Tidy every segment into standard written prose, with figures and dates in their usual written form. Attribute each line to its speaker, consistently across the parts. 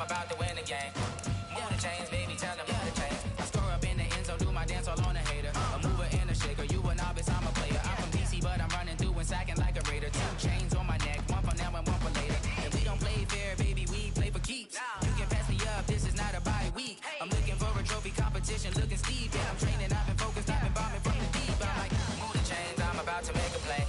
Speaker 1: I'm about to win the game. Move the chains, baby, tell them move the chains. I score up in the end zone, do my dance all on a hater. A mover and a shaker, you a novice, I'm a player. I'm from DC, but I'm running through and sacking like a raider. 2 chains on my neck, one for now and one for later. If we don't play fair, baby, we play for keeps. You can pass me up, this is not a bye week. I'm looking for a trophy competition, looking steep. Yeah, I'm training, I've been focused, I've been bombing from the deep. I'm like, move the chains, I'm about to make a play.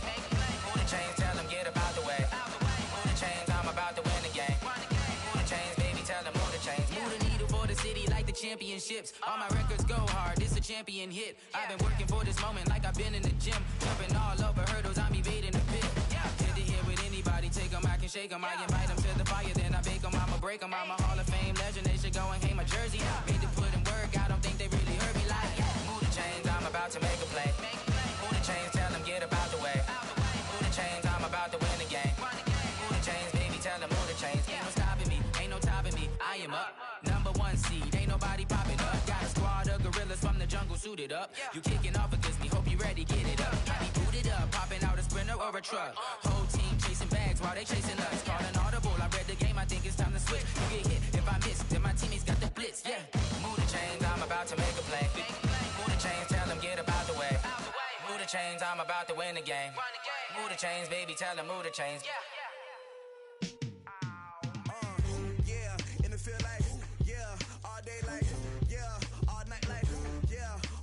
Speaker 1: Move the chains, tell them get up out the way. Move the chains, I'm about to win the game. Move the chains, baby, tell them move the chains. Move the needle for the city like the championships. All my records go hard, this a champion hit. I've been working for this moment like I've been in the gym. Jumping all over hurdles, I'm evading the pit. Hit to hit with anybody, take them, I can shake them. I invite them to the fire, then I bake them, I'ma break them. I'm a Hall of Fame legend, they should go and hang my jersey. Made to put in work, I don't think they really heard me like, move the chains, I'm about to make a play. Move the chains, tell them get up out the way. Move the chains, I'm about to win the game. Move the chains, baby, tell them move the chains. Ain't no stopping me, ain't no topping me, I am up. #1 seed, ain't nobody popping up. Got a squad of gorillas from the jungle suited up. You kicking off against me, hope you ready, get it up. I be booted up, popping out a Sprinter or a truck. Whole team chasing bags while they chasing us. Call an audible, I read the game, I think it's time to switch. You get hit if I miss, then my teammates got the blitz, yeah. Move the chains, I'm about to make a play. Move the chains, tell them get up out the way. Move the chains, I'm about to win the game. Move the chains, baby, tell them move the chains.
Speaker 2: In the field like, all day like, all night like,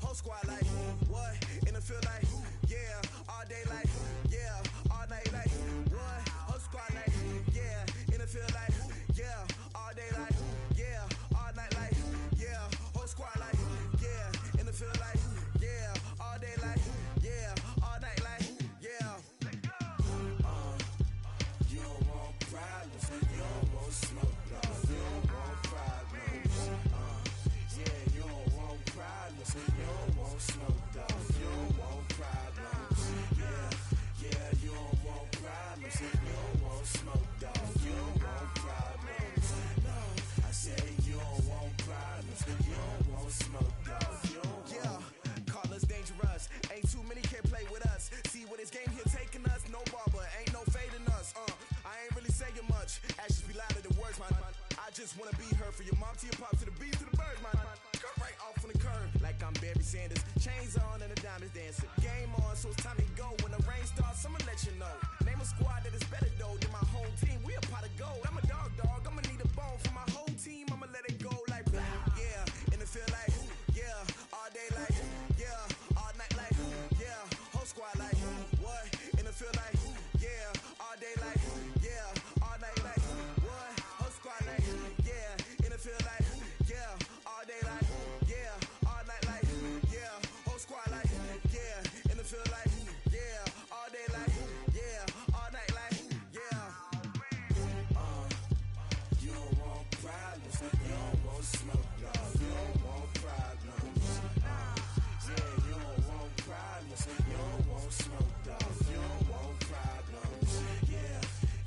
Speaker 2: whole squad like, what? In the field like, all day like, all night like, what? Whole squad like, in the field like, all day like, all night like, whole squad like, in the field like, all day like, all night like, you don't want problems, you don't want smoke, no. You don't want problems, you don't want problems, you don't want smoke, dog. You don't want problems, you don't want problems, you don't want smoke, dog. You don't want problems, no. I said you don't want problems, you don't want smoke, dog. You don't want. Call us dangerous, ain't too many can play with us. See what this game here taking us, no barber, ain't no fading us. I ain't really saying much, actions be louder than words, man. I just wanna be heard from your mom to your pop to the beat to the birds, man. Cut right off on the curb, like I'm Barry Sanders. Chains on and the diamonds dancing. Game on, so it's time to go. When the rain starts, I'ma let you know. Name a squad that is better though than my whole team. We a pot of gold. I'm a dog, I'ma need a bone for my whole team. I'ma let it go like, in the field like, all day like, all night like, whole squad like, what? In the field like, all day like, all night like, what? Whole squad like, in the field like, all day like, all night like, whole squad like, in the field like, all day like, all night like, you don't want problems, you don't want smoke, no. You don't want problems, you don't want problems, you don't want smoke, dog. You don't want problems,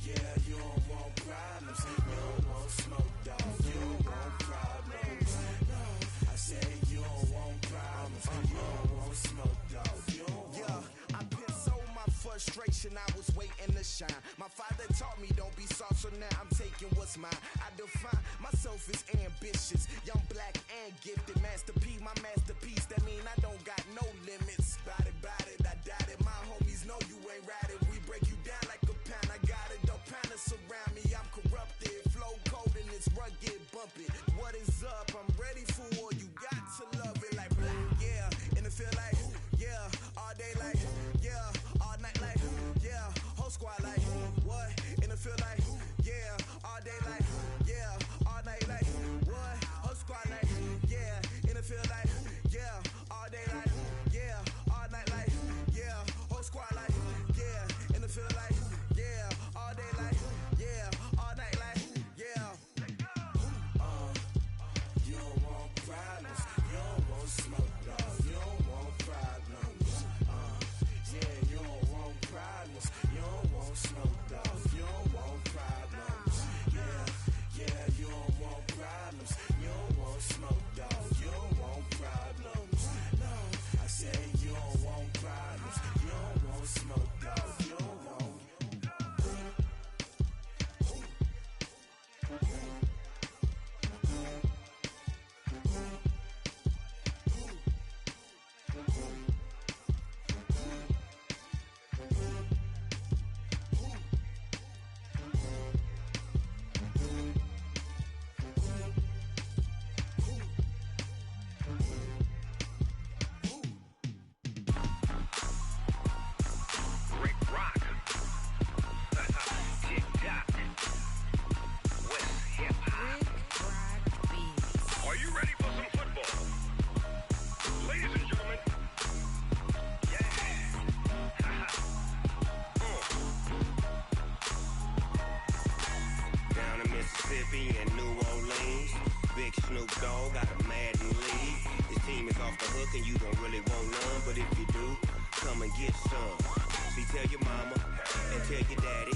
Speaker 2: you don't want problems, you don't want smoke, dog. You don't want problems, no. I said you don't want problems, you don't want smoke, dog. You don't want. I've been so my frustration, I was waiting to shine. My father taught me don't be soft, so now I'm taking what's mine. I define myself as ambitious, young, black, and gifted. Master P, my masterpiece, that mean I don't got no limits. Bout it, I doubt it. My homies know you ain't ratted. We break you down like a pound. I got it, don't panic surround me. I'm corrupted, flow cold and it's rugged, bump it. What is up? I'm ready for war. You got to love it like black. In the field like, all day like, all night like, whole squad like, what? In the field like, all day like, all night like, what? Whole squad
Speaker 3: Dogg got a Madden league. His team is off the hook and you don't really want none, but if you do, come and get some. See, tell your mama and tell your daddy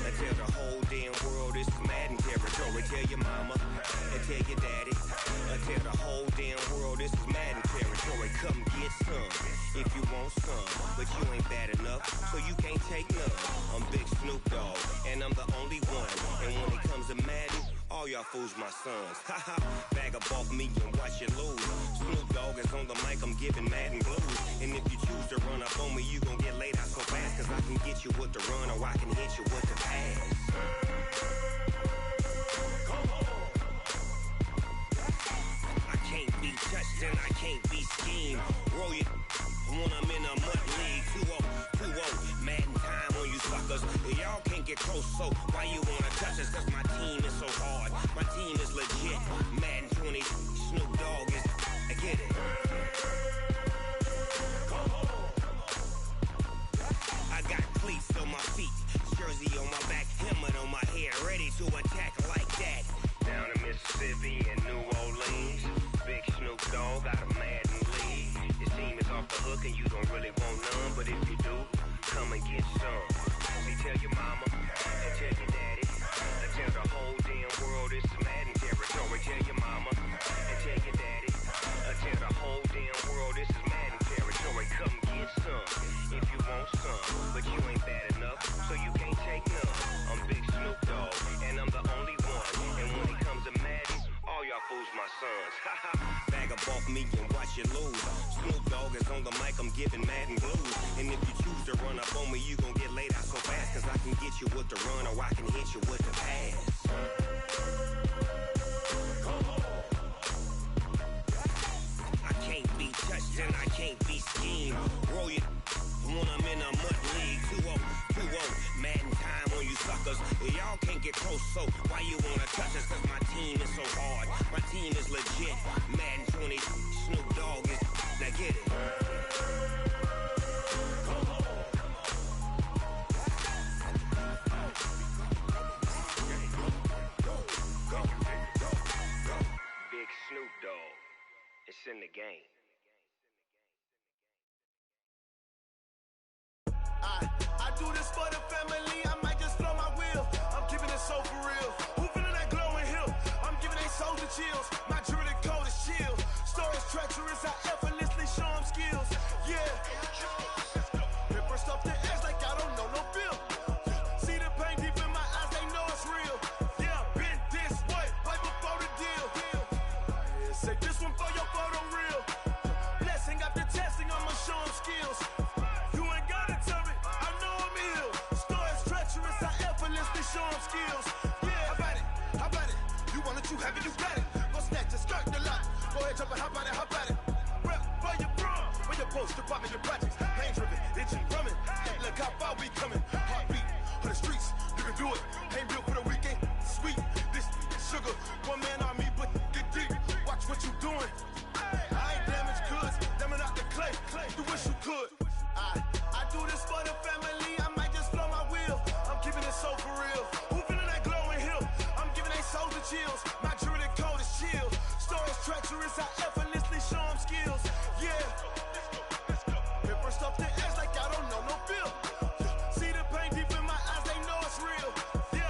Speaker 3: and tell the whole damn world this is Madden territory. Tell your mama and tell your daddy and tell the whole damn world this is Madden territory. Come get some if you want some, but you ain't bad enough, so you can't take none. I'm Big Snoop Dogg, and I'm the only one. And when it comes to Madden, all y'all fools my sons. Haha, bag up off me and watch you lose. Snoop Dogg is on the mic, I'm giving Madden blues. And if you choose to run up on me, you gon' get laid out so fast, cause I can get you with the run or I can hit you with the pass. Come on. I can't be touched and I can't be schemed. Roll it when I'm in a mud league. 2-0, Madden time on you suckers. Y'all can't get close, so why you wanna touch us? Cause my team is so hard, my team is legit. Madden 20, Snoop Dogg is, I get it. Come on. I got cleats on my feet, jersey on my back, helmet on my head, ready to attack like that. Down in Mississippi and New Orleans, Big Snoop Dogg got a Madden league. His team is off the hook and you don't really want none, but if you do, come and get some. See, tell your mama and tell your daddy and tell the whole damn world this is Madden territory. Tell your mama and tell your daddy and tell the whole damn world this is Madden territory. Come get some if you want some, but you ain't bad enough, so you can't take none. I'm Big Snoop Dogg, and I'm the only one. And when it comes to Madden, all y'all fools my sons. Haha, bag up off me and watch you lose. Snoop Dogg is on the mic, I'm giving Madden blues. And if you choose to run up on me, you gon' get laid out so fast, cause I can get you with the run or I can hit you with the pass. Come on. I can't be touched and I can't be schemed. Roll it when I'm in a mud league. 2-0, Madden time on you suckers. Y'all can't get close, so why you wanna touch us? Cause my team is so hard, my team is legit. Madden 20, Snoop Dogg is, now get it. Come on. Go. Big Snoop Dogg, it's in the game.
Speaker 2: I do this for the family, I might just blow my wheel. I'm keeping it so for real. Who feeling that glowing hill? I'm giving they soldier chills. My jewelry code is chill. Stories treacherous, I effortlessly show them skills. Yeah. Paper stuff the edge like I don't know no bill. See the pain deep in my eyes, they know it's real. Yeah, been this way, way before the deal. Say this one for your photo reel. Blessing after testing, I'ma show them skills. Show them skills. Yeah, how about it? You want it, you have it, you got it. Go snatch it, skirt the lot. Go ahead, jump it, how about it? Rep where you from? Where you post, department, your projects. Pain driven, itching, drumming. Look how far we coming. Heartbeat on the streets, you can do it. Ain't built for the weekend. Sweet, this sugar. One man army, but get deep. Watch what you doing. I ain't damaged goods, damn it out the clay. You wish you could. I do this for the family. I might just blow my wheel. I'm keeping it so for real. Who feeling that glowing hill? I'm giving they soldier chills. My jewelry code is chill. Stories treacherous, I effortlessly show them skills. Yeah. Paper stuff the edge like I don't know no bill. See the pain deep in my eyes, they know it's real. Yeah.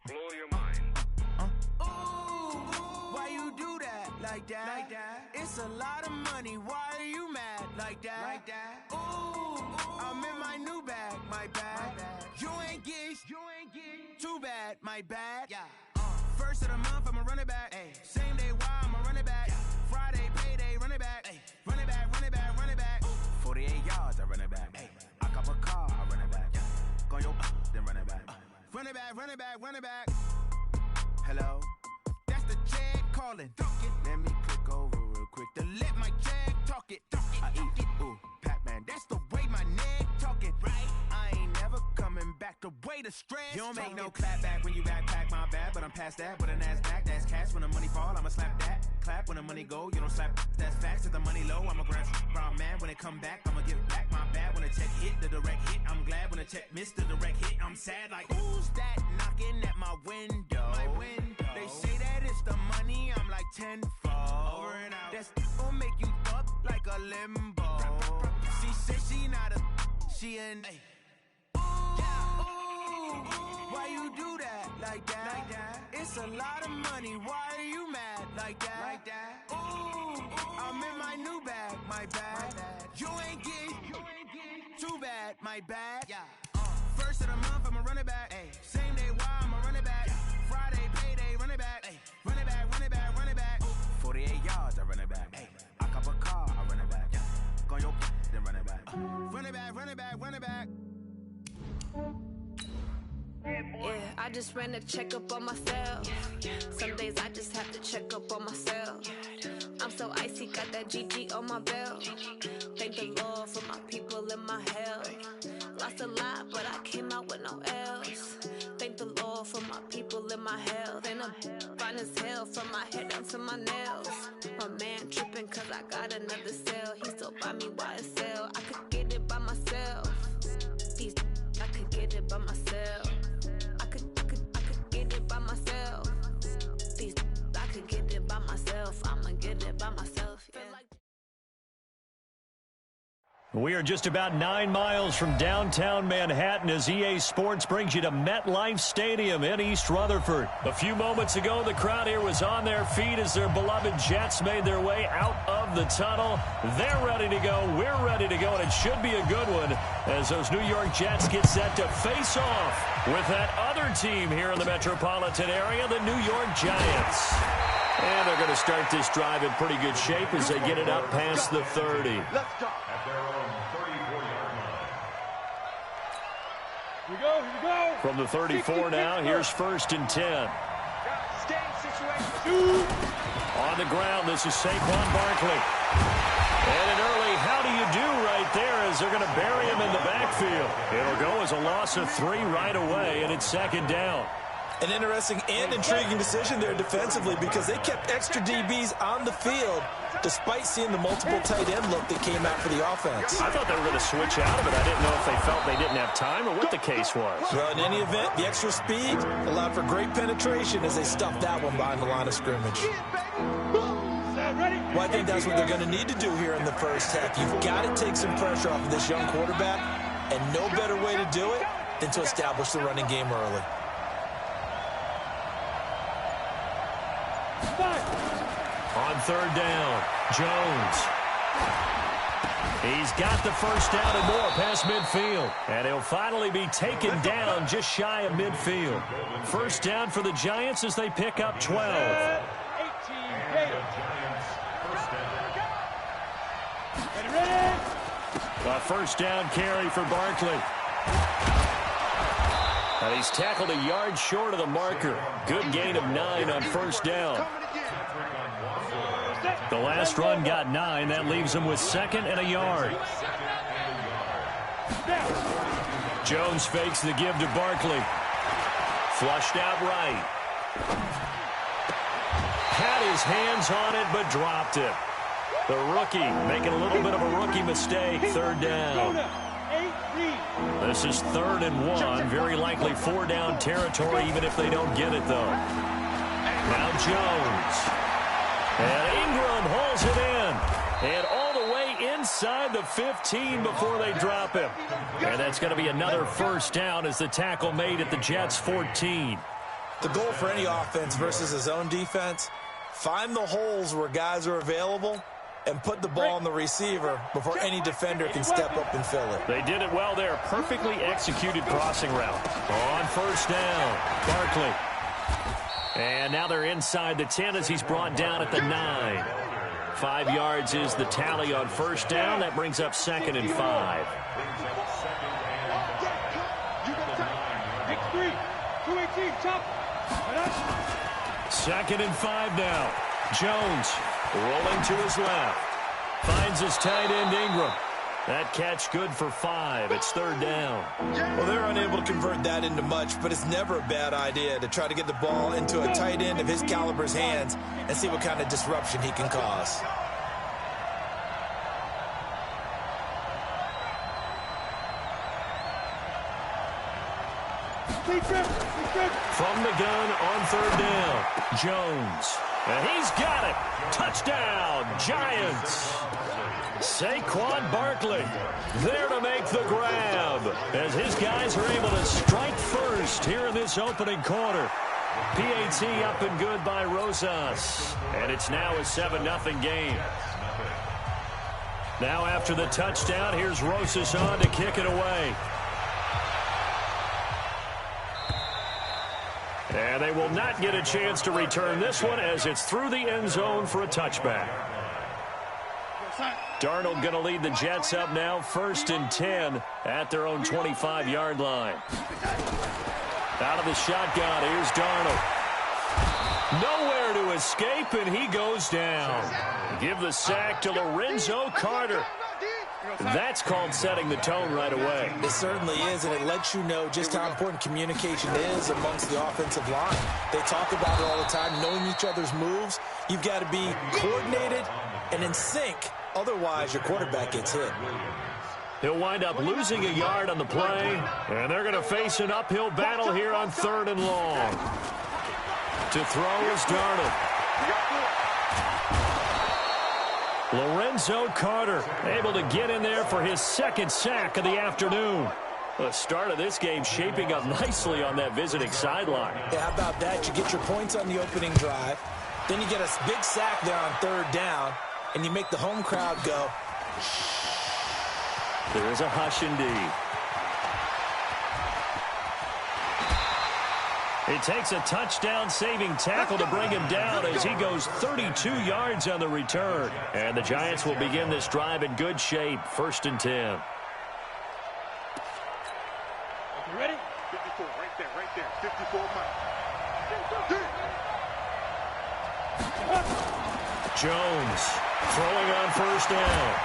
Speaker 3: blow your mind.
Speaker 2: Why you do that like that? It's a lot of money. Why are you mad like that? Ooh, I'm in my new bag, my bad. You ain't get too bad, my bad. First of the month, I'ma run it back. Same day, why I'ma run it back. Friday, payday, run it back. Run it back, run it back, run it back. 48 yards, I run it back. I cop a car, I run it back. Go your then run it back. Run it back, run it back, run it back. Hello? That's the check calling. Let me click over real quick to let my check talk it. I eat it, ooh, Pac-Man. That's the way my neck talking. Right? I ain't never coming back the way the stress. You don't make no clap back when you backpack, my bad. But I'm past that, but an ass back, that's cash. When the money fall, I'ma slap that. Clap when the money go, you don't slap. That's facts. If the money low, I'ma grab brown man. When it come back, I'ma give back my bad. When the check hit, the direct hit. I'm glad when the check missed the direct hit. I'm sad like, who's that knocking at my window? They say that it's the money, I'm like tenfold. Over and out. That's gon' make you up like a limbo. She said she not a, she an. Why you do that like that? It's a lot of money. Why are you mad like that? Ooh, I'm in my new bag, my bad. You ain't get too bad, my bad. First of the month, I'ma run it back. Same day, why I'ma run it back. Friday, payday, run it back. Run it back, run it back, run it back. 48 yards, I run it back. I cop a car, I run it back. Go your then run it back. Run it back, run it back, run it back.
Speaker 4: Yeah, I just ran a checkup on myself. Some days I just have to check up on myself. I'm so icy, got that GG on my belt. Thank the Lord for my people and my health. Lost a lot, but I came out with no L's. Thank the Lord for my people and my health. And I'm fine as hell from my head down to my nails. My man tripping cause I got another cell. He still buy me YSL. I could get it by myself. These I could get it by myself. I could get it by myself. These I could get it by myself. I'ma get it by myself. Yeah.
Speaker 5: We are just about 9 miles from downtown Manhattan as EA Sports brings you to MetLife Stadium in East Rutherford. A few moments ago, the crowd here was on their feet as their beloved Jets made their way out of the tunnel. They're ready to go. We're ready to go, and it should be a good one as those New York Jets get set to face off with that other team here in the metropolitan area, the New York Giants. And they're going to start this drive in pretty good shape as they get it up past the 30.
Speaker 6: Let's go. At their own 34-yard line. Here we go.
Speaker 5: From the 34 now, here's 1st and 10. On the ground, this is Saquon Barkley. And an early how do you do right there as they're going to bury him in the backfield. It'll go as a loss of 3 right away, and it's 2nd down.
Speaker 7: An interesting and intriguing decision there defensively because they kept extra DBs on the field despite seeing the multiple tight end look that came out for the offense.
Speaker 5: I thought they were going to switch out of it. I didn't know if they felt they didn't have time or what the case was.
Speaker 7: Well, in any event, the extra speed allowed for great penetration as they stuffed that one behind the line of scrimmage. Well, I think that's what they're going to need to do here in the first half. You've got to take some pressure off of this young quarterback, and no better way to do it than to establish the running game early.
Speaker 5: On 3rd down, Jones. He's got the first down and more past midfield. And he'll finally be taken down just shy of midfield. First down for the Giants as they pick up 12. A first down carry for Barkley. And he's tackled a yard short of the marker. Good gain of 9 on first down. The last run got 9. That leaves him with 2nd and a yard. Jones fakes the give to Barkley. Flushed out right. Had his hands on it, but dropped it. The rookie making a little bit of a rookie mistake. 3rd down. This is 3rd and 1. Very likely 4-down territory, even if they don't get it, though. Now Jones. And Ingram hauls it in. And all the way inside the 15 before they drop him. And that's going to be another first down as the tackle made at the Jets' 14.
Speaker 7: The goal for any offense versus his own defense, find the holes where guys are available and put the ball on the receiver before any defender can step up and fill it.
Speaker 5: They did it well there. Perfectly executed crossing route. On first down, Barkley. And now they're inside the 10 as he's brought down at the 9. 5 yards is the tally on first down. That brings up 2nd and 5. Second and 5 now. Jones rolling to his left. Finds his tight end Ingram. That catch good for 5. It's 3rd down.
Speaker 7: Well, they're unable to convert that into much, but it's never a bad idea to try to get the ball into a tight end of his caliber's hands and see what kind of disruption he can cause.
Speaker 5: From the gun on 3rd down, Jones. And he's got it. Touchdown, Giants. Saquon Barkley there to make the grab as his guys are able to strike first here in this opening quarter. PAT up and good by Rosas. And it's now a 7-0 game. Now after the touchdown, here's Rosas on to kick it away. And they will not get a chance to return this one as it's through the end zone for a touchback. Darnold going to lead the Jets up now, 1st and 10 at their own 25-yard line. Out of the shotgun, here's Darnold. Nowhere to escape, and he goes down. Give the sack to Lorenzo Carter. That's called setting the tone right away.
Speaker 7: It certainly is, and it lets you know just how important communication is amongst the offensive line. They talk about it all the time, knowing each other's moves. You've got to be coordinated and in sync. Otherwise, your quarterback gets hit.
Speaker 5: He'll wind up losing a yard on the play, and they're going to face an uphill battle here on 3rd and long. To throw is Darnold. Lorenzo Carter able to get in there for his 2nd sack of the afternoon. The start of this game shaping up nicely on that visiting sideline.
Speaker 7: Yeah, how about that? You get your points on the opening drive. Then you get a big sack there on 3rd down, and you make the home crowd go.
Speaker 5: There is a hush indeed. It takes a touchdown-saving tackle to bring him down as he goes 32 yards on the return. And the Giants will begin this drive in good shape, 1st and 10.
Speaker 6: You ready? 54, right there, 54 miles.
Speaker 5: Jones throwing on 1st down.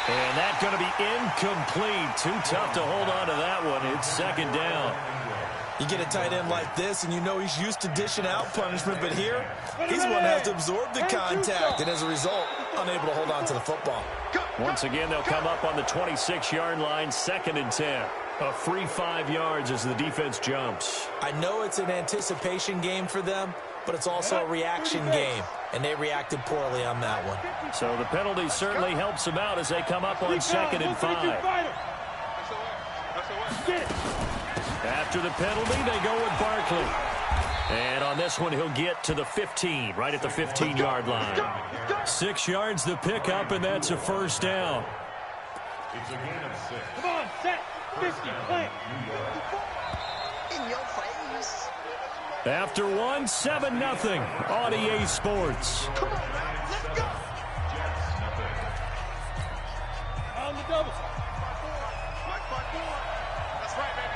Speaker 5: And that's going to be incomplete. Too tough to hold on to that one. It's 2nd down.
Speaker 7: You get a tight end like this, and you know he's used to dishing out punishment, but here, he's the one that has to absorb the contact, and as a result, unable to hold on to the football.
Speaker 5: Once again, they'll come up on the 26-yard line, 2nd and 10. A free 5 yards as the defense jumps.
Speaker 7: I know it's an anticipation game for them, but it's also a reaction game, and they reacted poorly on that one.
Speaker 5: So the penalty certainly helps them out as they come up on 2nd and 5. After the penalty, they go with Barkley. And on this one, he'll get to the 15, right at the 15-yard line. 6 yards the pickup, and that's a 1st down.
Speaker 6: It's a gain of 6. Come on, set, 50, play.
Speaker 8: In your face.
Speaker 5: After one, 7-0 on EA Sports.
Speaker 8: Come on, man, let's go.
Speaker 6: On the double. Mike 5-4. That's right, baby.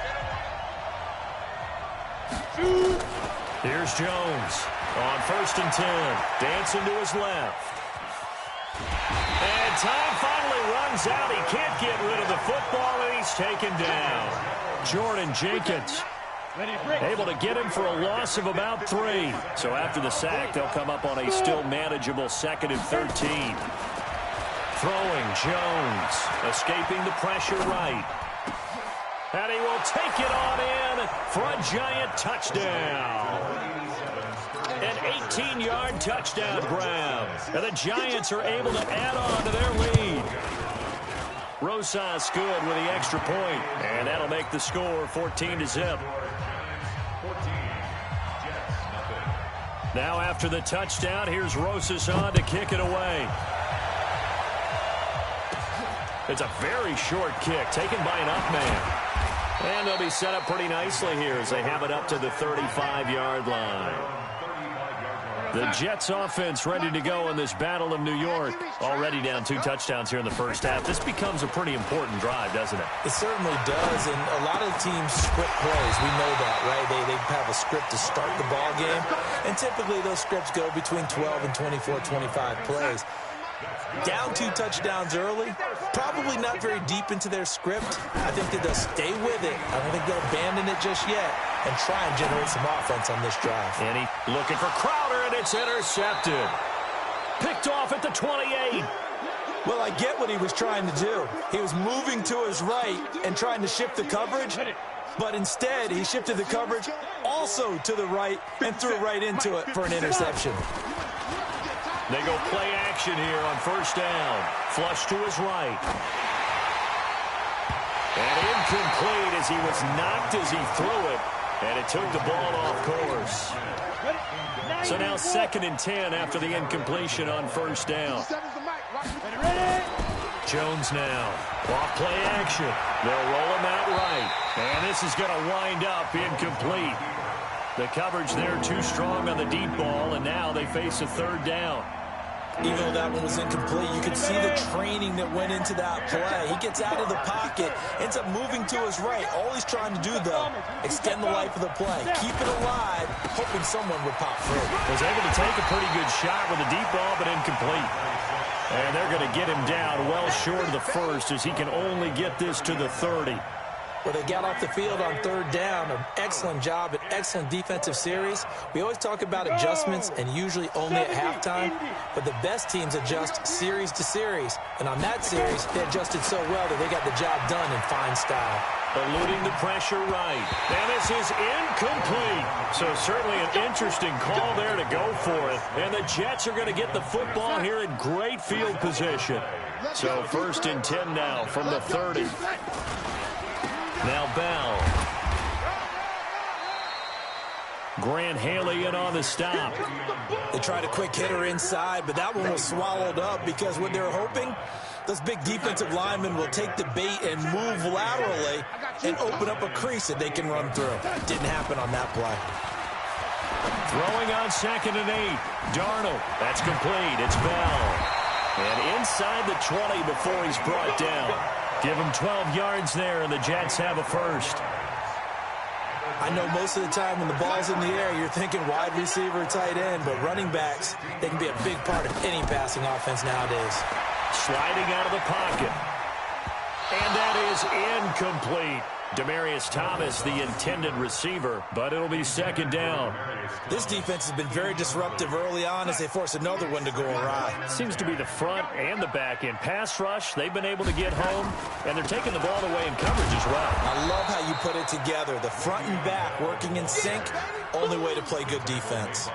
Speaker 5: Here's Jones on 1st and 10. Dancing to his left. And time finally runs out. He can't get rid of the football, and he's taken down. Jordan Jenkins able to get him for a loss of about 3. So after the sack, they'll come up on a still manageable 2nd and 13. Throwing Jones, escaping the pressure right. And he will take it on in for a Giant touchdown. An 18-yard touchdown grab. And the Giants are able to add on to their lead. Rosas good with the extra point. And that'll make the score 14-0. Now after the touchdown, here's Rosas on to kick it away. It's a very short kick taken by an up man. And they'll be set up pretty nicely here as they have it up to the 35-yard line. The Jets offense ready to go in this Battle of New York. Already down 2 touchdowns here in the first half. This becomes a pretty important drive, doesn't it?
Speaker 7: It certainly does, and a lot of teams script plays. We know that, right? They have a script to start the ball game, and typically those scripts go between 12 and 24, 25 plays. Down 2 touchdowns early, probably not very deep into their script. I think that they'll stay with it. I don't think they'll abandon it just yet and try and generate some offense on this drive.
Speaker 5: And he looking for Crowder, and it's intercepted. Picked off at the 28.
Speaker 7: Well, I get what he was trying to do. He was moving to his right and trying to shift the coverage, but instead he shifted the coverage also to the right and threw right into it for an interception.
Speaker 5: They go play action here on first down. Flush to his right. And incomplete as he was knocked as he threw it. And it took the ball off course. So now 2nd and 10 after the incompletion on first down. Jones now. Off play action. They'll roll him out right. And this is going to wind up incomplete. The coverage there too strong on the deep ball, and now they face a 3rd down.
Speaker 7: Even though that one was incomplete, you could see the training that went into that play. He gets out of the pocket, ends up moving to his right. All he's trying to do, though, extend the life of the play. Keep it alive, hoping someone would pop through.
Speaker 5: Was able to take a pretty good shot with a deep ball, but incomplete. And they're going to get him down well short of the 1st as he can only get this to the 30.
Speaker 7: Well, they got off the field on 3rd down. An excellent job, an excellent defensive series. We always talk about adjustments and usually only at halftime, but the best teams adjust series to series. And on that series, they adjusted so well that they got the job done in fine style.
Speaker 5: Eluding the pressure right. And this is incomplete. So certainly an interesting call there to go for it. And the Jets are going to get the football here in great field position. So 1st and 10 now from the 30. Now Bell. Grant Haley in on the stop.
Speaker 7: They tried a quick hitter inside, but that one was swallowed up because what they're hoping, those big defensive linemen will take the bait and move laterally and open up a crease that they can run through. Didn't happen on that play.
Speaker 5: Throwing on 2nd and 8. Darnold. That's complete. It's Bell. And inside the 20 before he's brought down. Give him 12 yards there, and the Jets have a 1st.
Speaker 7: I know most of the time when the ball's in the air, you're thinking wide receiver, tight end, but running backs, they can be a big part of any passing offense nowadays.
Speaker 5: Sliding out of the pocket. And that is incomplete. Demaryius Thomas, the intended receiver, but it'll be 2nd down.
Speaker 7: This defense has been very disruptive early on as they force another one to go awry.
Speaker 5: Seems to be the front and the back end. Pass rush, they've been able to get home, and they're taking the ball away in coverage as well.
Speaker 7: I love how you put it together. The front and back working in sync, only way to play good defense.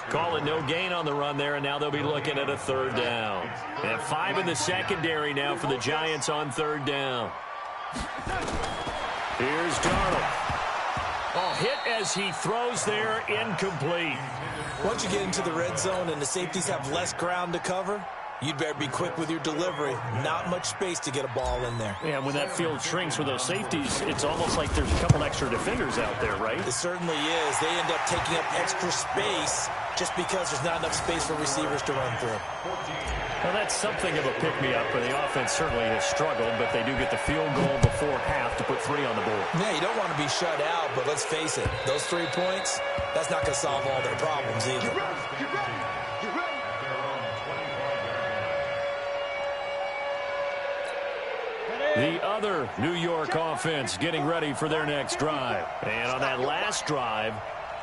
Speaker 5: Call it no gain on the run there, and now they'll be looking at a 3rd down. And 5 in the secondary now for the Giants on 3rd down. Here's Darnold. Oh, hit as he throws there, incomplete.
Speaker 7: Once you get into the red zone and the safeties have less ground to cover, you'd better be quick with your delivery. Not much space to get a ball in there.
Speaker 5: Yeah, when that field shrinks with those safeties, it's almost like there's a couple extra defenders out there, right?
Speaker 7: It certainly is. They end up taking up extra space just because there's not enough space for receivers to run through.
Speaker 5: Well, that's something of a pick-me-up, and the offense certainly has struggled, but they do get the field goal before half to put 3 on the board.
Speaker 7: Yeah, you don't want to be shut out, but let's face it, those 3 points, that's not going to solve all their problems either.
Speaker 5: The other New York offense getting ready for their next drive. And on that last drive,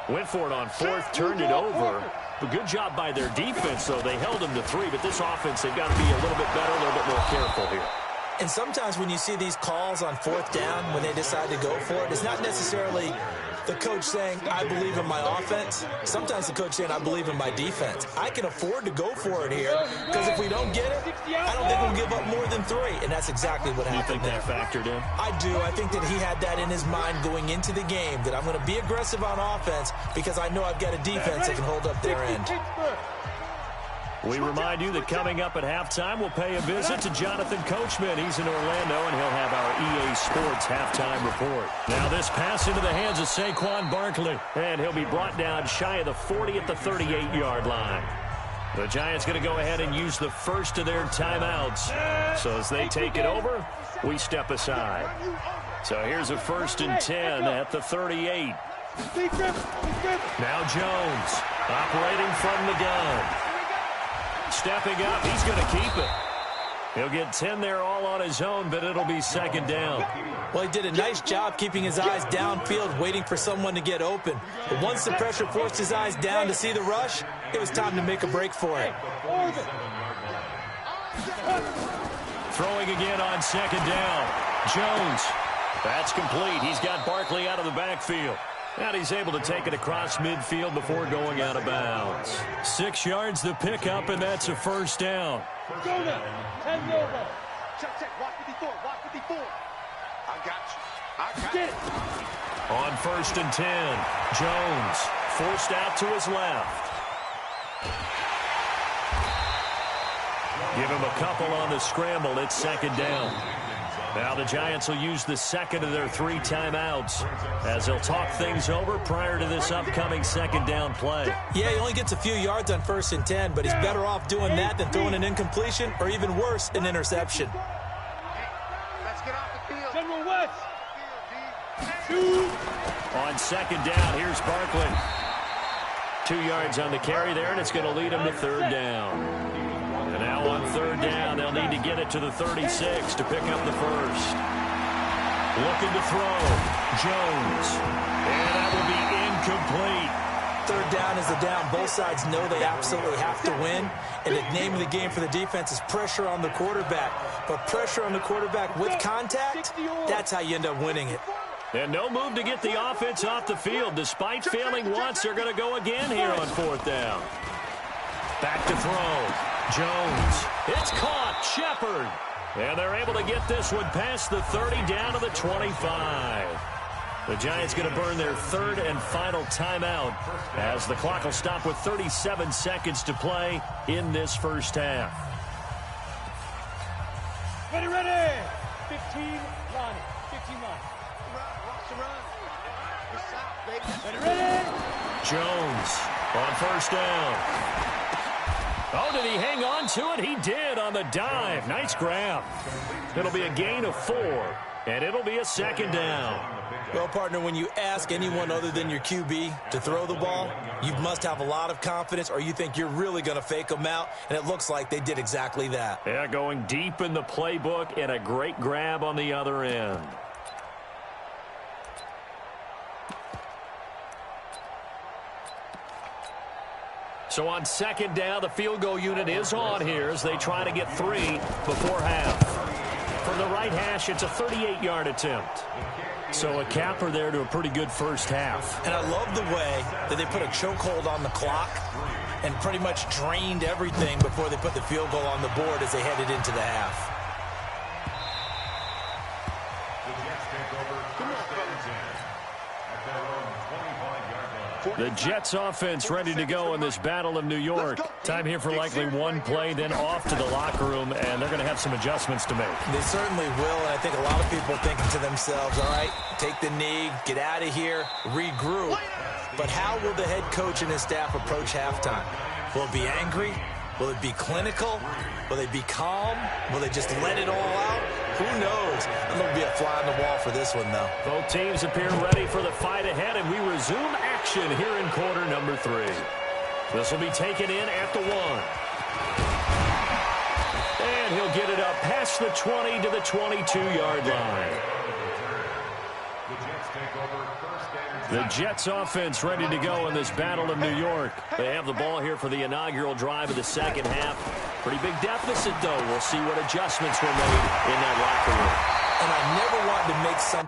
Speaker 5: went for it on 4th, turned it over. But good job by their defense, though. They held them to 3, but this offense, they've got to be a little bit better, a little bit more careful here.
Speaker 7: And sometimes when you see these calls on 4th down, when they decide to go for it, it's not necessarily The coach saying, I believe in my offense. Sometimes the coach saying, I believe in my defense. I can afford to go for it here because if we don't get it, I don't think we'll give up more than 3. And that's exactly what happened there.
Speaker 5: You think that factored in?
Speaker 7: I do. I think that he had that in his mind going into the game, that I'm going to be aggressive on offense because I know I've got a defense that can hold up their end.
Speaker 5: We remind you that coming up at halftime, we'll pay a visit to Jonathan Coachman. He's in Orlando, and he'll have our EA Sports halftime report. Now this pass into the hands of Saquon Barkley, and he'll be brought down shy of the 40 at the 38-yard line. The Giants going to go ahead and use the first of their timeouts. So as they take it over, we step aside. So here's a 1st and 10 at the 38. Now Jones operating from the gun. Stepping up, he's going to keep it. He'll get 10 there all on his own, but it'll be 2nd down.
Speaker 7: Well, he did a nice job keeping his eyes downfield, waiting for someone to get open. But once the pressure forced his eyes down to see the rush, it was time to make a break for it.
Speaker 5: Throwing again on 2nd down. Jones. That's complete. He's got Barkley out of the backfield. And he's able to take it across midfield before going out of bounds. 6 yards the pickup, and that's a 1st down.
Speaker 6: Go now. 10 no ball. Check. Watch 54. Watch 54. I got you. Get it.
Speaker 5: On 1st and 10, Jones forced out to his left. Give him a couple on the scramble. It's 2nd down. Now the Giants will use the 2nd of their 3 timeouts as they'll talk things over prior to this upcoming 2nd down play.
Speaker 7: Yeah, he only gets a few yards on 1st and 10, but he's better off doing that than throwing an incompletion or even worse, an interception.
Speaker 6: Let's get off the field. General West.
Speaker 5: On 2nd down, here's Barkley. 2 yards on the carry there, and it's going to lead him to 3rd down. And now on 3rd down, they'll need to get it to the 36 to pick up the 1st. Looking to throw. Jones. And that will be incomplete.
Speaker 7: 3rd down is the down. Both sides know they absolutely have to win. And the name of the game for the defense is pressure on the quarterback. But pressure on the quarterback with contact, that's how you end up winning it.
Speaker 5: And no move to get the offense off the field. Despite failing once, they're going to go again here on 4th down. Back to throw. Jones. It's caught. Shepard. And they're able to get this one past the 30 down to the 25. The Giants going to burn their 3rd and final timeout as the clock will stop with 37 seconds to play in this 1st half.
Speaker 6: Ready. 15 line. 15 line. Watch the run. Ready.
Speaker 5: Jones on 1st down. Oh, did he hang on to it? He did on the dive. Nice grab. It'll be a gain of 4, and it'll be a 2nd down.
Speaker 7: Well, partner, when you ask anyone other than your QB to throw the ball, you must have a lot of confidence or you think you're really going to fake them out, and it looks like they did exactly that.
Speaker 5: Yeah, going deep in the playbook and a great grab on the other end. So on 2nd down, the field goal unit is on here as they try to get 3 before half. From the right hash, it's a 38-yard attempt. So a capper there to a pretty good 1st half.
Speaker 7: And I love the way that they put a chokehold on the clock and pretty much drained everything before they put the field goal on the board as they headed into the half.
Speaker 5: The Jets offense ready to go in this Battle of New York. Time here for likely one play, then off to the locker room, and they're going to have some adjustments to make.
Speaker 7: They certainly will, and I think a lot of people are thinking to themselves, all right, take the knee, get out of here, regroup. But how will the head coach and his staff approach halftime? Will it be angry? Will it be clinical? Will they be calm? Will they just let it all out? Who knows? I'm going to be a fly on the wall for this one, though.
Speaker 5: Both teams appear ready for the fight ahead, and we resume action here in quarter number 3. This will be taken in at the 1. And he'll get it up past the 20 to the 22-yard line. The Jets offense ready to go in this Battle of New York. They have the ball here for the inaugural drive of the 2nd half. Pretty big deficit, though. We'll see what adjustments were made in that locker room.
Speaker 7: And I never wanted to make some...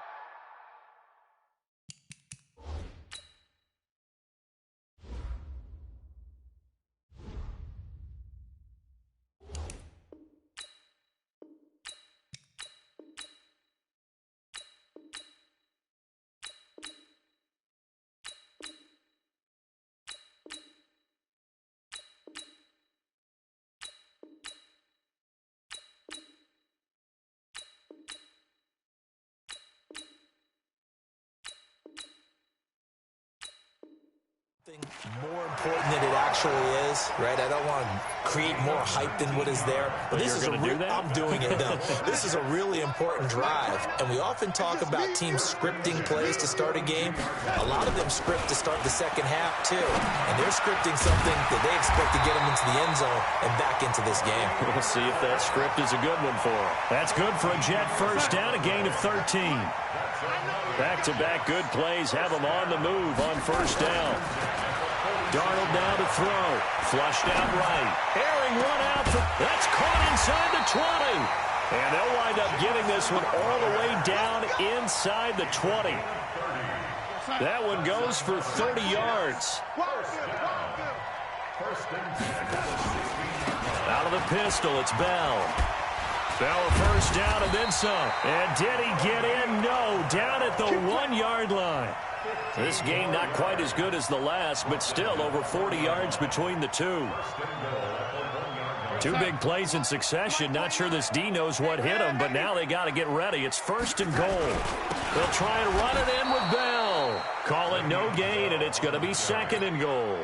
Speaker 7: more important than it actually is, right? I don't want to create more hype than what is there. But this is I'm doing it, though. This is a really important drive. And we often talk about teams scripting plays to start a game. A lot of them script to start the second half, too. And they're scripting something that they expect to get them into the end zone and back into this game.
Speaker 5: We'll see if that script is a good one for them. That's good for a Jet first down, a gain of 13. Back-to-back good plays have them on the move on first down. Darnold down to throw. Flushed out right. Airing one out. That's caught inside the 20. And they'll wind up getting this one all the way down inside the 20. That one goes for 30 yards. Out of the pistol, it's Bell. Bell a first down and then some. And did he get in? No. Down at the 1-yard line. This game not quite as good as the last, but still over 40 yards between the two. Two big plays in succession. Not sure this D knows what hit him, but now they got to get ready. It's first and goal. They'll try and run it in with Bell. Call it no gain, and it's going to be second and goal.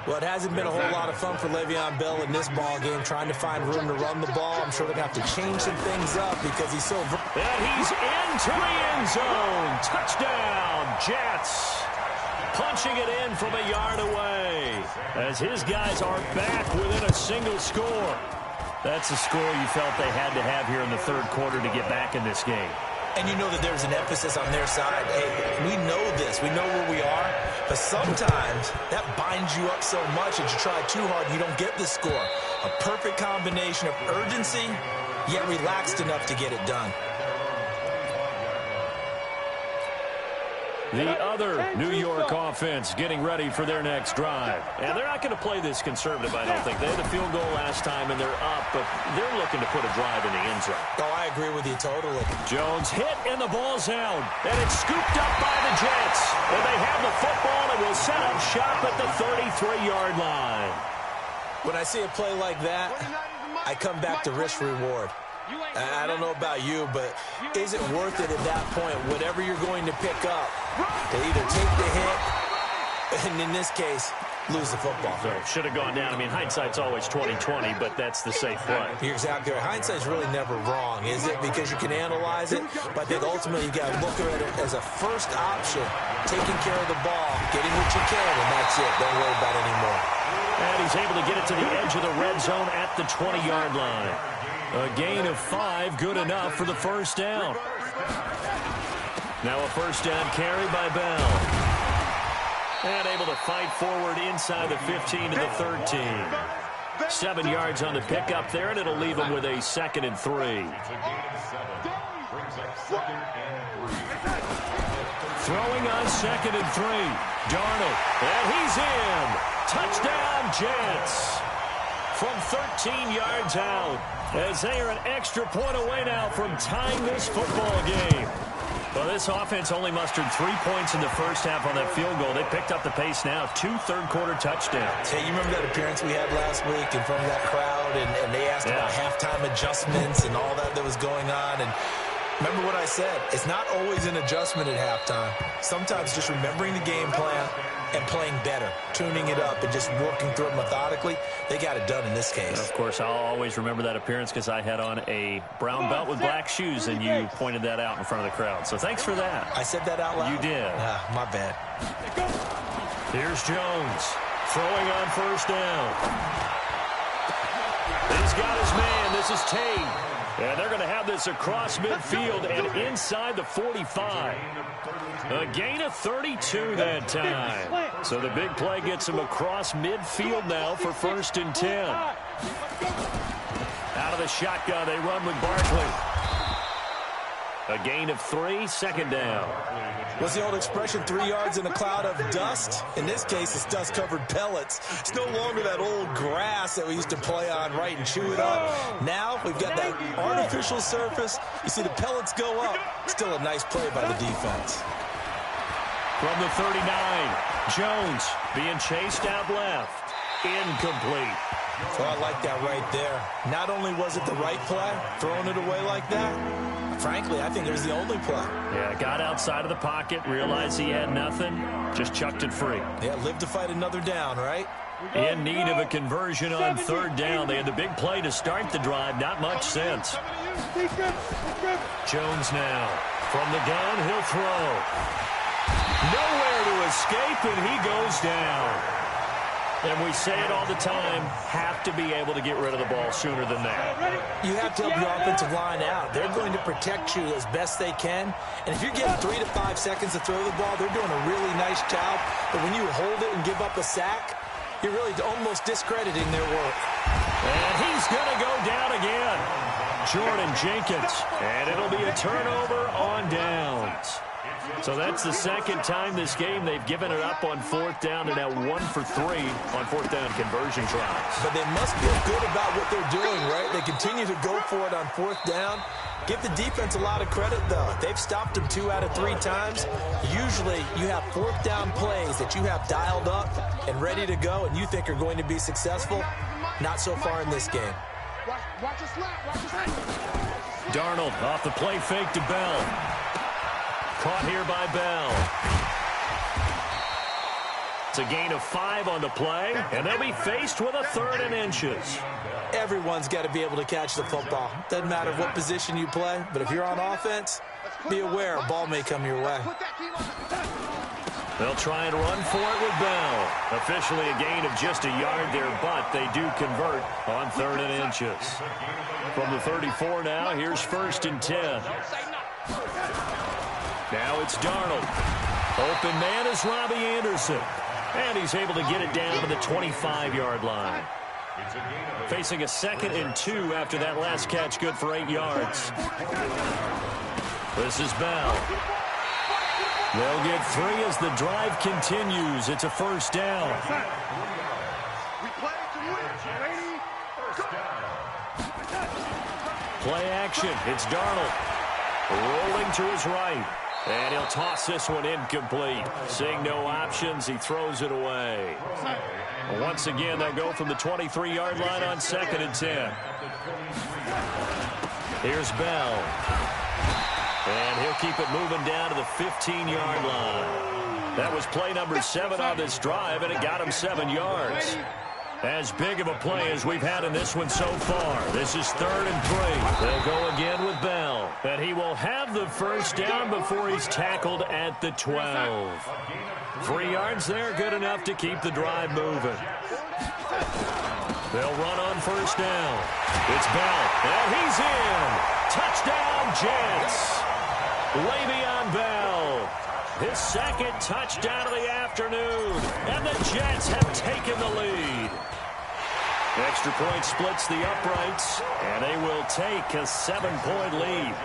Speaker 7: Well, it hasn't been a whole lot of fun for Le'Veon Bell in this ball game, trying to find room to run the ball. I'm sure they're going to have to change some things up because he's so...
Speaker 5: And he's into the end zone. Touchdown, Jets. Punching it in from a yard away as his guys are back within a single score. That's the score you felt they had to have here in the third quarter to get back in this game.
Speaker 7: And you know that there's an emphasis on their side. Hey, we know this. We know where we are. But sometimes that binds you up so much that you try too hard and you don't get the score. A perfect combination of urgency, yet relaxed enough to get it done.
Speaker 5: The other New York offense getting ready for their next drive. And they're not going to play this conservative, I don't think. They had the field goal last time, and they're up, but they're looking to put a drive in the end zone.
Speaker 7: Oh, I agree with you totally.
Speaker 5: Jones hit, and the ball's out. And it's scooped up by the Jets. And they have the football, and will set up shop at the 33-yard line.
Speaker 7: When I see a play like that, I come back to risk-reward. I don't know about you, but is it worth it at that point, whatever you're going to pick up, to either take the hit, and in this case, lose the football?
Speaker 5: So should have gone down. I mean, hindsight's always 20/20, but that's the safe play.
Speaker 7: You're exactly right. Hindsight's really never wrong, is it? Because you can analyze it, but I think ultimately you got to look at it as a first option, taking care of the ball, getting what you can, and that's it. Don't worry about it anymore.
Speaker 5: And he's able to get it to the edge of the red zone at the 20-yard line. A gain of 5, good enough for the first down. Now a first down carry by Bell. And able to fight forward inside the 15 to the 13. 7 yards on the pickup there, and it'll leave him with a 2nd and 3. Throwing on 2nd and 3. Darnold, and he's in. Touchdown, Jets. From 13 yards out, as they are an extra point away now from tying this football game. Well, this offense only mustered 3 points in the first half on that field goal. They picked up the pace now. 2 third-quarter touchdowns.
Speaker 7: Hey, you remember that appearance we had last week in front of that crowd, and they asked about halftime adjustments and all that was going on, and remember what I said. It's not always an adjustment at halftime. Sometimes just remembering the game plan and playing better, tuning it up and just working through it methodically. They got it done in this case.
Speaker 5: Of course, I'll always remember that appearance because I had on a brown belt with black shoes, and you pointed that out in front of the crowd. So thanks for that.
Speaker 7: I said that out loud?
Speaker 5: You did.
Speaker 7: My bad.
Speaker 5: Here's Jones throwing on first down. He's got his man. This is Tate. And they're going to have this across midfield and inside the 45. A gain of 32 that time. So the big play gets him across midfield now for 1st and 10. Out of the shotgun, they run with Barkley. A gain of 3, 2nd down.
Speaker 7: What's the old expression, 3 yards in a cloud of dust? In this case, it's dust-covered pellets. It's no longer that old grass that we used to play on, right, and chew it up. Now we've got that artificial surface. You see the pellets go up. Still a nice play by the defense.
Speaker 5: From the 39, Jones being chased out left. Incomplete.
Speaker 7: Well, I like that right there. Not only was it the right play, throwing it away like that, frankly, I think it was the only play.
Speaker 5: Yeah, got outside of the pocket, realized he had nothing, just chucked it free.
Speaker 7: Yeah, live to fight another down, right?
Speaker 5: In need of a conversion on third down. They had the big play to start the drive. Not much sense. Jones now. From the gun, he'll throw. Nowhere to escape, and he goes down. And we say it all the time, have to be able to get rid of the ball sooner than that.
Speaker 7: You have to help your offensive line out. They're going to protect you as best they can. And if you're getting 3 to 5 seconds to throw the ball, they're doing a really nice job. But when you hold it and give up a sack, you're really almost discrediting their work.
Speaker 5: And he's going to go down again. Jordan Jenkins. And it'll be a turnover on downs. So that's the second time this game they've given it up on fourth down. They're now 1 for 3 on fourth down conversion tries.
Speaker 7: But they must feel good about what they're doing, right? They continue to go for it on fourth down. Give the defense a lot of credit, though. They've stopped them 2 out of 3 times. Usually you have fourth down plays that you have dialed up and ready to go and you think are going to be successful. Not so far in this game.
Speaker 6: Watch your slap. Watch your slap.
Speaker 5: Darnold off the play fake to Bell. Caught here by Bell. It's a gain of 5 on the play, and they'll be faced with a 3rd and inches.
Speaker 7: Everyone's got to be able to catch the football. Doesn't matter what position you play, but if you're on offense, be aware a ball may come your way.
Speaker 5: They'll try and run for it with Bell. Officially a gain of just a yard there, but they do convert on 3rd and inches. From the 34 now, here's 1st and 10. Now it's Darnold. Open man is Robbie Anderson. And he's able to get it down to the 25-yard line. Facing a 2nd and 2 after that last catch, good for 8 yards. This is Bell. They'll get 3 as the drive continues. It's a 1st down. Play action. It's Darnold. Rolling to his right. And he'll toss this one incomplete. Seeing no options, he throws it away. Once again, they'll go from the 23-yard line on 2nd and 10. Here's Bell. And he'll keep it moving down to the 15-yard line. That was play number 7 on this drive, and it got him 7 yards. As big of a play as we've had in this one so far. This is 3rd and 3. They'll go again with Bell. And he will have the 1st down before he's tackled at the 12. 3 yards there, good enough to keep the drive moving. They'll run on 1st down. It's Bell, and he's in. Touchdown, Jets. Le'Veon Bell. His 2nd touchdown of the afternoon. And the Jets have taken the lead. Extra point splits the uprights, and they will take a 7-point lead.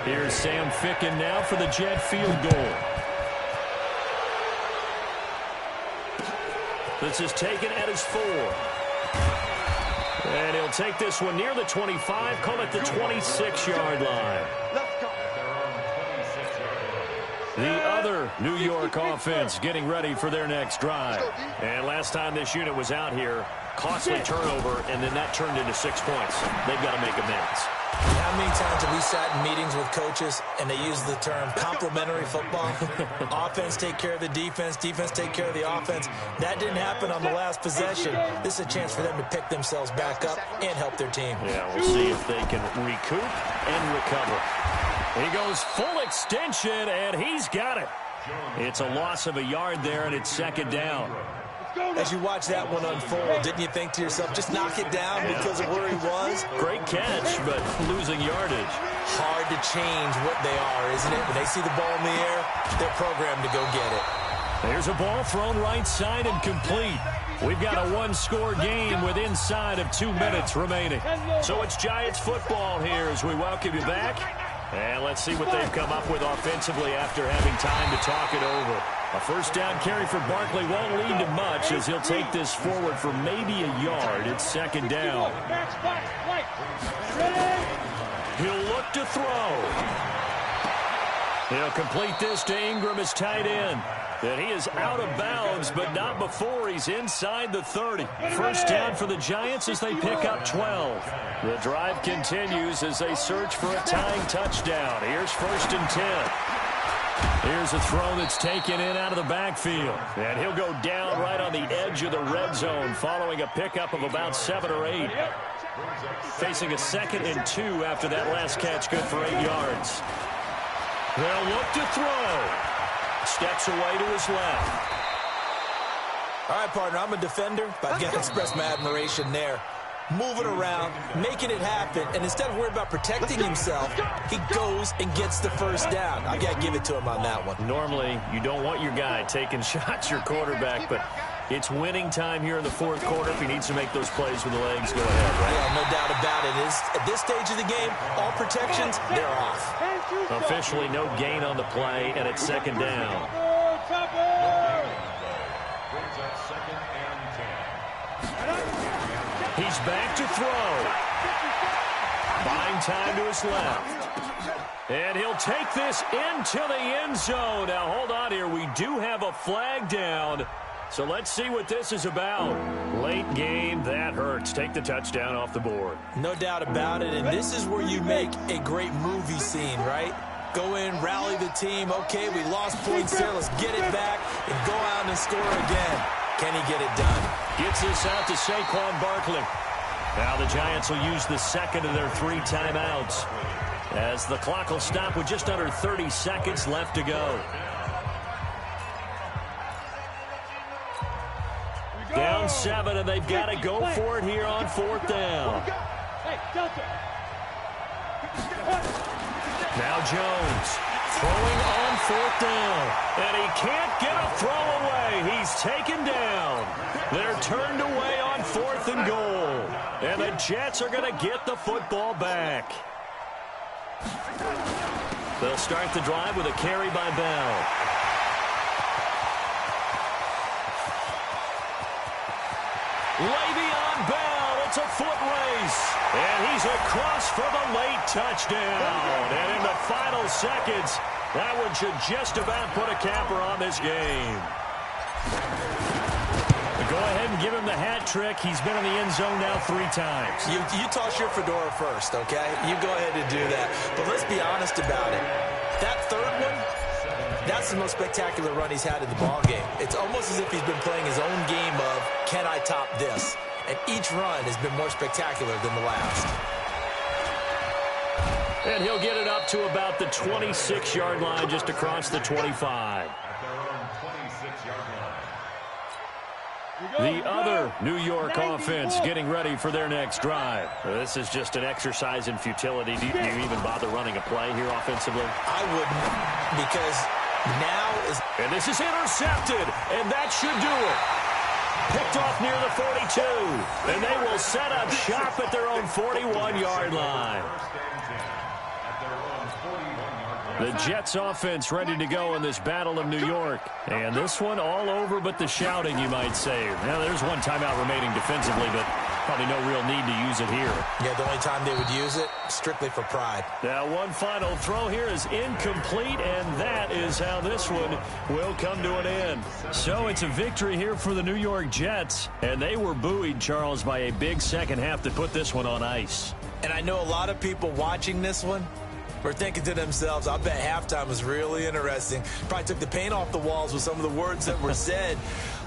Speaker 5: Here's Sam Ficken now for the Jet field goal. This is taken at his 4. And he'll take this one near the 25, call it the 26-yard line. The other New York offense getting ready for their next drive. And last time this unit was out here, costly turnover, and then that turned into 6 points. They've got to make amends.
Speaker 7: How many times have we sat in meetings with coaches and they use the term complementary football? Offense take care of the defense, defense take care of the offense. That didn't happen on the last possession. This is a chance for them to pick themselves back up and help their team.
Speaker 5: Yeah, we'll see if they can recoup and recover. He goes full extension, and he's got it. It's a loss of a yard there, and it's 2nd down.
Speaker 7: As you watch that one unfold, didn't you think to yourself, just knock it down because of where he was?
Speaker 5: Great catch, but losing yardage.
Speaker 7: Hard to change what they are, isn't it? When they see the ball in the air, they're programmed to go get it.
Speaker 5: There's a ball thrown right side and complete. We've got a 1-score game with inside of 2 minutes remaining. So it's Giants football here as we welcome you back. And let's see what they've come up with offensively after having time to talk it over. A 1st down carry for Barkley won't lead to much as he'll take this forward for maybe a yard. It's 2nd down. He'll look to throw. He'll complete this to Ingram as tight end. And he is out of bounds, but not before he's inside the 30. First down for the Giants as they pick up 12. The drive continues as they search for a tying touchdown. Here's 1st and 10. Here's a throw that's taken in out of the backfield. And he'll go down right on the edge of the red zone following a pickup of about 7 or 8. Facing a 2nd and 2 after that last catch, good for 8 yards. They'll look to throw. Steps away to his left.
Speaker 7: All right, partner, I'm a defender, but I've got to express my admiration there. Moving around, making it happen, and instead of worrying about protecting himself, he goes and gets the first down. I've got to give it to him on that one.
Speaker 5: Normally, you don't want your guy taking shots, your quarterback, but it's winning time here in the 4th quarter. If he needs to make those plays with the legs, go ahead, right?
Speaker 7: Yeah, no doubt about it. At this stage of the game, all protections, they're off.
Speaker 5: Officially no gain on the play, and it's 2nd down. He's back to throw. Buying time to his left. And he'll take this into the end zone. Now, hold on here. We do have a flag down. So let's see what this is about. Late game, that hurts. Take the touchdown off the board.
Speaker 7: No doubt about it, and this is where you make a great movie scene, right? Go in, rally the team. Okay, we lost points there. Let's get it back and go out and score again. Can he get it done?
Speaker 5: Gets this out to Saquon Barkley. Now the Giants will use the 2nd of their 3 timeouts as the clock will stop with just under 30 seconds left to go. Down 7, and they've got to go for it here on 4th down. Now Jones throwing on 4th down, and he can't get a throw away. He's taken down. They're turned away on 4th and goal, and the Jets are going to get the football back. They'll start the drive with a carry by Bell. Le'Veon Bell, it's a foot race. And he's across for the late touchdown. And in the final seconds, that one should just about put a capper on this game. Go ahead and give him the hat trick. He's been in the end zone now 3 times.
Speaker 7: You toss your fedora first, okay? You go ahead and do that. But let's be honest about it. That 3rd one, that's the most spectacular run he's had in the ballgame. It's almost as if he's been playing his own game of, can I top this? And each run has been more spectacular than the last.
Speaker 5: And he'll get it up to about the 26-yard line, just across the 25. The other New York offense getting ready for their next drive. This is just an exercise in futility. Do you even bother running a play here offensively?
Speaker 7: I wouldn't, because now is...
Speaker 5: And this is intercepted, and that should do it. Picked off near the 42, and they will set up shop at their own 41-yard line. The Jets offense ready to go in this Battle of New York. And this one all over but the shouting, you might say. Now, there's one timeout remaining defensively, but probably no real need to use it here.
Speaker 7: Yeah, the only time they would use it, strictly for pride.
Speaker 5: Now, one final throw here is incomplete, and that is how this one will come to an end. So it's a victory here for the New York Jets, and they were buoyed, Charles, by a big second half to put this one on ice.
Speaker 7: And I know a lot of people watching this one were thinking to themselves, I bet halftime was really interesting. Probably took the paint off the walls with some of the words that were said.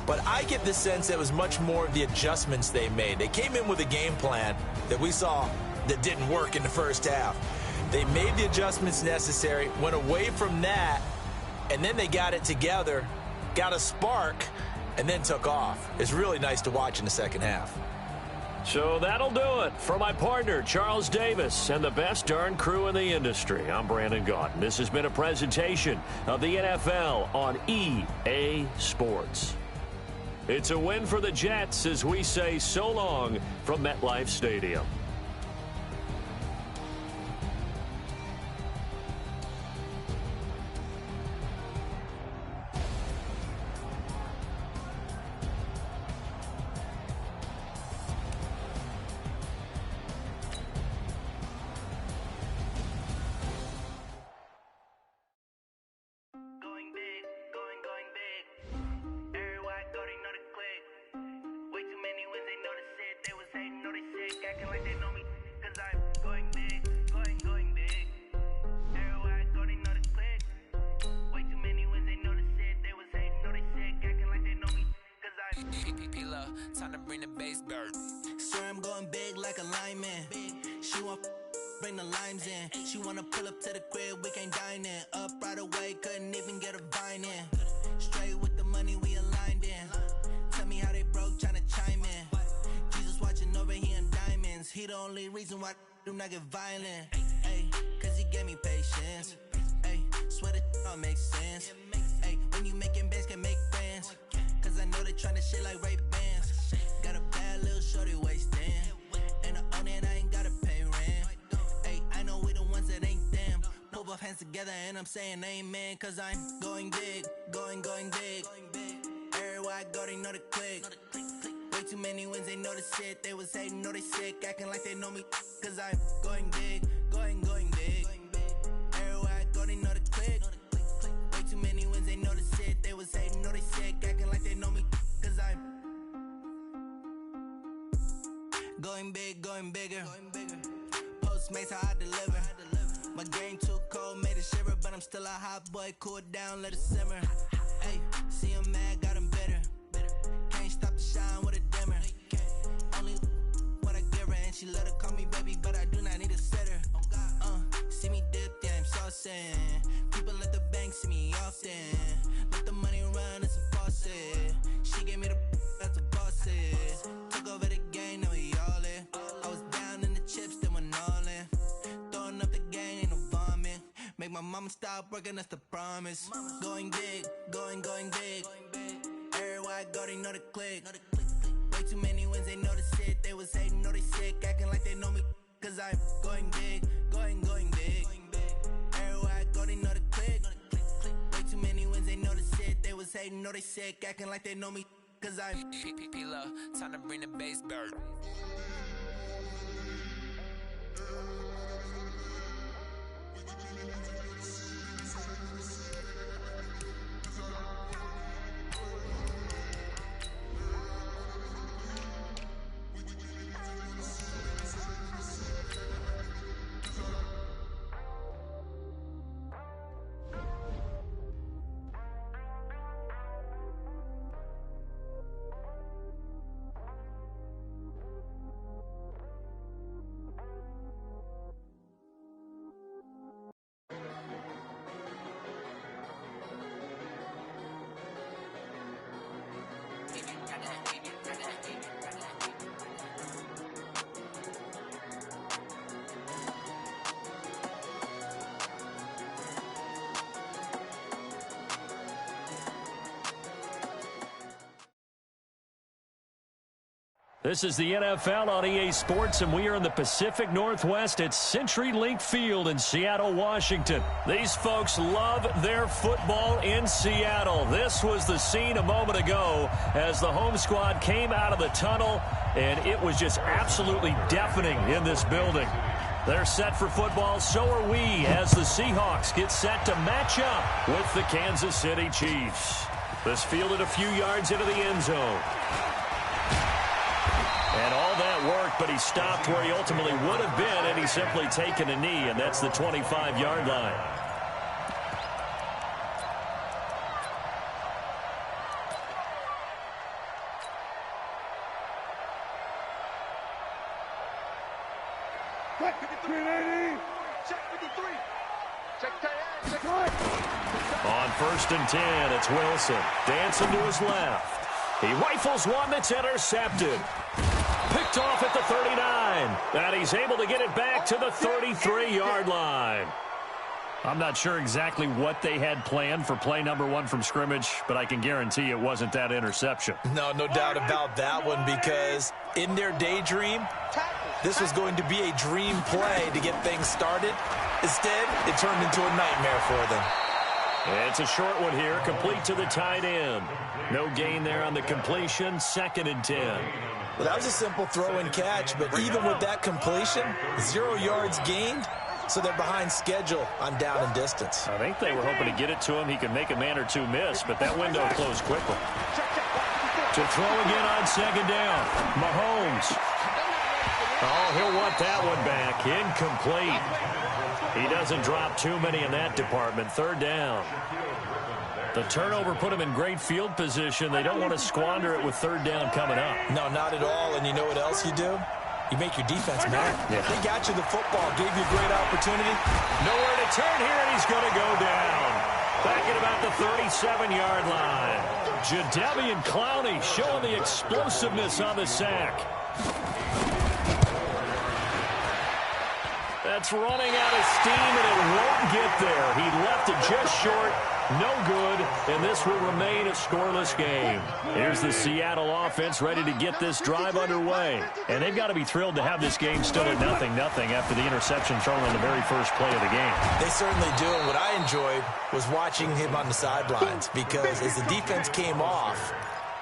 Speaker 7: But I get the sense that it was much more of the adjustments they made. They came in with a game plan that we saw that didn't work in the first half. They made the adjustments necessary, went away from that, and then they got it together, got a spark, and then took off. It's really nice to watch in the second half.
Speaker 5: So that'll do it for my partner, Charles Davis, and the best darn crew in the industry. I'm Brandon Gaudin. This has been a presentation of the NFL on EA Sports. It's a win for the Jets as we say so long from MetLife Stadium.
Speaker 1: Time to bring the bass bird.
Speaker 2: Swear I'm going big like a lineman. She want bring the limes in. She wanna pull up to the crib, we can't dine in. Up right away, couldn't even get a vine in. Straight with the money we aligned in. Tell me how they broke, tryna chime in. Jesus watching over here in diamonds. He the only reason why I do not get violent. Ay, cause he gave me patience. Ay, swear that all makes sense. Ay, when you making bands can make friends. Cause I know they tryna shit like Ray-Bans. Got a bad little shorty wasting. And I own it, I ain't gotta pay rent. Ay, I know we the ones that ain't them. Pull both hands together and I'm saying amen. Cause I'm going big, going big. Everywhere I go, they know the click. Way too many wins, they know the shit. They was hating, know they sick, acting like they know me. Cause I'm going big, going big. Everywhere I go, they know the click. Way too many wins, they know the shit. They was hating, know they sick, acting like they know me. Cause I'm going big, going bigger. Postmates how I deliver. My game too cold, made it shiver. But I'm still a hot boy, cool it down, let it simmer. Hey, see him mad, got him bitter. Can't stop the shine with a dimmer. Only what I give her, and she let her call me baby, but I do not need a sitter. See me dip, yeah, I'm saucing. People at the bank see me often. Let the money run, it's a faucet. She gave me the that's a bosses. Took over the game, now we all in. I was down in the chips, then went all in. Throwing up the gang, ain't no vomit. Make my mama stop working, that's the promise. Going big, going big. Everywhere I go, they know the click. Way too many wins, they know the shit. They was hating, know they sick, acting like they know me. Cause I'm going big, going big. Everywhere I go, they know the click. Way too many wins, they know the shit. They was hating, know they sick, acting like they know me. Cause I'm
Speaker 1: time to bring the bass bird.
Speaker 5: This is the NFL on EA Sports, and we are in the Pacific Northwest at CenturyLink Field in Seattle, Washington. These folks love their football in Seattle. This was the scene a moment ago as the home squad came out of the tunnel, and it was just absolutely deafening in this building. They're set for football, so are we, as the Seahawks get set to match up with the Kansas City Chiefs. This fielded a few yards into the end zone. And all that worked, but he stopped where he ultimately would have been, and he's simply taken a knee, and that's the 25-yard line. On 1st and 10, it's Wilson. Dancing to his left. He rifles one that's intercepted. Picked off at the 39. And he's able to get it back to the 33-yard line. I'm not sure exactly what they had planned for play number 1 from scrimmage, but I can guarantee it wasn't that interception.
Speaker 7: No doubt about that one, because in their daydream, this was going to be a dream play to get things started. Instead, it turned into a nightmare for them.
Speaker 5: It's a short one here, complete to the tight end. No gain there on the completion, 2nd and 10.
Speaker 7: Well, that was a simple throw and catch, but even with that completion, 0 yards gained, so they're behind schedule on down and distance.
Speaker 5: I think they were hoping to get it to him. He could make a man or two miss, but that window closed quickly. To throw again on 2nd down, Mahomes. Oh, he'll want that one back. Incomplete. He doesn't drop too many in that department. 3rd down. The turnover put them in great field position. They don't want to squander it with third down coming up.
Speaker 7: No, not at all. And you know what else you do? You make your defense mad.
Speaker 5: Yeah.
Speaker 7: They got you the football, gave you a great opportunity.
Speaker 5: Nowhere to turn here, and he's going to go down. Back at about the 37-yard line. Jadeveon Clowney showing the explosiveness on the sack. That's running out of steam, and it won't get there. He left it just short. No good, and this will remain a scoreless game. Here's the Seattle offense ready to get this drive underway. And they've got to be thrilled to have this game still at 0-0 after the interception thrown on the very first play of the game.
Speaker 7: They certainly do, and what I enjoyed was watching him on the sidelines, because as the defense came off,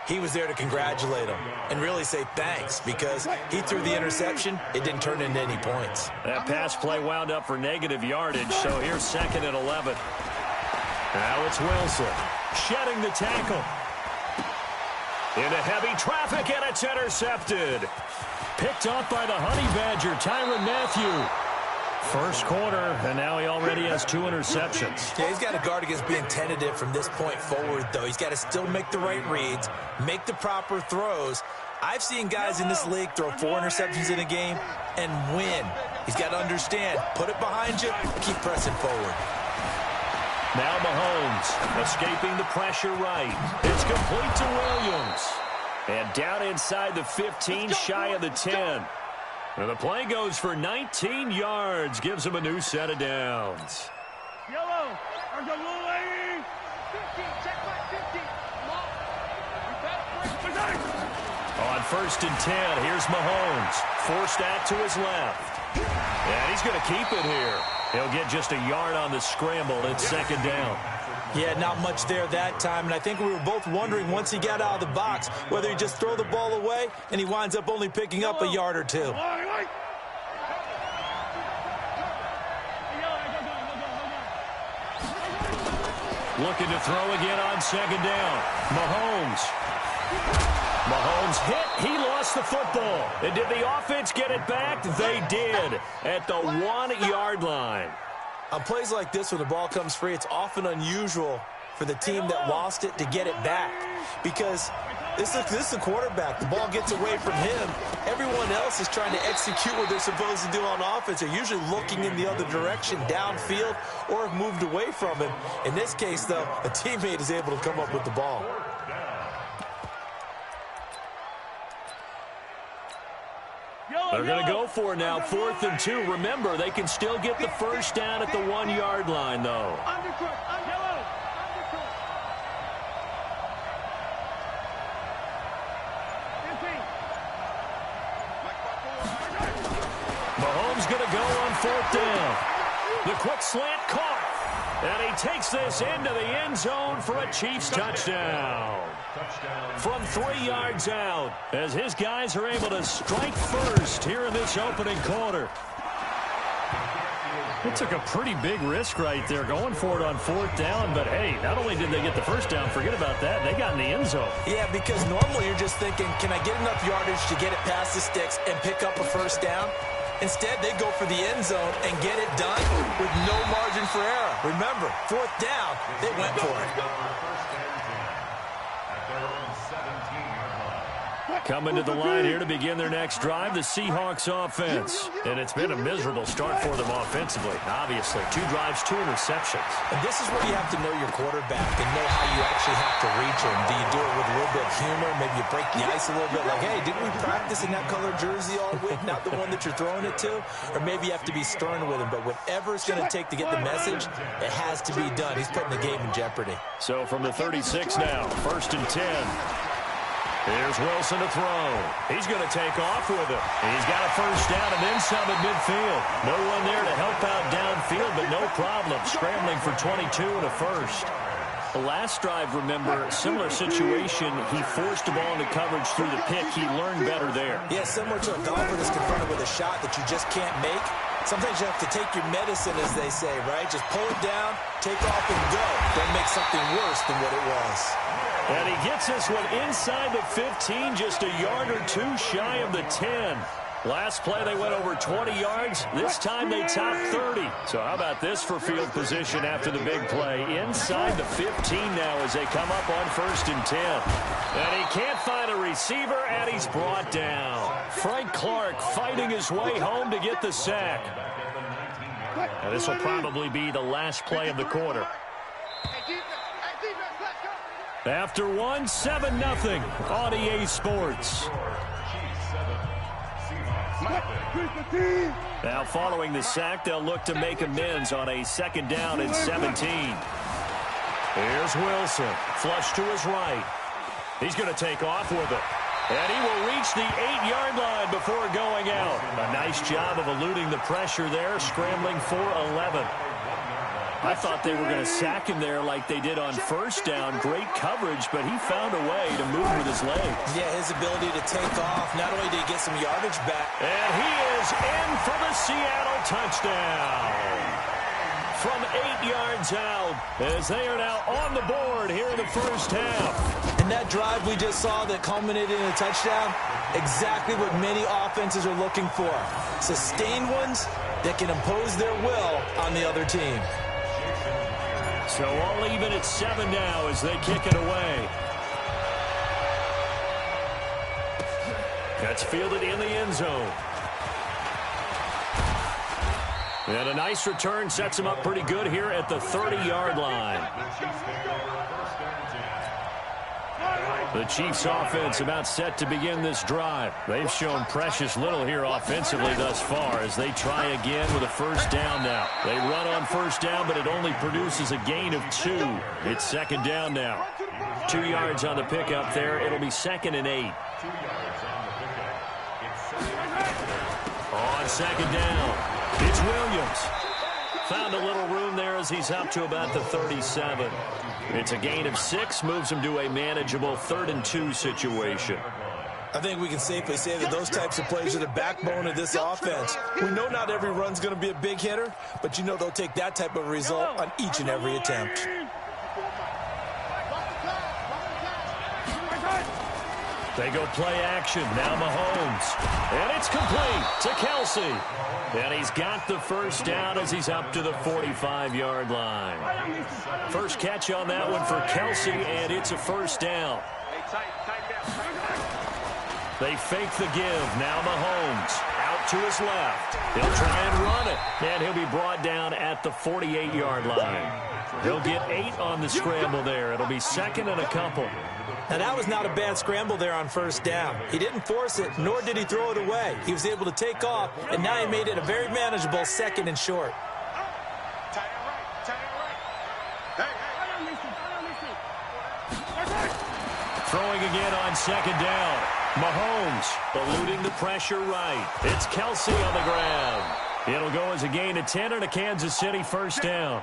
Speaker 7: he was there to congratulate them and really say thanks, because he threw the interception. It didn't turn into any points.
Speaker 5: That pass play wound up for negative yardage, so here's 2nd and 11. Now it's Wilson shedding the tackle. Into heavy traffic, and it's intercepted. Picked off by the Honey Badger, Tyrann Mathieu. First quarter, and now he already has 2 interceptions.
Speaker 7: Yeah, he's got to guard against being tentative from this point forward, though. He's got to still make the right reads, make the proper throws. I've seen guys in this league throw 4 interceptions in a game and win. He's got to understand, put it behind you, keep pressing forward.
Speaker 5: Now Mahomes escaping the pressure right. It's complete to Williams. And down inside the 15, shy of the 10. And the play goes for 19 yards. Gives him a new set of downs.
Speaker 8: Yellow. There's a little lady. 50. Check my 50.
Speaker 5: On 1st and 10, here's Mahomes. Forced out to his left. And he's going to keep it here. He'll get just a yard on the scramble. It's 2nd down.
Speaker 7: Yeah, not much there that time, and I think we were both wondering once he got out of the box whether he'd just throw the ball away, and he winds up only picking up a yard or 2.
Speaker 5: Looking to throw again on 2nd down. Mahomes hit. He lost the football. And did the offense get it back? They did at the 1-yard line.
Speaker 7: On plays like this where the ball comes free, it's often unusual for the team that lost it to get it back, because this is the quarterback. The ball gets away from him. Everyone else is trying to execute what they're supposed to do on offense. They're usually looking in the other direction, downfield, or have moved away from him. In this case, though, a teammate is able to come up with the ball.
Speaker 5: They're going to go for it now, 4th and 2. Remember, they can still get the first down at the 1-yard line, though. Mahomes going to go on 4th down. The quick slant caught. And he takes this into the end zone for a Chiefs touchdown. From 3 yards out, as his guys are able to strike first here in this opening quarter. It took a pretty big risk right there going for it on 4th down, but hey, not only did they get the first down, forget about that, they got in the end zone.
Speaker 7: Yeah, because normally you're just thinking, can I get enough yardage to get it past the sticks and pick up a first down? Instead, they go for the end zone and get it done with no margin for error. Remember, 4th down, they went for it.
Speaker 5: Coming to the line here to begin their next drive, the Seahawks offense. And it's been a miserable start for them offensively. Obviously, 2 drives, 2 interceptions.
Speaker 7: And this is where you have to know your quarterback and know how you actually have to reach him. Do you do it with a little bit of humor? Maybe you break the ice a little bit like, hey, didn't we practice in that color jersey all week? Not the one that you're throwing it to? Or maybe you have to be stern with him. But whatever it's going to take to get the message, it has to be done. He's putting the game in jeopardy.
Speaker 5: So from the 36 now, 1st and 10. Here's Wilson to throw. He's going to take off with it. He's got a first down and then some at midfield. No one there to help out downfield, but no problem. Scrambling for 22 and a first. The last drive, remember, similar situation. He forced the ball into coverage through the pick. He learned better there.
Speaker 7: Yeah, similar to a golfer that's confronted with a shot that you just can't make. Sometimes you have to take your medicine, as they say, right? Just pull it down, take off, and go. Don't make something worse than what it was.
Speaker 5: And he gets this one inside the 15, just a yard or 2 shy of the 10. Last play, they went over 20 yards. This time, they topped 30. So how about this for field position after the big play? Inside the 15 now as they come up on 1st and 10. And he can't find a receiver, and he's brought down. Frank Clark fighting his way home to get the sack. And this will probably be the last play of the quarter. After one, 7-0 on EA Sports. Now following the sack, they'll look to make amends on a 2nd down and 17. Here's Wilson. Flush to his right. He's going to take off with it. And he will reach the 8-yard line before going out. A nice job of eluding the pressure there, scrambling for 11. I thought they were going to sack him there like they did on 1st down. Great coverage, but he found a way to move with his legs.
Speaker 7: Yeah, his ability to take off. Not only did he get some yardage back.
Speaker 5: And he is in for the Seattle touchdown. From 8 yards out, as they are now on the board here in the 1st half.
Speaker 7: And that drive we just saw that culminated in a touchdown, exactly what many offenses are looking for. Sustained ones that can impose their will on the other team.
Speaker 5: So all even at 7 now as they kick it away. That's fielded in the end zone. And a nice return sets him up pretty good here at the 30-yard line. The Chiefs offense about set to begin this drive. They've shown precious little here offensively thus far as they try again with a 1st down now. They run on 1st down, but it only produces a gain of 2. It's 2nd down now. 2 yards on the pickup there. It'll be 2nd and 8. On 2nd down, it's Williams. Found a little room there as he's up to about the 37. It's a gain of 6, moves him to a manageable 3rd and 2 situation.
Speaker 7: I think we can safely say that those types of plays are the backbone of this offense. We know not every run's going to be a big hitter, but you know they'll take that type of result on each and every attempt.
Speaker 5: They go play action. Now Mahomes. And it's complete to Kelsey. And he's got the 1st down as he's up to the 45-yard line. First catch on that one for Kelsey, and it's a 1st down. They fake the give. Now Mahomes out to his left. He'll try and run it. And he'll be brought down at the 48-yard line. He'll get 8 on the scramble there. It'll be 2nd and a couple.
Speaker 7: Now, that was not a bad scramble there on 1st down. He didn't force it, nor did he throw it away. He was able to take off, and now he made it a very manageable 2nd and short.
Speaker 5: Throwing again on 2nd down. Mahomes eluding the pressure right. It's Kelsey on the ground. It'll go as a gain of 10 and a Kansas City 1st down.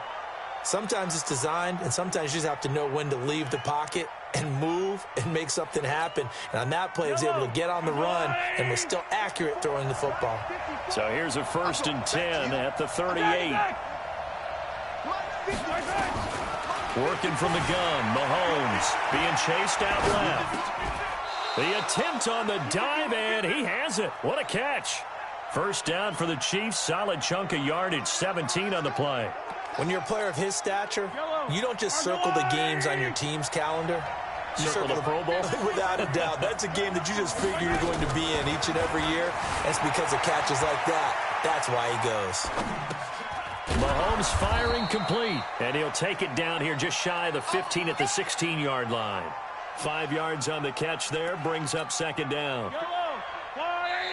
Speaker 7: Sometimes it's designed, and sometimes you just have to know when to leave the pocket and move and make something happen. And on that play, he was able to get on the run and was still accurate throwing the football.
Speaker 5: So here's a 1st and 10 at the 38. Working from the gun, Mahomes being chased out left. The attempt on the dive, and he has it. What a catch. 1st down for the Chiefs. Solid chunk of yardage, 17 on the play.
Speaker 7: When you're a player of his stature, you don't just circle the games on your team's calendar. You
Speaker 5: circle the Pro Bowl?
Speaker 7: Without a doubt. That's a game that you just figure you're going to be in each and every year. It's because of catches like that. That's why he goes.
Speaker 5: Mahomes firing complete. And he'll take it down here just shy of the 15 at the 16-yard line. 5 yards on the catch there. Brings up 2nd down.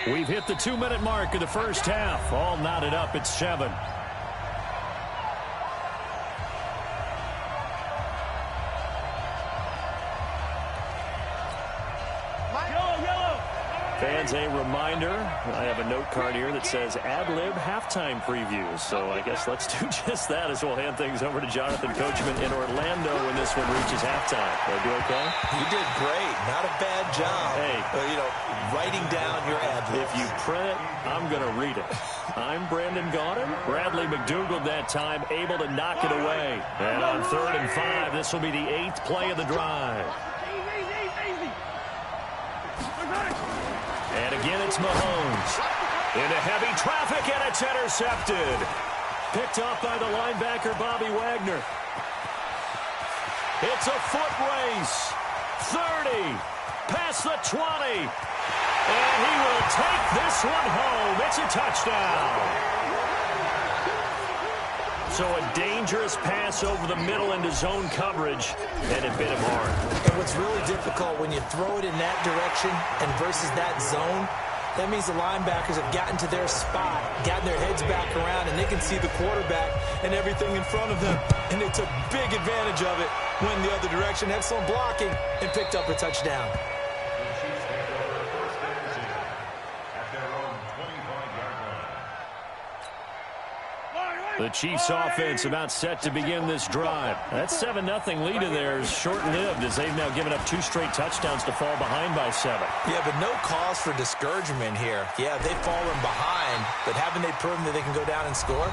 Speaker 5: We've hit the 2-minute mark of the 1st half. All knotted up at 7. Fans, a reminder, I have a note card here that says ad-lib halftime previews. So I guess let's do just that as we'll hand things over to Jonathan Coachman in Orlando when this one reaches halftime. Did I do okay?
Speaker 7: You did great. Not a bad job.
Speaker 5: Hey.
Speaker 7: Writing down your ad-libs.
Speaker 5: If you print it, I'm going to read it. I'm Brandon Gaudin. Bradley McDougald that time able to knock it away. And on 3rd and 5, this will be the 8th play of the drive. And again, it's Mahomes. Into heavy traffic, and it's intercepted. Picked off by the linebacker, Bobby Wagner. It's a foot race. 30, past the 20. And he will take this one home. It's a touchdown. So a dangerous pass over the middle into zone coverage, and it bit him hard.
Speaker 7: And what's really difficult when you throw it in that direction and versus that zone, that means the linebackers have gotten to their spot, gotten their heads back around, and they can see the quarterback and everything in front of them. And they took big advantage of it, went the other direction, had some blocking, and picked up a touchdown.
Speaker 5: The Chiefs offense about set to begin this drive. That 7-0 lead in there is short-lived as they've now given up 2 straight touchdowns to fall behind by 7.
Speaker 7: Yeah, but no cause for discouragement here. Yeah, they've fallen behind, but haven't they proven that they can go down and score?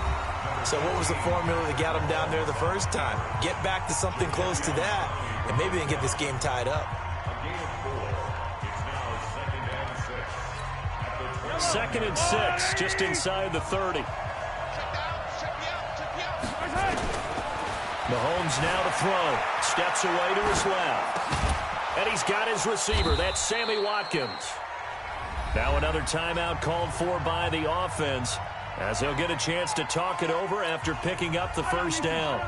Speaker 7: So what was the formula that got them down there the first time? Get back to something close to that, and maybe they can get this game tied up.
Speaker 5: 2nd and 6, just inside the 30. Mahomes now to throw. Steps away to his left. And he's got his receiver. That's Sammy Watkins. Now another timeout called for by the offense as they'll get a chance to talk it over after picking up the first down.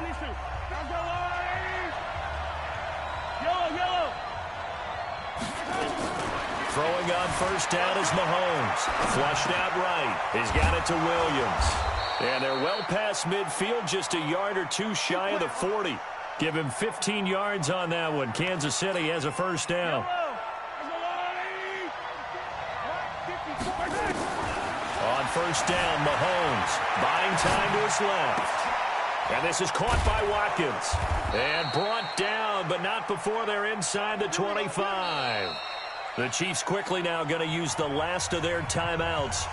Speaker 5: Throwing on first down is Mahomes. Flushed out right. He's got it to Williams. And they're well past midfield, just a yard or 2 shy of the 40. Give him 15 yards on that one. Kansas City has a first down. On first down, Mahomes buying time to his left. And this is caught by Watkins. And brought down, but not before they're inside the 25. The Chiefs quickly now going to use the last of their timeouts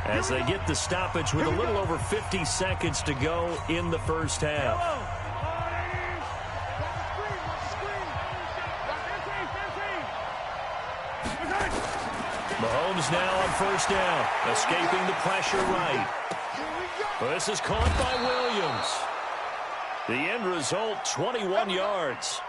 Speaker 5: as they get the stoppage with a little over 50 seconds to go in the first half. Mahomes now on first down, escaping the pressure right. This is caught by Williams. The end result, 21 yards.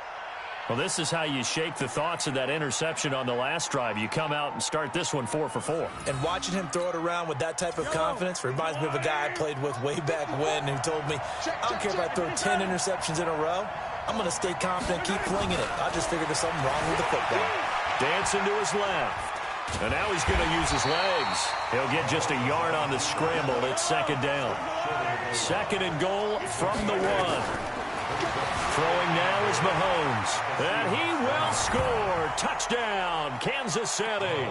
Speaker 5: Well, this is how you shake the thoughts of that interception on the last drive. You come out and start this one 4 for 4.
Speaker 7: And watching him throw it around with that type of confidence reminds me of a guy I played with way back when who told me, I don't care if I throw 10 interceptions in a row. I'm going to stay confident, keep flinging it. I just figured there's something wrong with the football.
Speaker 5: Dancing to his left. And now he's going to use his legs. He'll get just a yard on the scramble. It's second down. 2nd and goal from the 1. Throwing now is Mahomes. And he will score. Touchdown, Kansas City.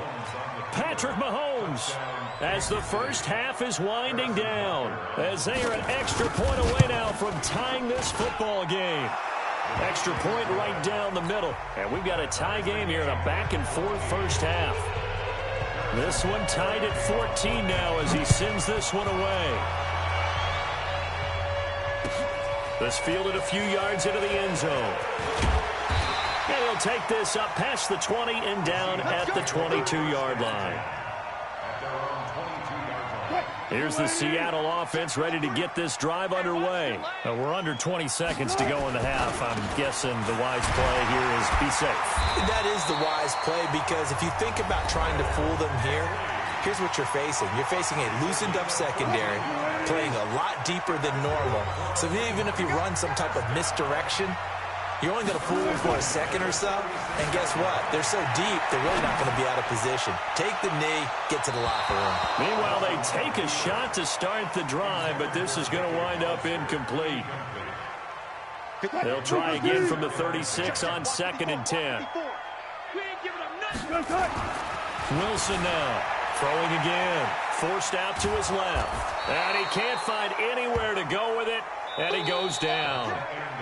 Speaker 5: Patrick Mahomes as the first half is winding down. As they are an extra point away now from tying this football game. Extra point right down the middle. And we've got a tie game here in a back-and-forth first half. This one tied at 14 now as he sends this one away. This fielded a few yards into the end zone. And he'll take this up past the 20 and down at the 22-yard line. Here's the Seattle offense ready to get this drive underway. We're under 20 seconds to go in the half. I'm guessing the wise play here is be safe.
Speaker 7: That is the wise play because if you think about trying to fool them here, here's what you're facing. You're facing a loosened up secondary, playing a lot deeper than normal. So even if you run some type of misdirection, you're only going to fool them for a second or so. And guess what? They're so deep, they're really not going to be out of position. Take the knee, get to the locker room.
Speaker 5: Meanwhile, they take a shot to start the drive, but this is going to wind up incomplete. They'll try again from the 36 on 2nd and 10. Wilson now. Throwing again. Forced out to his left. And he can't find anywhere to go with it. And he goes down.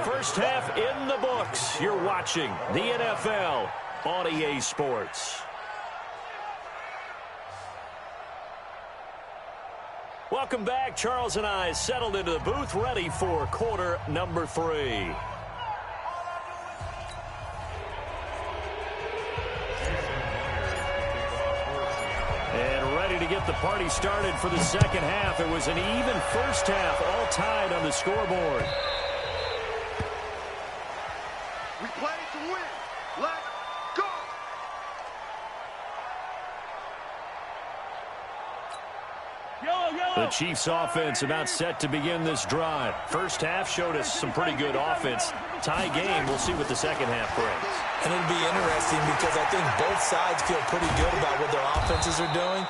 Speaker 5: First half in the books. You're watching the NFL on EA Sports. Welcome back. Charles and I settled into the booth, ready for quarter number 3. to get the party started for the second half. It was an even first half, all tied on the scoreboard.
Speaker 6: We play to win. Let's go.
Speaker 5: The Chiefs offense about set to begin this drive. First half showed us some pretty good offense. Tie game, we'll see what the second half brings.
Speaker 7: And it'll be interesting because I think both sides feel pretty good about what their offenses are doing.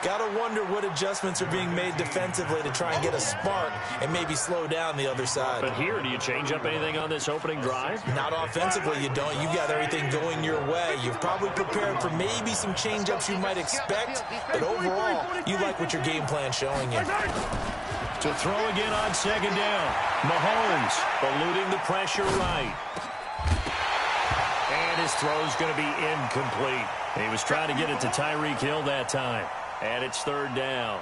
Speaker 7: Got to wonder what adjustments are being made defensively to try and get a spark and maybe slow down the other side.
Speaker 5: But here, do you change up anything on this opening drive?
Speaker 7: Not offensively, you don't. You've got everything going your way. You've probably prepared for maybe some change-ups you might expect, but overall, you like what your game plan's showing you.
Speaker 5: To throw again on second down. Mahomes eluding the pressure right. And his throw's going to be incomplete. He was trying to get it to Tyreek Hill that time. And it's third down.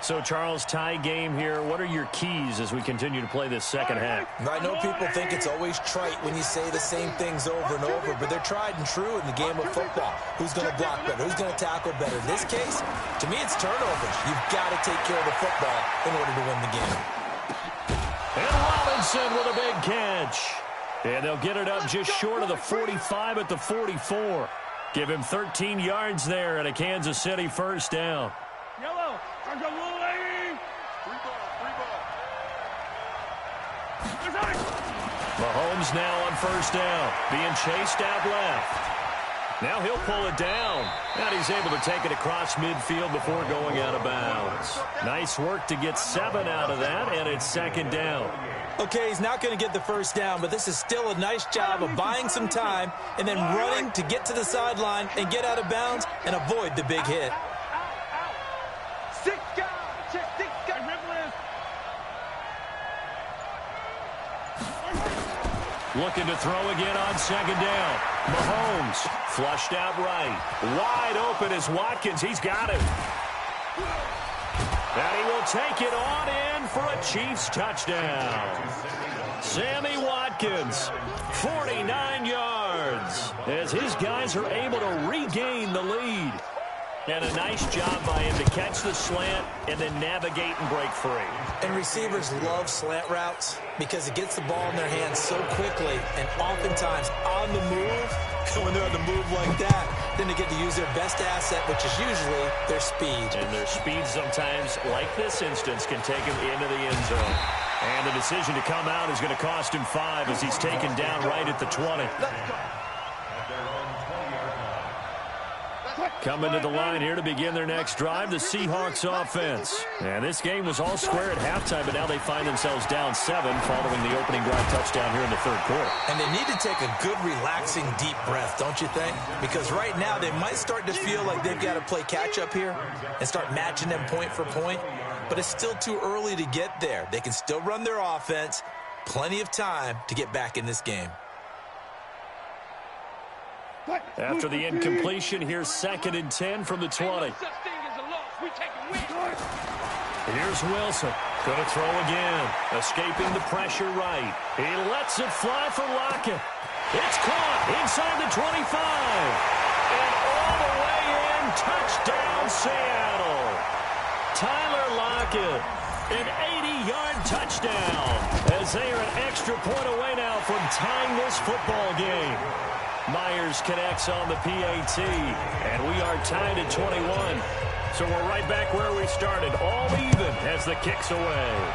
Speaker 5: So, Charles, tie game here. What are your keys as we continue to play this second half?
Speaker 7: I know people think it's always trite when you say the same things over and over, but they're tried and true in the game of football. Who's going to block better? Who's going to tackle better? In this case, to me, it's turnovers. You've got to take care of the football in order to win the game.
Speaker 5: And Robinson with a big catch. And they'll get it up just short of the 45 at the 44. Give him 13 yards there and a Kansas City first down.
Speaker 8: Yellow.
Speaker 5: Mahomes now on first down, being chased out left. Now he'll pull it down. And he's able to take it across midfield before going out of bounds. Nice work to get 7 out of that, and it's second down.
Speaker 7: Okay, he's not going to get the first down, but this is still a nice job of buying some time and then running to get to the sideline and get out of bounds and avoid the big hit.
Speaker 5: Looking to throw again on second down. Mahomes flushed out right. Wide open is Watkins. He's got it. And he will take it on in for a Chiefs touchdown. Sammy Watkins, 49 yards, as his guys are able to regain the lead. And a nice job by him to catch the slant and then navigate and break free.
Speaker 7: And receivers love slant routes because it gets the ball in their hands so quickly and oftentimes on the move. When they're on the move like that, then they get to use their best asset, which is usually their speed.
Speaker 5: And their speed sometimes, like this instance, can take him into the end zone. And the decision to come out is going to cost him 5 as he's taken down right at the 20. Coming to the line here to begin their next drive, the Seahawks offense. And this game was all square at halftime, but now they find themselves down 7 following the opening drive touchdown here in the third quarter.
Speaker 7: And they need to take a good, relaxing, deep breath, don't you think? Because right now they might start to feel like they've got to play catch-up here and start matching them point for point. But it's still too early to get there. They can still run their offense. Plenty of time to get back in this game.
Speaker 5: After the incompletion, here's 2nd and 10 from the 20. Here's Wilson. Going to throw again. Escaping the pressure right. He lets it fly for Lockett. It's caught inside the 25. And all the way in, touchdown Seattle. Tyler Lockett, an 80-yard touchdown. As they are an extra point away now from tying this football game. Myers connects on the PAT, and we are tied at 21. So we're right back where we started, all even as the kick's away.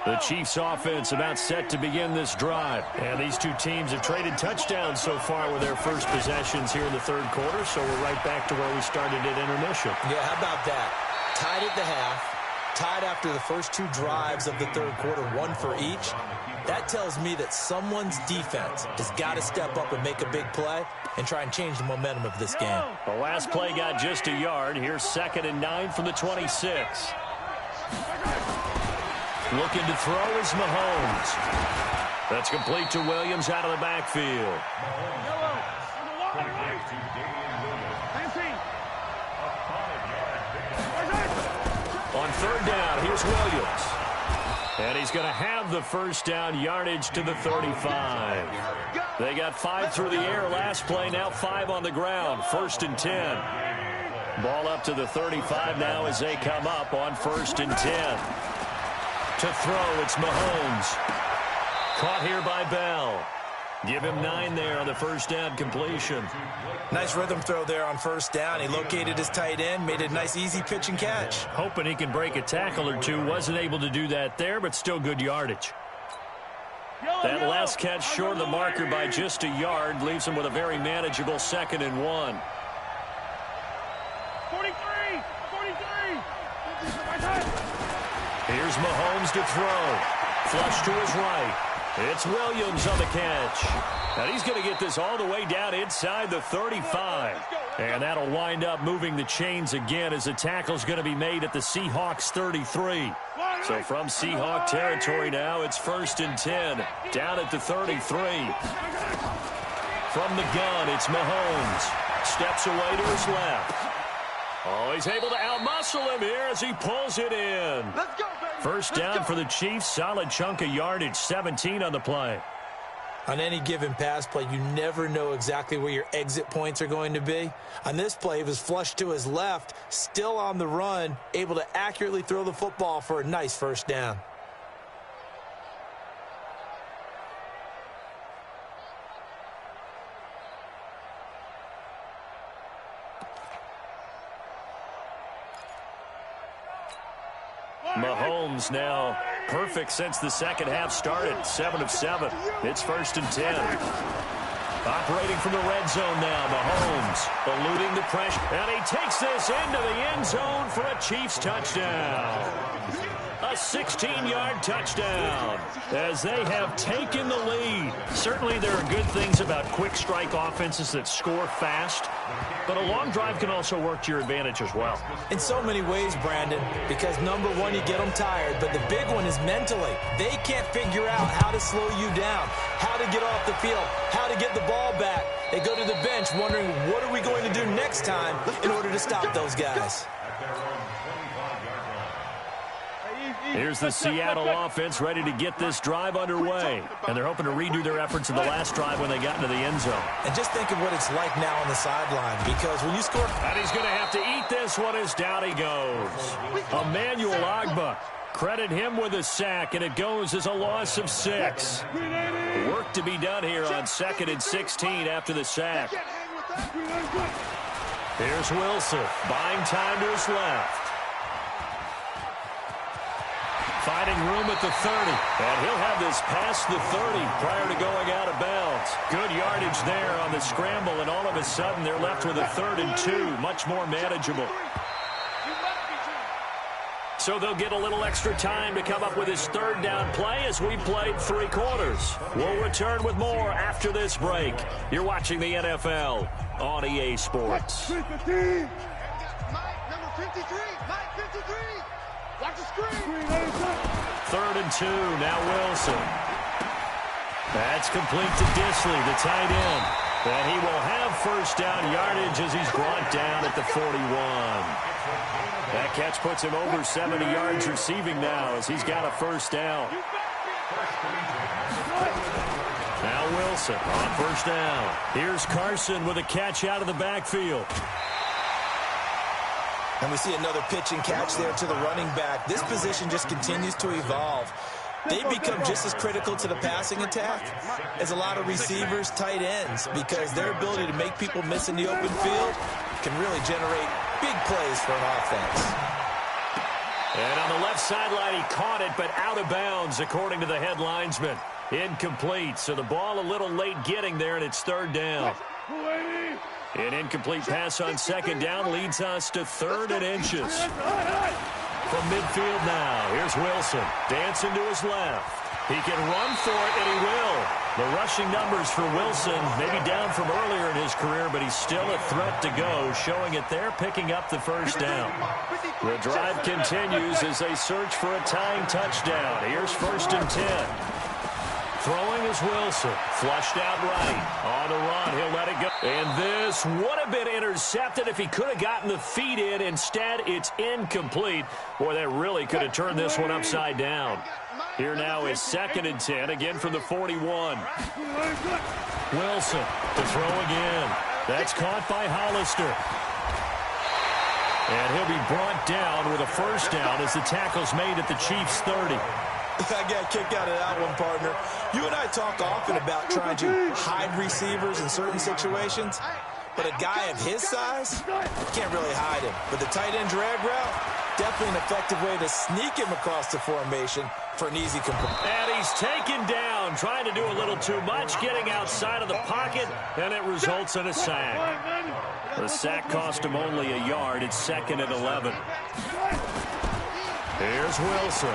Speaker 5: The Chiefs offense about set to begin this drive. And these two teams have traded touchdowns so far with their first possessions here in the third quarter. So we're right back to where we started at intermission.
Speaker 7: Yeah, how about that? Tied at the half, tied after the first 2 drives of the third quarter, 1 for each. That tells me that someone's defense has got to step up and make a big play and try and change the momentum of this game.
Speaker 5: The last play got just a yard. Here's 2nd and 9 from the 26. Looking to throw is Mahomes. That's complete to Williams out of the backfield. On 3rd Here's Williams. And he's going to have the first down, yardage to the 35. They got 5 through the air last play, now 5 on the ground. 1st and 10. Ball up to the 35 now as they come up on 1st and 10. To throw, it's Mahomes. Caught here by Bell. Give him 9 there on the first down completion.
Speaker 7: Nice rhythm throw there on first down. He located his tight end, made a nice easy pitch and catch.
Speaker 5: Hoping he can break a tackle or two. Wasn't able to do that there, but still good yardage. That last catch short of the marker by just a yard leaves him with a very manageable 2nd and 1.
Speaker 8: 43!
Speaker 5: Here's Mahomes to throw. Flush to his right. It's Williams on the catch. And he's going to get this all the way down inside the 35. And that'll wind up moving the chains again as the tackle's going to be made at the Seahawks 33. So from Seahawk territory now, it's 1st and 10. Down at the 33. From the gun, it's Mahomes. Steps away to his left. Oh, he's able to outmuscle him here as he pulls it in.
Speaker 8: Let's go, baby.
Speaker 5: First down for the Chiefs. Solid chunk of yardage. 17 on the play.
Speaker 7: On any given pass play, you never know exactly where your exit points are going to be. On this play, he was flushed to his left, still on the run, able to accurately throw the football for a nice first down.
Speaker 5: Mahomes now perfect since the second half started. 7 of 7. It's 1st and 10. Operating from the red zone now, Mahomes eluding the pressure. And he takes this into the end zone for a Chiefs touchdown. A 16-yard touchdown as they have taken the lead. Certainly there are good things about quick strike offenses that score fast, but a long drive can also work to your advantage as well.
Speaker 7: In so many ways, Brandon, because number one, you get them tired, but the big one is mentally. They can't figure out how to slow you down, how to get off the field, how to get the ball back. They go to the bench wondering, what are we going to do next time in order to stop those guys?
Speaker 5: Here's the Seattle offense ready to get this drive underway. And they're hoping to redo their efforts in the last drive when they got into the end zone.
Speaker 7: And just think of what it's like now on the sideline, because when you score...
Speaker 5: And he's going to have to eat this one as down he goes. Emmanuel Ogbah. Credit him with a sack, and it goes as a loss of 6. Work to be done here on 2nd and 16 after the sack. Here's Wilson, buying time to his left. Finding room at the 30, and he'll have this past the 30 prior to going out of bounds. Good yardage there on the scramble, and all of a sudden they're left with a 3rd and 2, much more manageable. So they'll get a little extra time to come up with his 3rd down play as we played 3 quarters. We'll return with more after this break. You're watching the NFL on EA Sports.
Speaker 8: Mike, number 53, Mike 53. Watch the screen.
Speaker 5: 3rd and 2, now Wilson. That's complete to Disley, the tight end. And he will have first down yardage as he's brought down at the 41. That catch puts him over 70 yards receiving now as he's got a first down. Now Wilson on first down. Here's Carson with a catch out of the backfield.
Speaker 7: And we see another pitch and catch there to the running back. This position just continues to evolve. They become just as critical to the passing attack as a lot of receivers, tight ends, because their ability to make people miss in the open field can really generate big plays for an offense.
Speaker 5: And on the left sideline, he caught it, but out of bounds, according to the head linesman. Incomplete, so the ball a little late getting there, and it's 3rd down. An incomplete pass on 2nd down leads us to 3rd and inches. From midfield now, here's Wilson, dancing to his left. He can run for it, and he will. The rushing numbers for Wilson, maybe down from earlier in his career, but he's still a threat to go, showing it there, picking up the first down. The drive continues as they search for a tying touchdown. Here's 1st and 10. Throwing is Wilson. Flushed out right. On the run, he'll let it go. And this would have been intercepted if he could have gotten the feet in. Instead, it's incomplete. Boy, that really could have turned this one upside down. Here now is 2nd and 10, again from the 41. Wilson to throw again. That's caught by Hollister. And he'll be brought down with a first down as the tackle's made at the Chiefs' 30.
Speaker 7: I got kicked out of that one, partner. You and I talk often about trying to hide receivers in certain situations, but a guy of his size, can't really hide him. But the tight end drag route, definitely an effective way to sneak him across the formation for an easy complete.
Speaker 5: And he's taken down, trying to do a little too much, getting outside of the pocket, and it results in a sack. The sack cost him only a yard. It's 2nd and 11. Here's Wilson.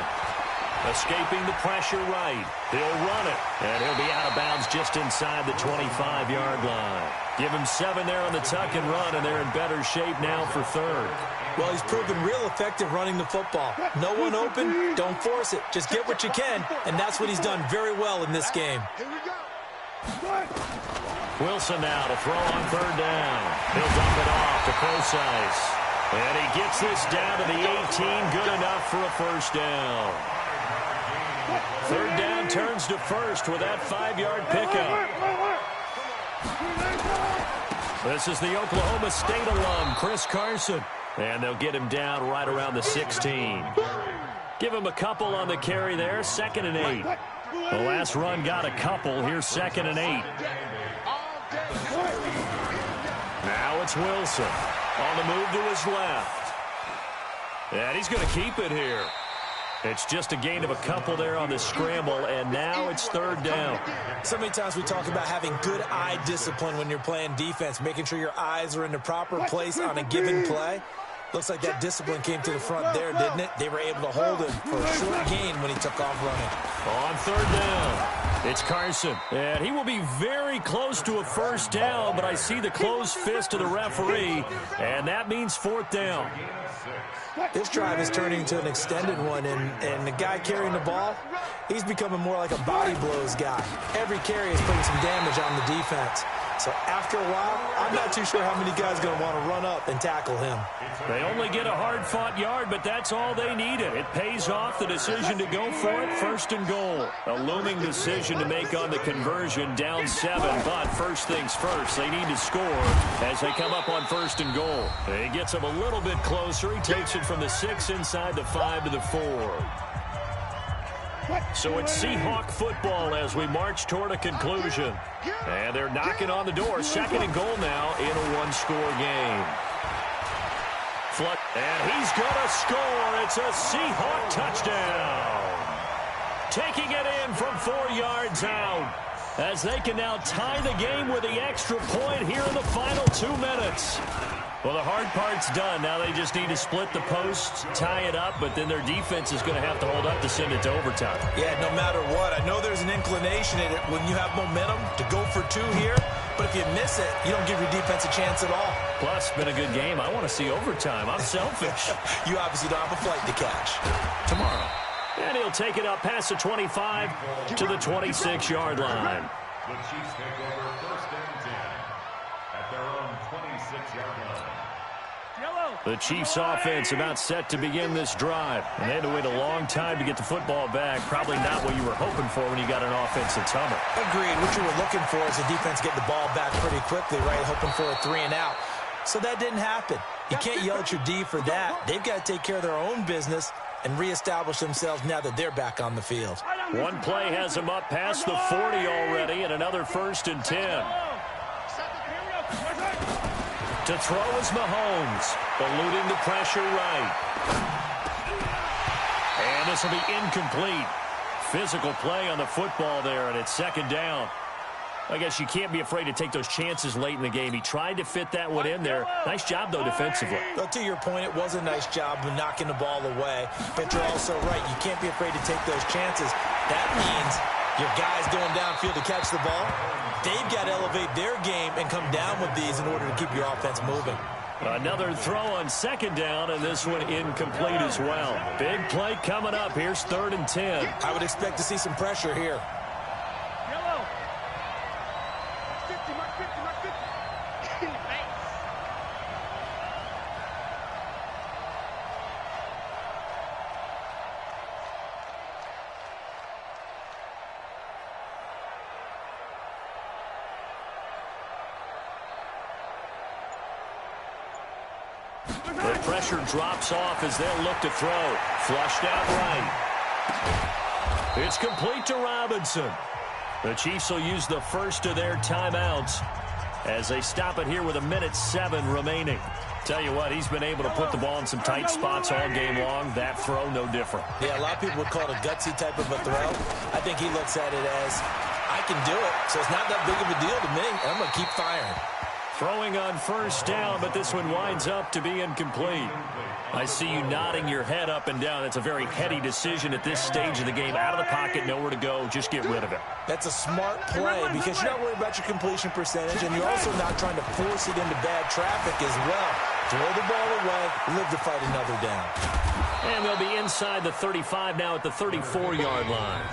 Speaker 5: Escaping the pressure right. He'll run it, and he'll be out of bounds just inside the 25-yard line. Give him 7 there on the tuck and run, and they're in better shape now for 3rd.
Speaker 7: Well, he's proven real effective running the football. No one open, don't force it. Just get what you can, and that's what he's done very well in this game.
Speaker 5: Wilson now to throw on 3rd down. He'll dump it off to Procise. And he gets this down to the 18, good enough for a first down. 3rd down turns to 1st with that 5-yard pickup. This is the Oklahoma State alum, Chris Carson. And they'll get him down right around the 16. Give him a couple on the carry there, 2nd and 8. The last run got a couple. Here's 2nd and 8. Now it's Wilson on the move to his left. And he's going to keep it here. It's just a gain of a couple there on the scramble, and now it's 3rd down.
Speaker 7: So many times we talk about having good eye discipline when you're playing defense, making sure your eyes are in the proper place on a given play. Looks like that discipline came to the front there, didn't it? They were able to hold him for a short gain when he took off running.
Speaker 5: On 3rd down, it's Carson. And he will be very close to a first down, but I see the closed fist of the referee, and that means 4th down.
Speaker 7: This drive is turning into an extended one, and the guy carrying the ball, he's becoming more like a body blows guy. Every carry is putting some damage on the defense. So after a while, I'm not too sure how many guys are going to want to run up and tackle him.
Speaker 5: They only get a hard-fought yard, but that's all they needed. It pays off, the decision to go for it, 1st and goal. A looming decision to make on the conversion, down 7, but first things first, they need to score as they come up on 1st and goal. He gets him a little bit closer. He takes it from the 6 inside the 5 to the 4. So it's Seahawk football as we march toward a conclusion. And they're knocking on the door. 2nd and goal now in a one-score game. And he's going to score. It's a Seahawk touchdown. Taking it in from 4 yards out as they can now tie the game with the extra point here in the final 2 minutes. Well, the hard part's done. Now they just need to split the posts, tie it up, but then their defense is going to have to hold up to send it to overtime.
Speaker 7: Yeah, no matter what. I know there's an inclination in it when you have momentum to go for 2 here, but if you miss it, you don't give your defense a chance at all.
Speaker 5: Plus, it's been a good game. I want to see overtime. I'm selfish.
Speaker 7: You obviously don't have a flight to catch.
Speaker 5: Tomorrow. And he'll take it up past the 25 to the 26-yard line.
Speaker 9: The Chiefs take over 1st and 10 at their own 26-yard line.
Speaker 5: The Chiefs offense about set to begin this drive. And they had to wait a long time to get the football back. Probably not what you were hoping for when you got an offense that's humming.
Speaker 7: Agreed. What you were looking for is the defense getting the ball back pretty quickly, right? Hoping for a 3 and out. So that didn't happen. You can't yell at your D for that. They've got to take care of their own business and reestablish themselves now that they're back on the field.
Speaker 5: One play has them up past the 40 already, and another 1st and 10. To throw is Mahomes, eluding the pressure right. And this will be incomplete. Physical play on the football there, and it's 2nd down. I guess you can't be afraid to take those chances late in the game. He tried to fit that one in there. Nice job, though, defensively.
Speaker 7: But to your point, it was a nice job of knocking the ball away. But you're also right. You can't be afraid to take those chances. That means your guys going downfield to catch the ball, they've got to elevate their game and come down with these in order to keep your offense moving.
Speaker 5: Another throw on 2nd down, and this one incomplete as well. Big play coming up. Here's 3rd and 10.
Speaker 7: I would expect to see some pressure here.
Speaker 5: The pressure drops off as they'll look to throw. Flushed out right. It's complete to Robinson. The Chiefs will use the first of their timeouts as they stop it here with 1:07 remaining. Tell you what, he's been able to put the ball in some tight spots all game long. That throw, no different.
Speaker 7: Yeah, a lot of people would call it a gutsy type of a throw. I think he looks at it as, I can do it, so it's not that big of a deal to me. I'm going to keep firing.
Speaker 5: Throwing on first down, but this one winds up to be incomplete. I see you nodding your head up and down. It's a very heady decision at this stage of the game. Out of the pocket, nowhere to go. Just get rid of it.
Speaker 7: That's a smart play because you're not worried about your completion percentage, and you're also not trying to force it into bad traffic as well. Throw the ball away, live to fight another down.
Speaker 5: And they'll be inside the 35 now at the 34-yard line.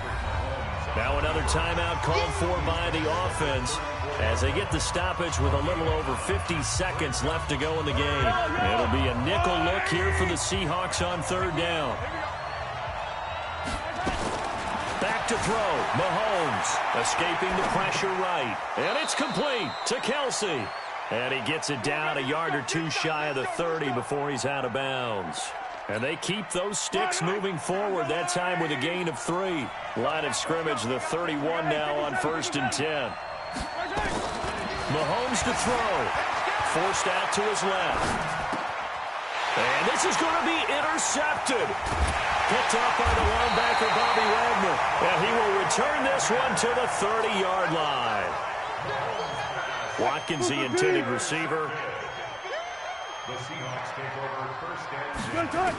Speaker 5: Now another timeout called for by the offense as they get the stoppage with a little over 50 seconds left to go in the game. It'll be a nickel look here for the Seahawks on third down. Back to throw. Mahomes escaping the pressure right. And it's complete to Kelsey. And he gets it down a yard or two shy of the 30 before he's out of bounds. And they keep those sticks moving forward, that time with a gain of 3. Line of scrimmage, the 31 now on 1st and 10. Mahomes to throw. Forced out to his left. And this is going to be intercepted. Picked up by the linebacker, Bobby Wagner. And he will return this one to the 30-yard line. Watkins, the intended receiver.
Speaker 9: The Seahawks take over 1st and 10.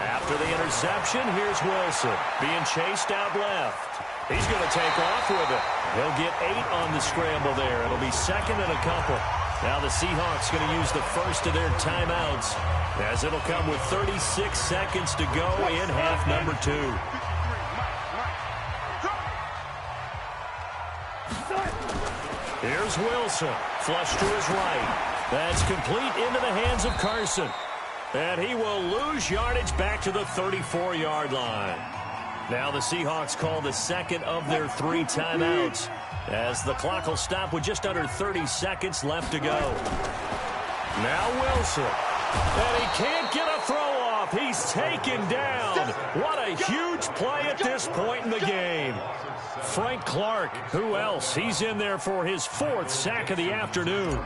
Speaker 5: After the interception, here's Wilson being chased out left. He's going to take off with it. He'll get 8 on the scramble there. It'll be 2nd and a couple. Now the Seahawks going to use the first of their timeouts as it'll come with 36 seconds to go in half number 2. Here's Wilson. Flush to his right. That's complete into the hands of Carson. And he will lose yardage back to the 34-yard line. Now the Seahawks call the second of their 3 timeouts as the clock will stop with just under 30 seconds left to go. Now Wilson. And he can't get a throw off. He's taken down. What a huge play at this point in the game. Frank Clark, who else? He's in there for his 4th sack of the afternoon.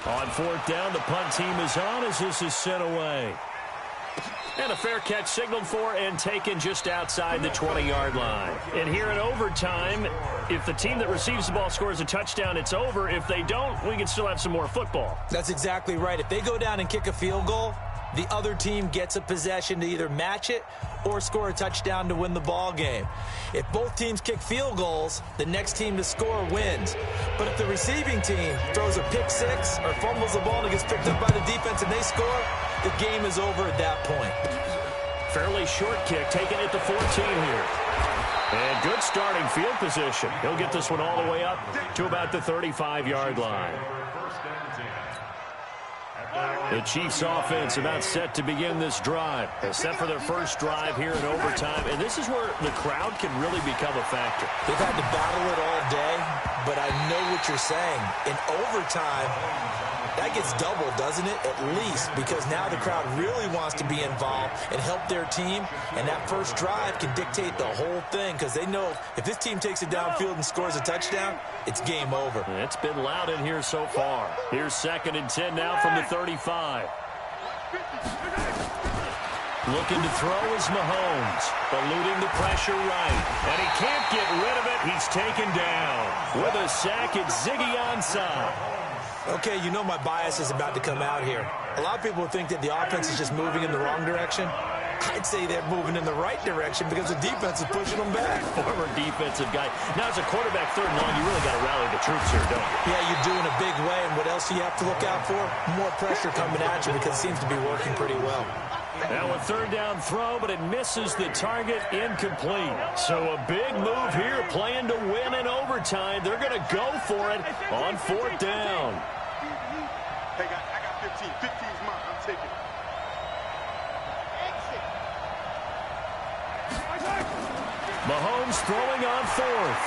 Speaker 5: On 4th down, the punt team is on as this is sent away. And a fair catch signaled for and taken just outside the 20-yard line. And here in overtime, if the team that receives the ball scores a touchdown, it's over. If they don't, we can still have some more football.
Speaker 7: That's exactly right. If they go down and kick a field goal, the other team gets a possession to either match it or score a touchdown to win the ball game. If both teams kick field goals, the next team to score wins. But if the receiving team throws a pick 6 or fumbles the ball and it gets picked up by the defense and they score, the game is over at that point.
Speaker 5: Fairly short kick taken at the 14 here. And good starting field position. He'll get this one all the way up to about the 35-yard line. The Chiefs offense about set to begin this drive. They're set for their first drive here in overtime. And this is where the crowd can really become a factor.
Speaker 7: They've had to battle it all day, but I know what you're saying. In overtime, that gets doubled, doesn't it? At least, because now the crowd really wants to be involved and help their team. And that first drive can dictate the whole thing because they know if this team takes it downfield and scores a touchdown, it's game over.
Speaker 5: It's been loud in here so far. Here's 2nd and 10 now from the 35. Looking to throw is Mahomes, eluding the pressure right. And he can't get rid of it. He's taken down. With a sack, it's Ziggy Ansah.
Speaker 7: Okay, you know my bias is about to come out here. A lot of people think that the offense is just moving in the wrong direction. I'd say they're moving in the right direction because the defense is pushing them back.
Speaker 5: Former defensive guy. Now, as a quarterback 3rd and long, you really got to rally the troops here, don't you?
Speaker 7: Yeah, you do in a big way. And what else do you have to look out for? More pressure coming at you because it seems to be working pretty well.
Speaker 5: Now a 3rd down throw, but it misses the target, incomplete. So a big move here, playing to win in overtime. They're going to go for it on 4th down.
Speaker 6: Hey, I got 15. 15's mine. I'm taking it. Exit.
Speaker 5: Mahomes throwing on 4th.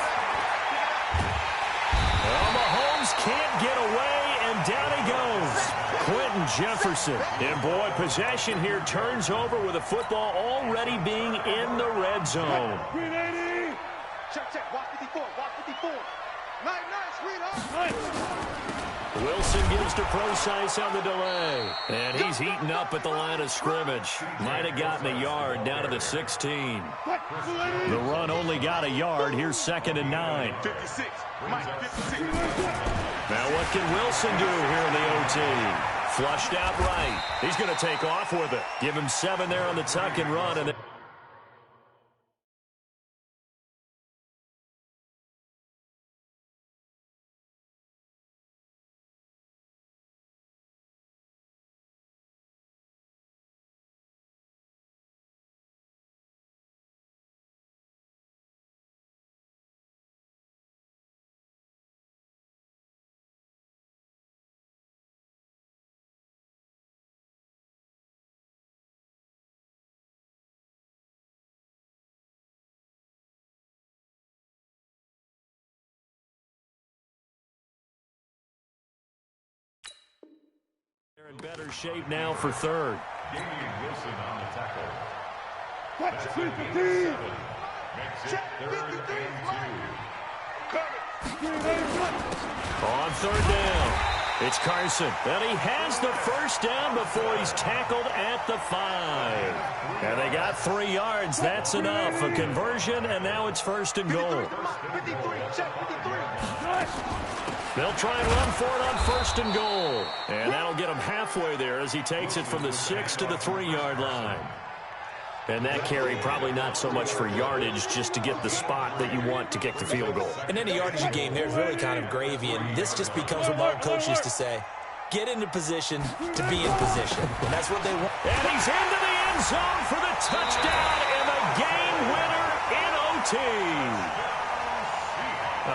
Speaker 5: Well, Mahomes Mahomes can't get away, and down he goes. Quentin Jefferson. And, boy, possession here turns over with the football already being in the red zone.
Speaker 8: 380. Check. Walk 54. Walk 54. Nice, sweetheart.
Speaker 5: Wilson gives to Procise on the delay. And he's heating up at the line of scrimmage. Might have gotten a yard down to the 16. The run only got a yard. Here's 2nd and 9.
Speaker 6: 56. Mike, 56.
Speaker 5: Now what can Wilson do here in the OT? Flushed out right. He's going to take off with it. Give him 7 there on the tuck and run. And they're in better shape now for 3rd.
Speaker 9: Damian Wilson on the tackle.
Speaker 8: That's
Speaker 9: That's 15. Makes it 3rd and 2.
Speaker 5: On 3rd down, it's Carson. And he has the first down before he's tackled at the 5. And they got 3 yards. That's enough. A conversion, and now it's 1st and goal.
Speaker 8: 53. Check 53.
Speaker 5: They'll try and run for it on 1st and goal. And that'll get him halfway there as he takes it from the 6 to the 3-yard line. And that carry probably not so much for yardage, just to get the spot that you want to kick the field goal.
Speaker 7: In any yardage game, there's really kind of gravy, and this just becomes what my old coach used to say. Get into position to be in position. And that's what they want.
Speaker 5: And he's into the end zone for the touchdown and the game winner in OT.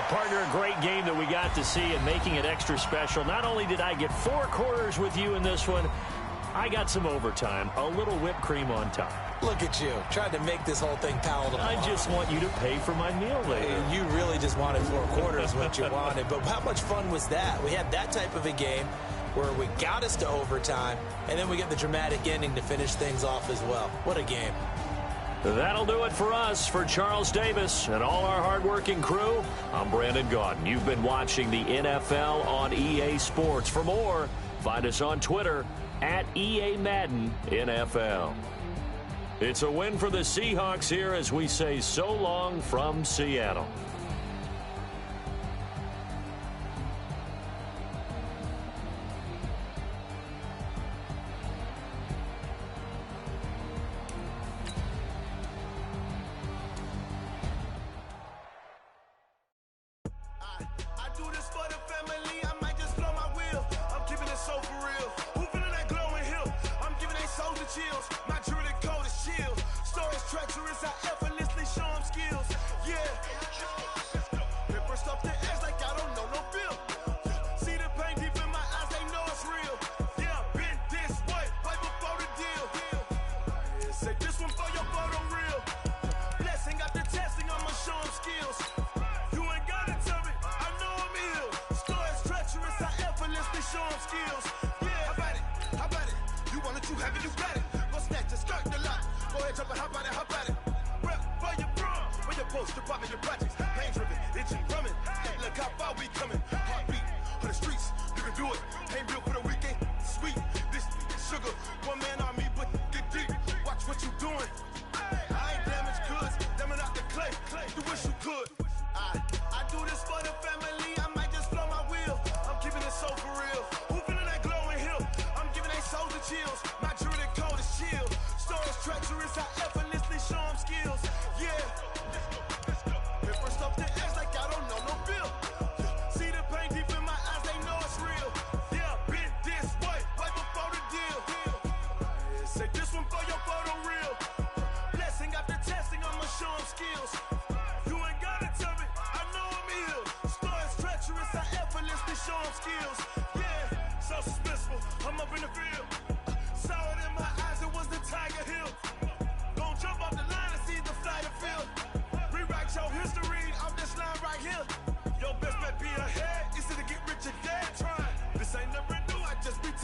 Speaker 5: Partner, a great game that we got to see and making it extra special. Not only did I get 4 quarters with you in this one, I got some overtime, a little whipped cream on top.
Speaker 7: Look at you, trying to make this whole thing palatable.
Speaker 5: I just want you to pay for my meal later.
Speaker 7: You really just wanted 4 quarters, what you wanted. But how much fun was that? We had that type of a game where we got us to overtime, and then we get the dramatic ending to finish things off as well. What a game.
Speaker 5: That'll do it for us. For Charles Davis and all our hardworking crew, I'm Brandon Gaudin. You've been watching the NFL on EA Sports. For more, find us on Twitter at EA Madden NFL. It's a win for the Seahawks here as we say so long from Seattle.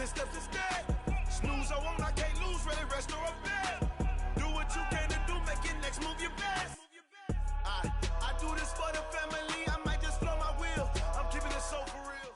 Speaker 2: 10 steps instead. Snooze or won't, I can't lose, really rest or a bed. Do what you can to do, make your next move your best. I do this for the family, I might just blow my wheel. I'm keeping it so for real.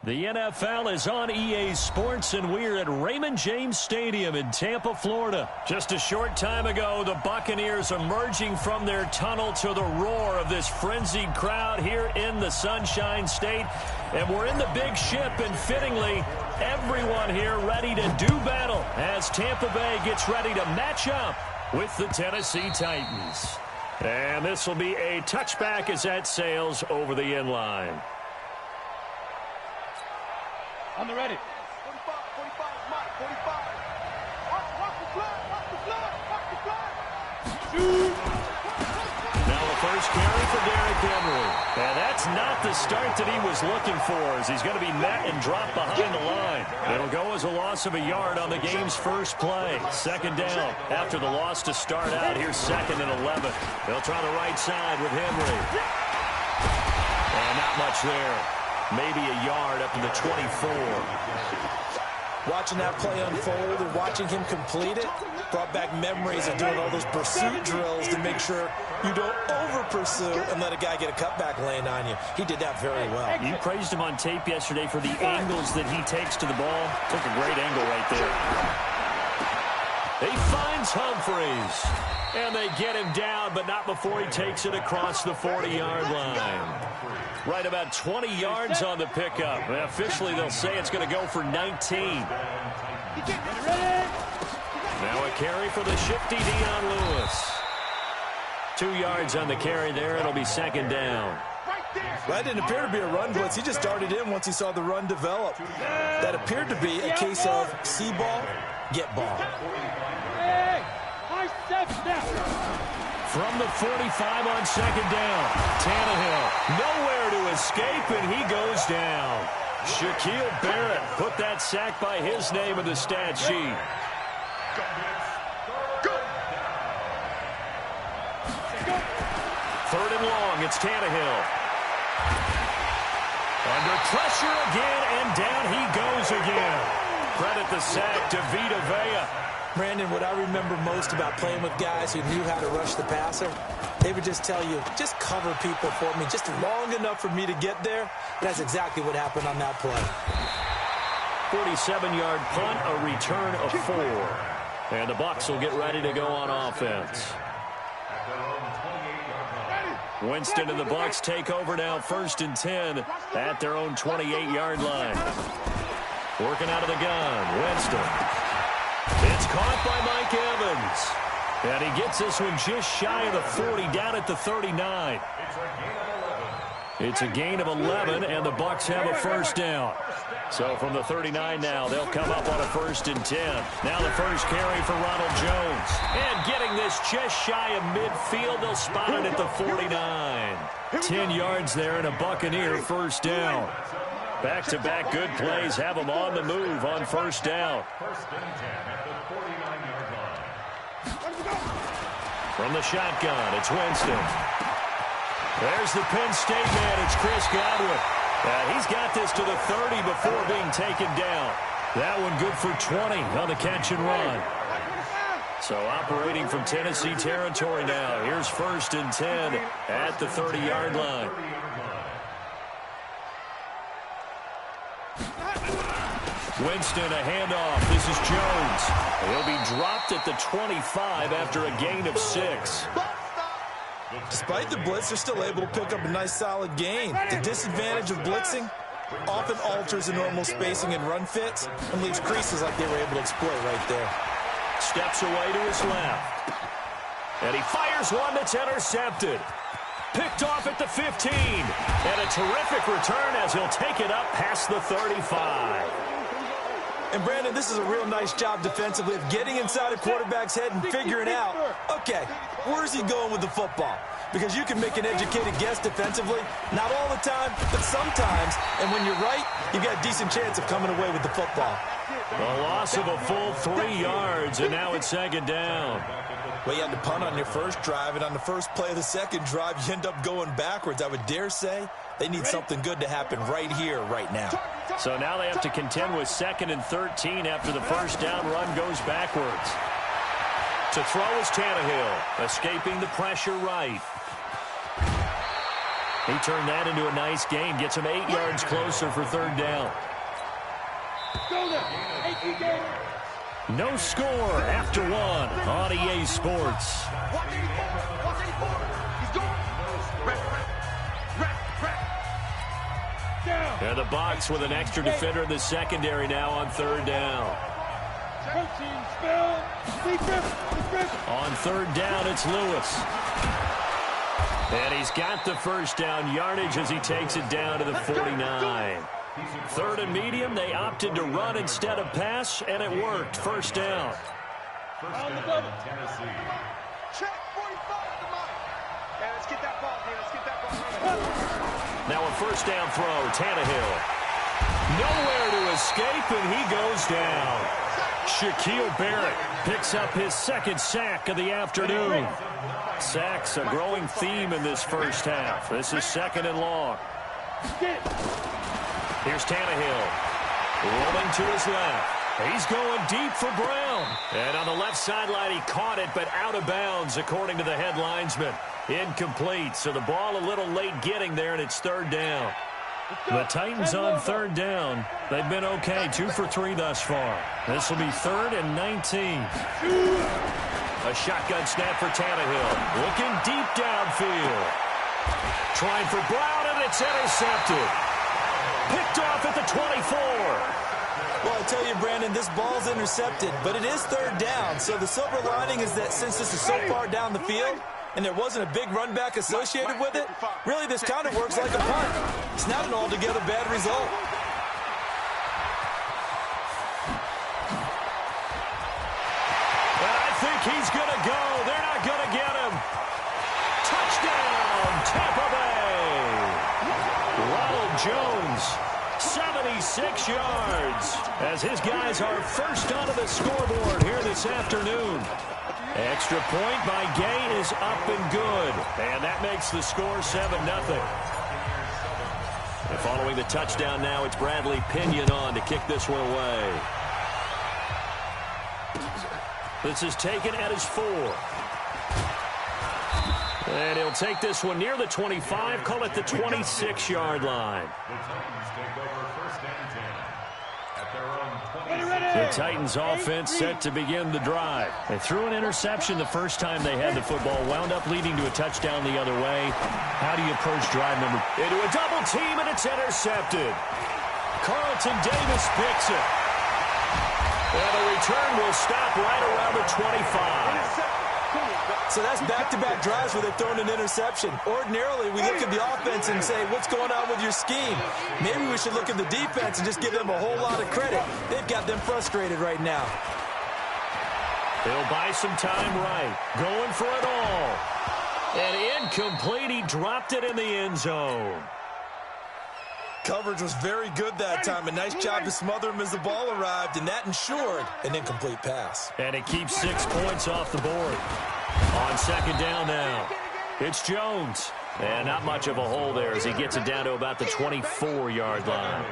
Speaker 5: The NFL is on EA Sports, and we're at Raymond James Stadium in Tampa, Florida. Just a short time ago, the Buccaneers emerging from their tunnel to the roar of this frenzied crowd here in the Sunshine State. And we're in the big ship, and fittingly, everyone here ready to do battle as Tampa Bay gets ready to match up with the Tennessee Titans. And this will be a touchback as that sails over the end line.
Speaker 8: On the ready.
Speaker 6: 45, Mike, 45. Watch the flag, watch the flag, watch the flag.
Speaker 8: Shoot.
Speaker 5: Now the first carry for Derrick Henry. And that's not the start that he was looking for, as he's going to be met and dropped behind the line. It'll go as a loss of a yard on the game's first play. Second down after the loss to start out. Here's 2nd and 11. They'll try the right side with Henry. And not much there. Maybe a yard up to the 24.
Speaker 7: Watching that play unfold and watching him complete it brought back memories of doing all those pursuit drills to make sure you don't over-pursue and let a guy get a cutback land on you. He did that very well.
Speaker 5: You praised him on tape yesterday for the angles that he takes to the ball. Took a great angle right there. He finds Humphreys. And they get him down, but not before he takes it across the 40-yard line. Right about 20 yards on the pickup. And officially, they'll say it's going to go for 19. Now a carry for the shifty Dion Lewis. 2 yards on the carry there. It'll be 2nd down.
Speaker 7: That didn't appear to be a run blitz. He just darted in once he saw the run develop. That appeared to be a case of see ball, get ball.
Speaker 5: From the 45 on 2nd down, Tannehill nowhere to escape, and he goes down. Shaquille Barrett put that sack by his name in the stat sheet. 3rd and long, it's Tannehill. Under pressure again, and down he goes again. Credit the sack to Vita Vea.
Speaker 7: Brandon, what I remember most about playing with guys who knew how to rush the passer, they would just tell you, just cover people for me, just long enough for me to get there. And that's exactly what happened on that play.
Speaker 5: 47-yard punt, a return of 4. And the Bucs will get ready to go on offense. Winston and the Bucs take over now, 1st and 10 at their own 28-yard line. Working out of the gun, Winston. It's caught by Mike Evans. And he gets this one just shy of the 40, down at the 39. It's a gain of 11, and the Bucs have a 1st down. So from the 39 now, they'll come up on a 1st and 10. Now the first carry for Ronald Jones. And getting this just shy of midfield, they'll spot it at the 49. 10 yards there and a Buccaneer 1st down. Back-to-back good plays have them on the move on 1st down.
Speaker 9: 1st and 10 at the 49-yard line.
Speaker 5: From the shotgun, it's Winston. There's the Penn State man, it's Chris Godwin. He's got this to the 30 before being taken down. That one good for 20 on the catch and run. So operating from Tennessee territory now. Here's 1st and 10 at the 30-yard line. Winston, a handoff. This is Jones. He'll be dropped at the 25 after a gain of 6.
Speaker 7: Despite the blitz, they're still able to pick up a nice solid gain. The disadvantage of blitzing often alters the normal spacing and run fits and leaves creases like they were able to exploit right there.
Speaker 5: Steps away to his left. And he fires one that's intercepted. Picked off at the 15. And a terrific return as he'll take it up past the 35.
Speaker 7: And, Brandon, this is a real nice job defensively of getting inside a quarterback's head and figuring out, okay, where's he going with the football? Because you can make an educated guess defensively, not all the time, but sometimes. And when you're right, you've got a decent chance of coming away with the football.
Speaker 5: A loss of a full 3 yards, and now it's second down.
Speaker 7: Well, you had to punt on your first drive, and on the first play of the second drive, you end up going backwards. I would dare say they need something good to happen right here, right now.
Speaker 5: So now they have to contend with 2nd and 13 after the first down run goes backwards. To throw is Tannehill, escaping the pressure right. He turned that into a nice gain, gets him 8 yards closer for third down. No score after 1 on EA Sports. And the box with an extra defender in the secondary now on third down. On third down, it's Lewis. And he's got the first down yardage as he takes it down to the 49. Third and medium, they opted to run instead of pass, and it worked. First down.
Speaker 9: Tennessee.
Speaker 6: Check 45 to mine. Yeah, let's get that ball, man. Let's get that ball.
Speaker 5: Now a first down throw, Tannehill. Nowhere to escape, and he goes down. Shaquille Barrett picks up his second sack of the afternoon. Sacks a growing theme in this first half. This is 2nd and long. Here's Tannehill. Rolling to his left. He's going deep for Brown. And on the left sideline, he caught it, but out of bounds, according to the head linesman. Incomplete, so the ball a little late getting there, and it's third down. The Titans on third down. They've been okay, 2 for 3 thus far. This will be 3rd and 19. A shotgun snap for Tannehill. Looking deep downfield. Trying for Brown, and it's intercepted. Picked off at the 24.
Speaker 7: Well, I tell you, Brandon, this ball's intercepted, but it is third down. So the silver lining is that since this is so far down the field and there wasn't a big run back associated with it, really this kind of works like a punt. It's not an altogether bad result.
Speaker 5: And I think he's going to go. They're not going to get him. Touchdown, Tampa Bay. Ronald Jones, 76 yards, as his guys are first onto the scoreboard here this afternoon. Extra point by Gay is up and good, and that makes the score 7-0. And following the touchdown now, it's Bradley Pinion on to kick this one away. This is taken at his 4. And he'll take this one near the 25, call it the 26-yard line.
Speaker 9: The Titans take over 1st and 10 at their own 20.
Speaker 5: The Titans offense set to begin the drive. They threw an interception the first time they had the football, wound up leading to a touchdown the other way. How do you approach drive number? Into a double team, and it's intercepted. Carlton Davis picks it. And the return will stop right around the 25.
Speaker 7: So that's back-to-back drives where they've thrown an interception. Ordinarily, we look at the offense and say, what's going on with your scheme? Maybe we should look at the defense and just give them a whole lot of credit. They've got them frustrated right now.
Speaker 5: They'll buy some time right. Going for it all. And incomplete. He dropped it in the end zone.
Speaker 7: Coverage was very good that time. A nice job to smother him as the ball arrived, and that ensured an incomplete pass.
Speaker 5: And it keeps 6 points off the board. On second down now, it's Jones. And not much of a hole there as he gets it down to about the 24-yard line.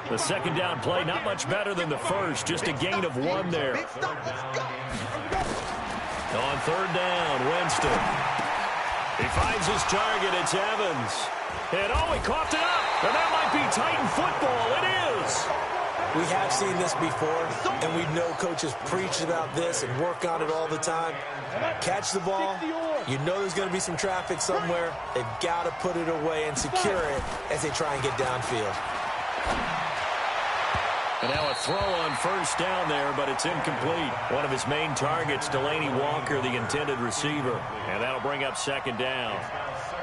Speaker 5: The second down play, not much better than the first, just a gain of 1 there. On third down, Winston. He finds his target, it's Evans. And oh, he coughed it up. And that might be Titan football. It is.
Speaker 7: We have seen this before, and we know coaches preach about this and work on it all the time. Catch the ball. You know there's going to be some traffic somewhere. They've got to put it away and secure it as they try and get downfield.
Speaker 5: And now a throw on first down there, but it's incomplete. One of his main targets, Delaney Walker, the intended receiver. And that'll bring up second down.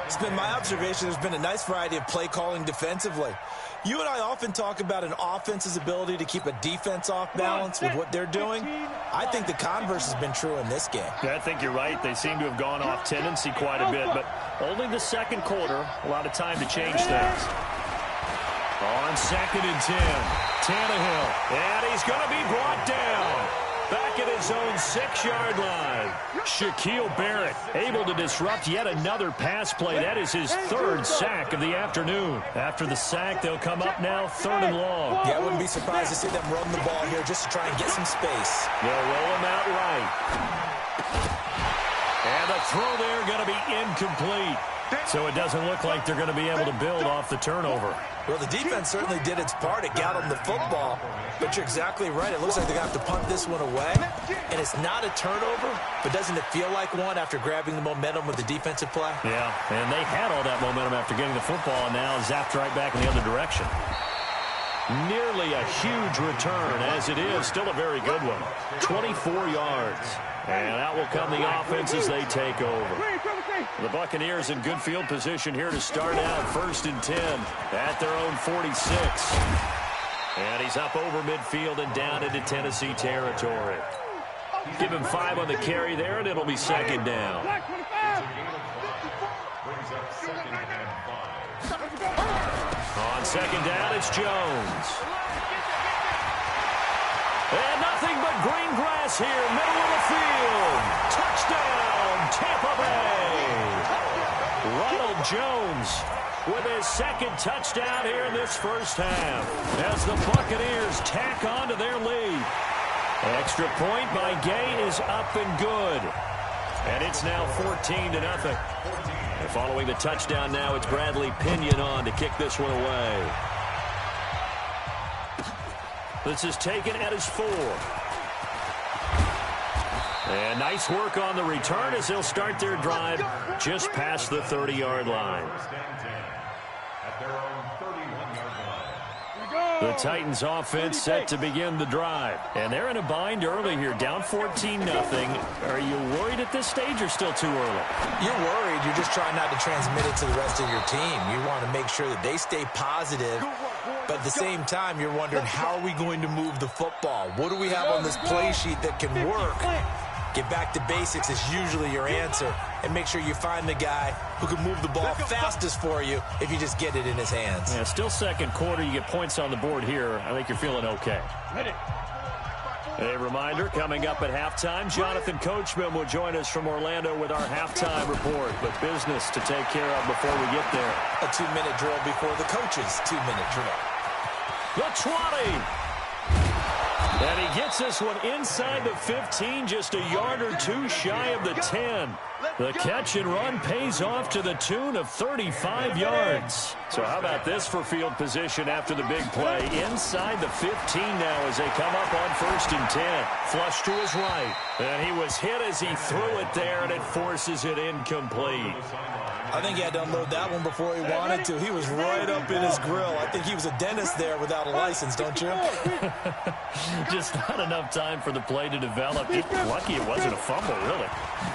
Speaker 7: It's been my observation there's been a nice variety of play calling defensively. You and I often talk about an offense's ability to keep a defense off balance with what they're doing. I think the converse has been true in this game.
Speaker 5: Yeah, I think you're right. They seem to have gone off tendency quite a bit, but only the second quarter, a lot of time to change things. On 2nd and 10, Tannehill, and he's going to be brought down. Back at his own 6-yard line. Shaquille Barrett able to disrupt yet another pass play. That is his 3rd sack of the afternoon. After the sack, they'll come up now 3rd and long.
Speaker 7: Yeah, I wouldn't be surprised to see them run the ball here just to try and get some space.
Speaker 5: They'll roll him out right. And the throw there going to be incomplete. So it doesn't look like they're going to be able to build off the turnover.
Speaker 7: Well, the defense certainly did its part. It got them the football. But you're exactly right. It looks like they're going to have to punt this one away. And it's not a turnover, but doesn't it feel like one after grabbing the momentum with the defensive play?
Speaker 5: Yeah, and they had all that momentum after getting the football, and now zapped right back in the other direction. Nearly a huge return, as it is. Still a very good one. 24 yards. And out will come the offense as they take over. The Buccaneers in good field position here to start out. 1st and 10 at their own 46. And he's up over midfield and down into Tennessee territory. Give him 5 on the carry there, and it'll be 2nd down. On 2nd down, it's Jones. And nothing but green grass here, middle of the field. Touchdown, Tampa Bay. Ronald Jones with his 2nd touchdown here in this first half as the Buccaneers tack on to their lead. Extra point by Gay is up and good. And it's now 14-0. And following the touchdown now, it's Bradley Pinion on to kick this one away. This is taken at his 4. And nice work on the return as they'll start their drive just past the 30-yard line. The Titans offense set to begin the drive. And they're in a bind early here, down 14-0. Are you worried at this stage or still too early?
Speaker 7: You're worried. You're just trying not to transmit it to the rest of your team. You want to make sure that they stay positive. But at the same time, you're wondering, how are we going to move the football? What do we have on this play sheet that can work? Get back to basics is usually your answer. And make sure you find the guy who can move the ball fastest for you if you just get it in his hands.
Speaker 5: Yeah, still 2nd quarter. You get points on the board here. I think you're feeling okay. A reminder, coming up at halftime, Jonathan Coachman will join us from Orlando with our halftime report. But business to take care of before we get there.
Speaker 7: A 2-minute drill before the coach's 2-minute drill.
Speaker 5: The 20. And he gets this one inside the 15, just a yard or 2 shy of the 10. The catch and run pays off to the tune of 35 yards. So how about this for field position after the big play? Inside the 15 now as they come up on 1st and 10. Flush to his right. And he was hit as he threw it there, and it forces it incomplete.
Speaker 7: I think he had to unload that one before he wanted to. He was right up in his grill. I think he was a dentist there without a license, don't you?
Speaker 5: Just not enough time for the play to develop. Just lucky it wasn't a fumble, really.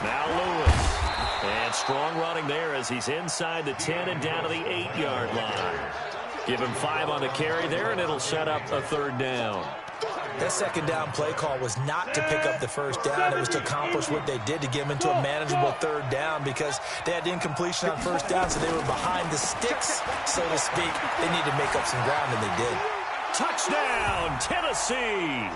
Speaker 5: Now Lewis. And strong running there as he's inside the 10 and down to the 8-yard line. Give him 5 on the carry there, and it'll set up a 3rd down.
Speaker 7: That 2nd down play call was not to pick up the 1st down. It was to accomplish what they did, to get them into a manageable 3rd down, because they had incompletion on 1st down, so they were behind the sticks, so to speak. They needed to make up some ground, and they did.
Speaker 5: Touchdown, Tennessee!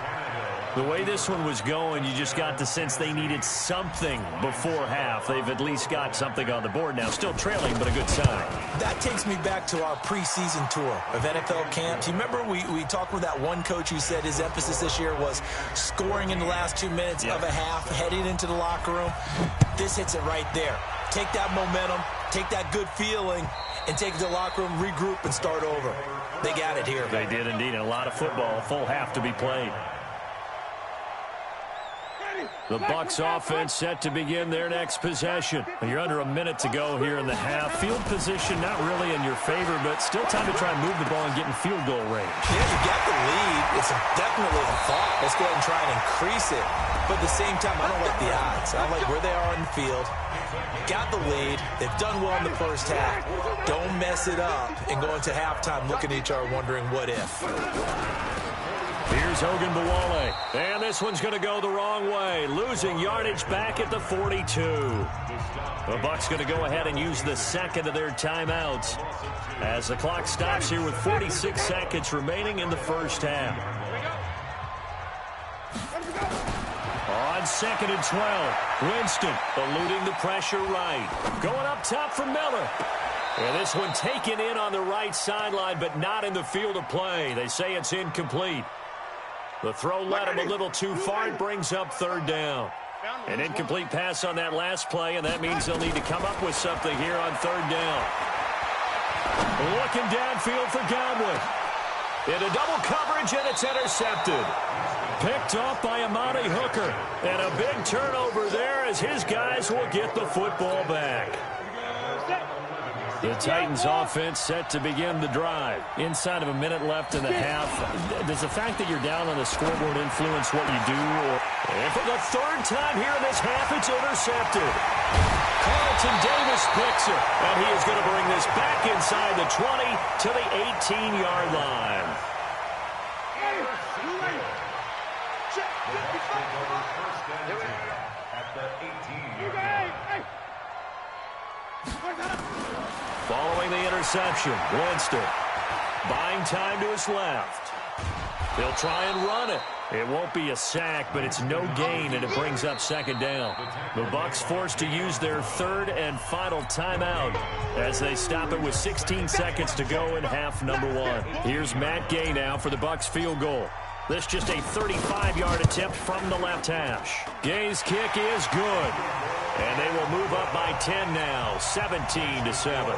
Speaker 5: The way this one was going, you just got the sense they needed something before half. They've at least got something on the board now. Still trailing, but a good sign.
Speaker 7: That takes me back to our preseason tour of NFL camps. You remember we talked with that one coach who said his emphasis this year was scoring in the last 2 minutes of a half, heading into the locker room. This hits it right there. Take that momentum, take that good feeling, and take it to the locker room, regroup, and start over. They got it here.
Speaker 5: They did indeed, and a lot of football, full half to be played. The Bucs offense set to begin their next possession. You're under a minute to go here in the half. Field position not really in your favor, but still time to try and move the ball and get in field goal range.
Speaker 7: Yeah, you got the lead. It's definitely a thought. Let's go ahead and try and increase it. But at the same time, I don't like the odds. I don't like where they are on the field. Got the lead. They've done well in the first half. Don't mess it up and go into halftime looking at each other wondering what if.
Speaker 5: Here's Ogunbowale. And this one's going to go the wrong way. Losing yardage back at the 42. The Bucs going to go ahead and use the second of their timeouts as the clock stops here with 46 seconds remaining in the first half. On 2nd and 12, Winston eluding the pressure right. Going up top for Miller. And this one taken in on the right sideline, but not in the field of play. They say it's incomplete. The throw led him a little too far. It brings up 3rd down. An incomplete pass on that last play, and that means they'll need to come up with something here on 3rd down. Looking downfield for Godwin. Into double coverage, and it's intercepted. Picked off by Amani Hooker. And a big turnover there as his guys will get the football back. The Titans offense set to begin the drive. Inside of a minute left in the half. Does the fact that you're down on the scoreboard influence what you do? And for the 3rd time here in this half, it's intercepted. Carlton Davis picks it. And he is going to bring this back inside the 20 to the 18-yard line. Following the interception, Winston buying time to his left. He'll try and run it. It won't be a sack, but it's no gain, and it brings up 2nd down. The Bucs forced to use their 3rd and final timeout as they stop it with 16 seconds to go in half number 1. Here's Matt Gay now for the Bucs field goal. This just a 35-yard attempt from the left hash. Gay's kick is good. And they will move up by 10 now, 17-7.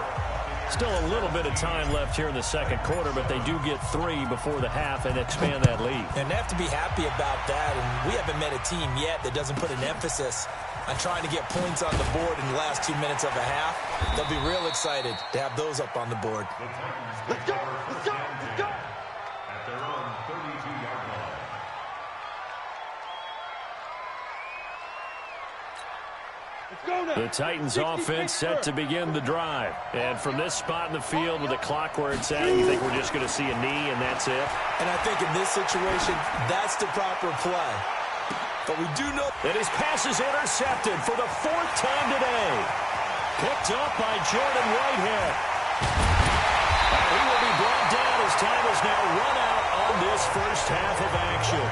Speaker 5: Still a little bit of time left here in the second quarter, but they do get 3 before the half and expand that lead.
Speaker 7: And they have to be happy about that. And we haven't met a team yet that doesn't put an emphasis on trying to get points on the board in the last 2 minutes of a half. They'll be real excited to have those up on the board.
Speaker 6: Let's go! Let's go! Let's go!
Speaker 9: At their own 32-yard line.
Speaker 5: The Titans offense set to begin the drive. And from this spot in the field with the clock where it's at, you think we're just going to see a knee and that's it?
Speaker 7: And I think in this situation, that's the proper play. But we do know
Speaker 5: that his pass is intercepted for the 4th time today. Picked up by Jordan Whitehead. He will be brought down as time is now run out on this first half of action.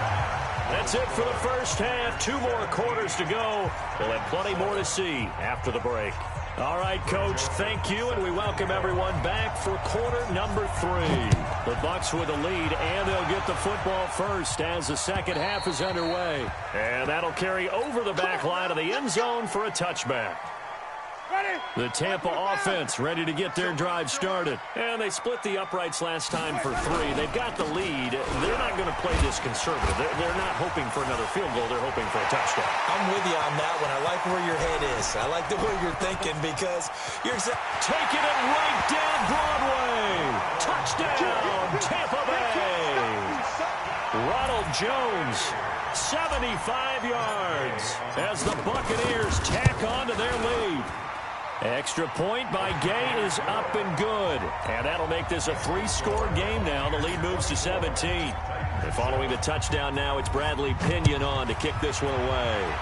Speaker 5: That's it for the first half. 2 more quarters to go. We'll have plenty more to see after the break. All right, Coach, thank you, and we welcome everyone back for quarter number 3. The Bucs with a lead, and they'll get the football first as the second half is underway. And that'll carry over the back line of the end zone for a touchback. The Tampa offense ready to get their drive started. And they split the uprights last time for 3. They've got the lead. They're not going to play this conservative. They're not hoping for another field goal. They're hoping for a touchdown.
Speaker 7: I'm with you on that one. I like where your head is. I like the way you're thinking because you're
Speaker 5: taking it right down Broadway. Touchdown, Tampa Bay. Ronald Jones, 75 yards as the Buccaneers tack on to their lead. Extra point by Gay is up and good. And that'll make this a 3-score game now. The lead moves to 17. And following the touchdown now, it's Bradley Pinion on to kick this one away.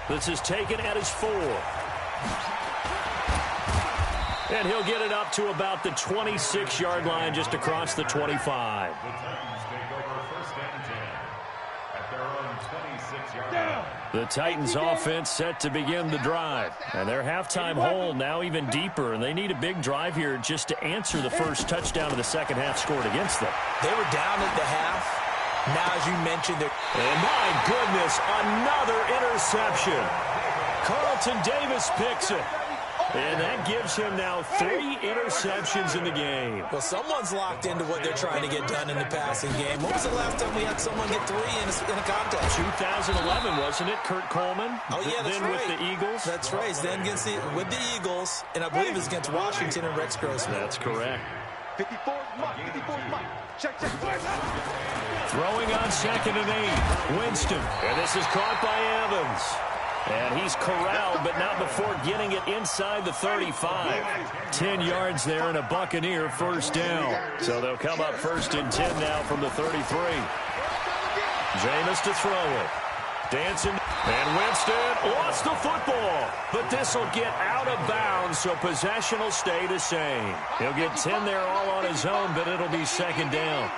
Speaker 5: This is taken at his 4. And he'll get it up to about the 26-yard line just across the 25.
Speaker 9: The Titans take over 1st and 10 at their own 26-yard line.
Speaker 5: The Titans offense set to begin the drive. And their halftime hole now even deeper. And they need a big drive here just to answer the first touchdown of the second half scored against them.
Speaker 7: They were down at the half. Now, as you mentioned,
Speaker 5: and my goodness, another interception. Carlton Davis picks it. And that gives him now 3 interceptions in the game.
Speaker 7: Well, someone's locked into what they're trying to get done in the passing game. When was the last time we had someone get 3 in a contest?
Speaker 5: 2011, wasn't it? Kurt Coleman.
Speaker 7: Oh, yeah, that's
Speaker 5: then
Speaker 7: right.
Speaker 5: With the Eagles.
Speaker 7: That's right. Then with the Eagles, and I believe it's against Washington and Rex Grossman.
Speaker 5: That's correct.
Speaker 6: 54 Mike. 54 Mike. Check.
Speaker 5: Throwing on 2nd and 8. Winston. And this is caught by Evans. And he's corralled, but not before getting it inside the 35. 10 yards there and a Buccaneer first down. So they'll come up 1st and 10 now from the 33. Jameis to throw it. Dancing. And Winston lost the football. But this will get out of bounds, so possession will stay the same. He'll get 10 there all on his own, but it'll be 2nd down.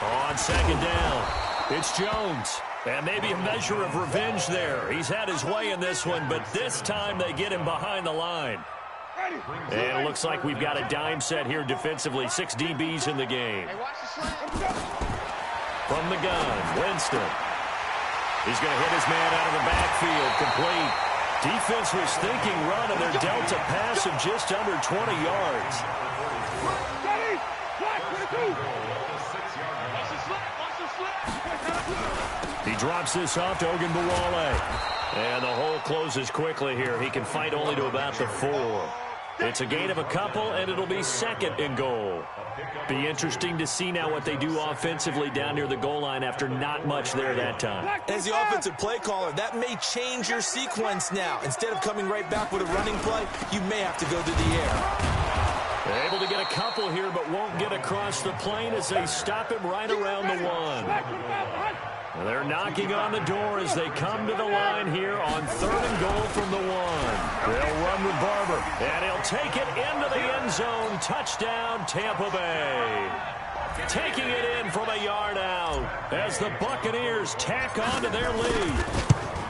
Speaker 5: On 2nd down, it's Jones. And maybe a measure of revenge there. He's had his way in this one, but this time they get him behind the line. And it looks like we've got a dime set here defensively. 6 DBs in the game. From the gun, Winston. He's going to hit his man out of the backfield, complete. Defense was thinking run, and they're dealt a pass of just under 20 yards. He drops this off to Ogunbowale. And the hole closes quickly here. He can fight only to about the 4. It's a gain of a couple, and it'll be 2nd and goal. Be interesting to see now what they do offensively down near the goal line after not much there that time.
Speaker 7: As the offensive play caller, that may change your sequence now. Instead of coming right back with a running play, you may have to go to the air.
Speaker 5: They're able to get a couple here, but won't get across the plane as they stop him right around the 1. They're knocking on the door as they come to the line here on 3rd and goal from the 1. They'll run with Barber, and he'll take it into the end zone. Touchdown, Tampa Bay. Taking it in from a yard out as the Buccaneers tack on to their lead.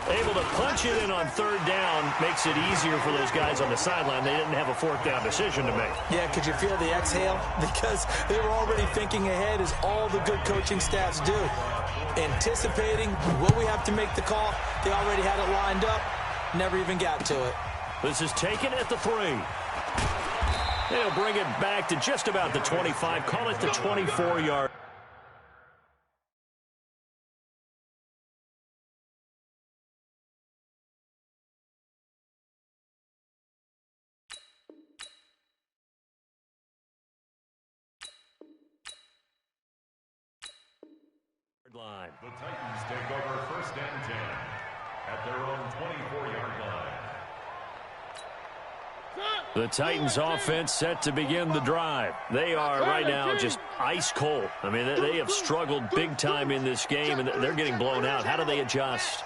Speaker 5: Able to punch it in on 3rd down makes it easier for those guys on the sideline. They didn't have a 4th down decision to make.
Speaker 7: Yeah, could you feel the exhale? Because they were already thinking ahead, as all the good coaching staffs do. Anticipating, will we have to make the call? They already had it lined up, never even got to it.
Speaker 5: This is taken at the 3. They'll bring it back to just about the 25, call it the 24-yard. Line.
Speaker 9: The Titans take over 1st and 10 at their own 24-yard line.
Speaker 5: The Titans offense set to begin the drive. They are right now just ice cold. I mean, they have struggled big time in this game, and they're getting blown out. How do they adjust?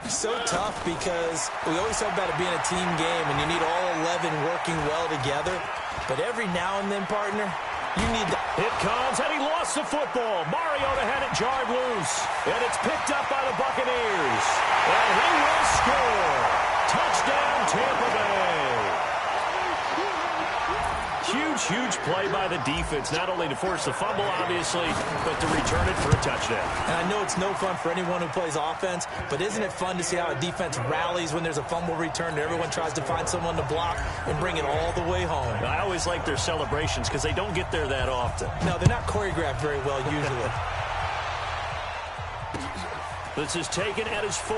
Speaker 7: So tough, because we always talk about it being a team game, and you need all 11 working well together. But every now and then, partner, you need to...
Speaker 5: It comes, and he lost the football. Mariota had it jarred loose, and it's picked up by the Buccaneers. And he will score. Touchdown, Tampa Bay. Huge play by the defense, not only to force the fumble, obviously, but to return it for a touchdown.
Speaker 7: And I know it's no fun for anyone who plays offense, but isn't it fun to see how a defense rallies when there's a fumble return and everyone tries to find someone to block and bring it all the way home?
Speaker 5: I always like their celebrations because they don't get there that often.
Speaker 7: No, they're not choreographed very well usually.
Speaker 5: This is taken at his 4.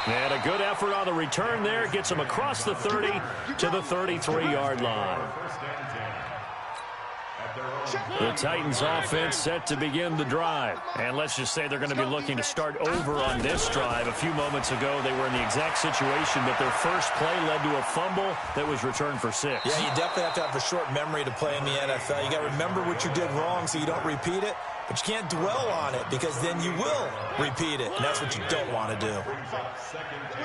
Speaker 5: And a good effort on the return there. Gets him across the 30 to the 33-yard line. The Titans offense set to begin the drive. And let's just say they're going to be looking to start over on this drive. A few moments ago, they were in the exact situation, but their first play led to a fumble that was returned for 6.
Speaker 7: Yeah, you definitely have to have a short memory to play in the NFL. You got to remember what you did wrong so you don't repeat it. But you can't dwell on it, because then you will repeat it, and that's what you don't want to do.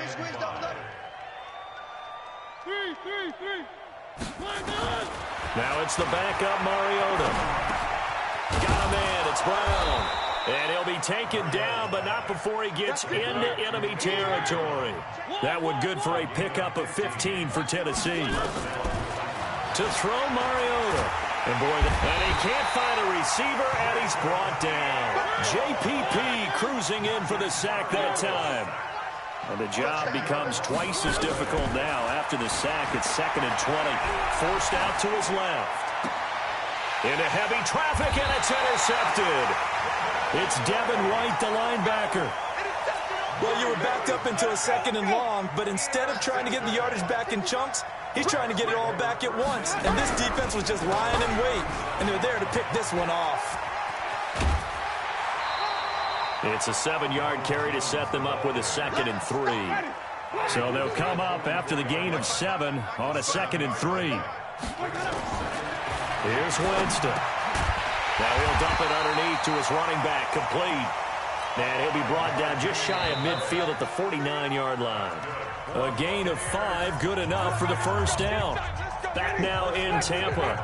Speaker 8: Squeeze, double. 3.
Speaker 5: Now it's the backup Mariota. Got a man, it's Brown. And he'll be taken down, but not before he gets into enemy territory. That one good for a pickup of 15 for Tennessee. To throw Mariota. And boy, and he can't find a receiver, and he's brought down. JPP cruising in for the sack that time. And the job becomes twice as difficult now. After the sack, it's 2nd and 20. Forced out to his left. Into heavy traffic, and it's intercepted. It's Devin White, the linebacker.
Speaker 7: Well, you were backed up into a 2nd and long, but instead of trying to get the yardage back in chunks, he's trying to get it all back at once. And this defense was just lying in wait, and they're there to pick this one off.
Speaker 5: It's a 7-yard carry to set them up with a 2nd and 3. So they'll come up after the gain of 7 on a 2nd and 3. Here's Winston. Now he'll dump it underneath to his running back, complete. And he'll be brought down just shy of midfield at the 49-yard line. A gain of 5, good enough for the first down. Back now in Tampa.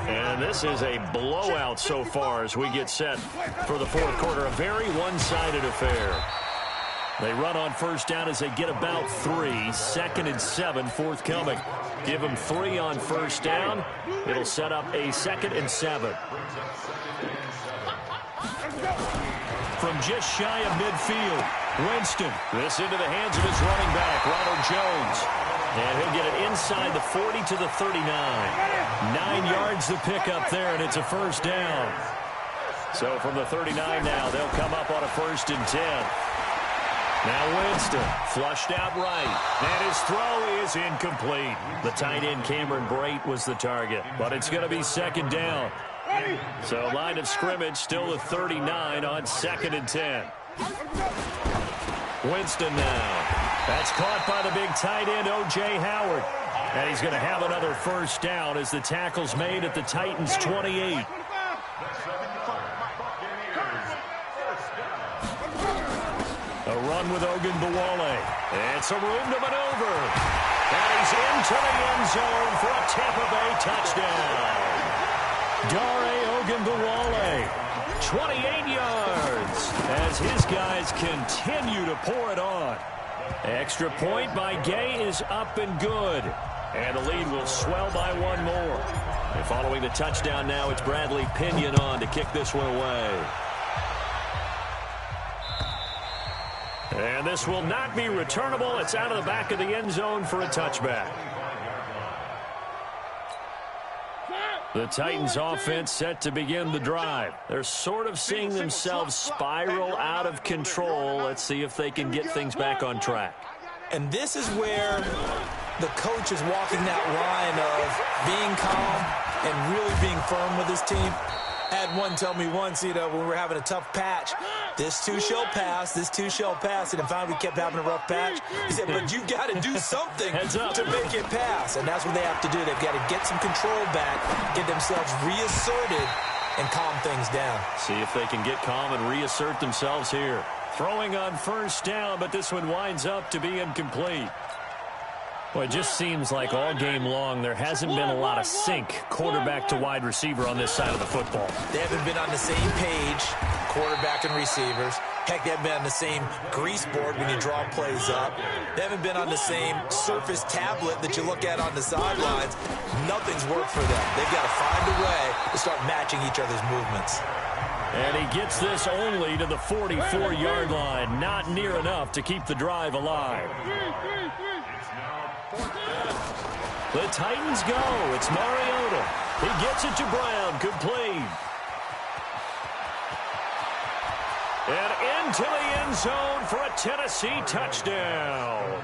Speaker 5: And this is a blowout so far as we get set for the fourth quarter. A very one-sided affair. They run on first down as they get about 3. 2nd and 7 forthcoming. Give them 3 on first down. It'll set up a 2nd and 7. From just shy of midfield, Winston. This into the hands of his running back, Ronald Jones. And he'll get it inside the 40 to the 39. 9 yards to pick up there, and it's a first down. So from the 39 now, they'll come up on a 1st and 10. Now Winston, flushed out right, and his throw is incomplete. The tight end Cameron Brate was the target, but it's going to be 2nd down. So line of scrimmage still the 39 on 2nd and 10. Winston now. That's caught by the big tight end, O.J. Howard. And he's going to have another first down as the tackle's made at the Titans' 28. A run with Ogunbowale. It's a room to maneuver. And he's into the end zone for a Tampa Bay touchdown. Dare Ogunbowale, 28 yards as his guys continue to pour it on. Extra point by Gay is up and good. And the lead will swell by 1 more. And following the touchdown now, it's Bradley Pinion on to kick this one away. And this will not be returnable. It's out of the back of the end zone for a touchback. The Titans offense set to begin the drive. They're sort of seeing themselves spiral out of control. Let's see if they can get things back on track.
Speaker 7: And this is where the coach is walking that line of being calm and really being firm with his team. I had one tell me once, when we were having a tough patch, this too shall pass, this too shall pass. And finally we kept having a rough patch. He said, but you got to do something to make it pass. And that's what they have to do. They've got to get some control back, get themselves reasserted, and calm things down.
Speaker 5: See if they can get calm and reassert themselves here. Throwing on first down, but this one winds up to be incomplete. Well, it just seems like all game long there hasn't been a lot of sync quarterback to wide receiver on this side of the football.
Speaker 7: They haven't been on the same page, quarterback and receivers. Heck, they haven't been on the same grease board when you draw plays up. They haven't been on the same surface tablet that you look at on the sidelines. Nothing's worked for them. They've got to find a way to start matching each other's movements.
Speaker 5: And he gets this only to the 44-yard line. Not near enough to keep the drive alive. The Titans go. It's Mariota. He gets it to Brown. Complete. And into the end zone for a Tennessee touchdown.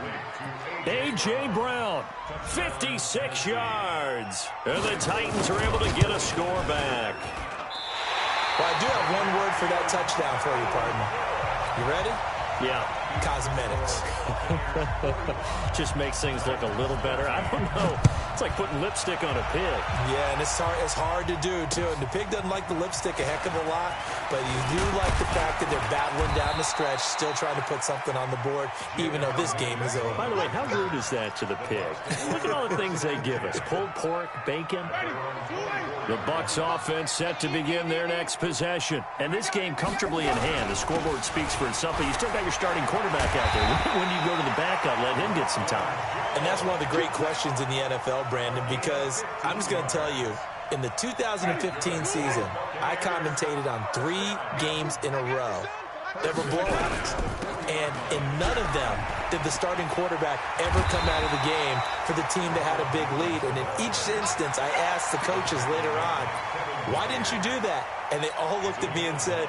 Speaker 5: A.J. Brown, 56 yards. And the Titans are able to get a score back.
Speaker 7: Well, I do have one word for that touchdown for you, partner. You ready?
Speaker 5: Yeah.
Speaker 7: Cosmetics.
Speaker 5: Just makes things look a little better. I don't know. It's like putting lipstick on a pig.
Speaker 7: Yeah, and it's hard to do, too. And the pig doesn't like the lipstick a heck of a lot, but you do like the fact that they're battling down the stretch, still trying to put something on the board, even though this game is over.
Speaker 5: By the way, how rude is that to the pig? Look at all the things they give us. Pulled pork, bacon. The Bucs offense set to begin their next possession. And this game comfortably in hand. The scoreboard speaks for itself, but you still got your starting quarterback out there. When do you go to the backup, let him get some time?
Speaker 7: And that's one of the great questions in the NFL, Brandon, because I'm just going to tell you, in the 2015 season, I commentated on 3 games in a row that were blowouts. And in none of them did the starting quarterback ever come out of the game for the team that had a big lead. And in each instance, I asked the coaches later on, why didn't you do that? And they all looked at me and said,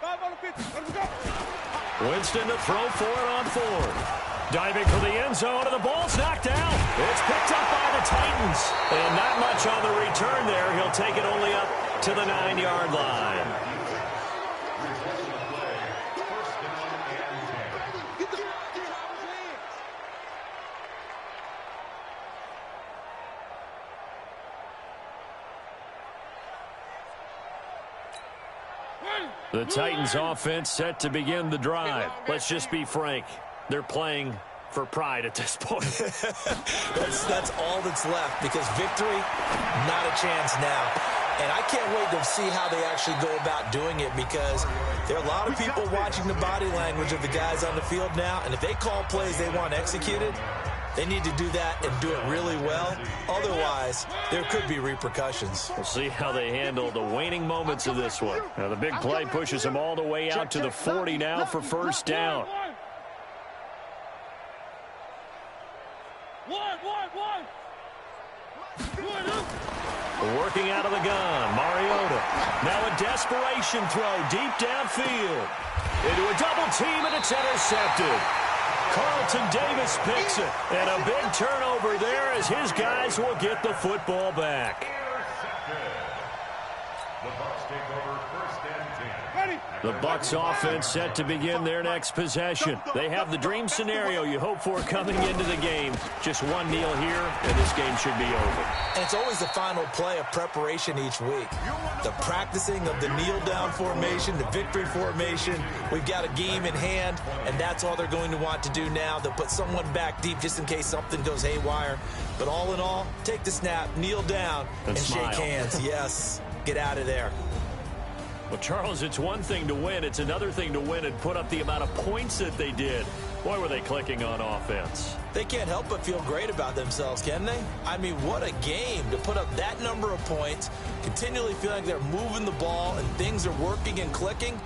Speaker 8: 5 on the 50. Let him go.
Speaker 5: Winston to throw for it on fourth. Diving for the end zone, and the ball's knocked out. It's picked up by the Titans. And not much on the return there. He'll take it only up to the 9-yard line. The Titans offense set to begin the drive. Let's just be frank. They're playing for pride at this point.
Speaker 7: that's all that's left, because victory, not a chance now. And I can't wait to see how they actually go about doing it, because there are a lot of people watching the body language of the guys on the field now, and if they call plays they want executed, they need to do that and do it really well. Otherwise, there could be repercussions.
Speaker 5: We'll see how they handle the waning moments of this one. Now, the big play pushes them all the way out to the 40 now for first down. Working out of the gun, Mariota. Now a desperation throw deep downfield. Into a double team, and it's intercepted. Carlton Davis picks it, and a big turnover there as his guys will get the football back.
Speaker 9: The Bucs take over first and 10.
Speaker 5: The Bucs offense set to begin their next possession. They have the dream scenario you hope for coming into the game. Just one kneel here, and this game should be over.
Speaker 7: And it's always the final play of preparation each week. The practicing of the kneel-down formation, the victory formation. We've got a game in hand, and that's all they're going to want to do now. They'll put someone back deep just in case something goes haywire. But all in all, take the snap, kneel down, and shake hands. Yes, get out of there.
Speaker 5: Well, Charles, it's one thing to win. It's another thing to win and put up the amount of points that they did. Boy, were they clicking on offense.
Speaker 7: They can't help but feel great about themselves, can they? I mean, what a game to put up that number of points, continually feeling like they're moving the ball and things are working and clicking.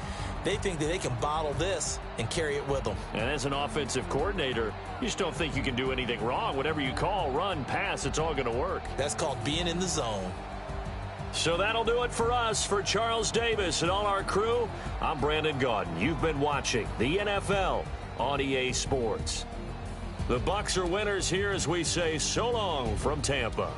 Speaker 7: They think that they can bottle this and carry it with them.
Speaker 5: And as an offensive coordinator, you just don't think you can do anything wrong. Whatever you call, run, pass, it's all going to work.
Speaker 7: That's called being in the zone.
Speaker 5: So that'll do it for us. For Charles Davis and all our crew, I'm Brandon Gaudin. You've been watching the NFL on EA Sports. The Bucs are winners here as we say so long from Tampa.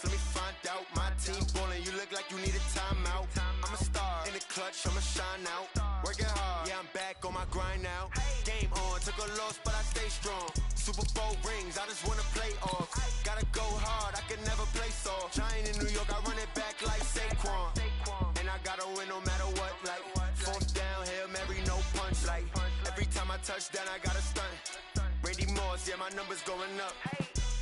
Speaker 2: Let me find out. My team ballin', you look like you need a timeout. I'm a star in the clutch, I'ma shine out. Working hard, yeah, I'm back on my grind now. Game on, took a loss, but I stay strong. Super Bowl rings, I just wanna play off. Gotta go hard, I can never play soft. Giant in New York, I run it back like Saquon. And I gotta win no matter what, like fourth down, Hail Mary, no punch. Like every time I touch down, I gotta stunt. Randy Moss, yeah, my numbers going up.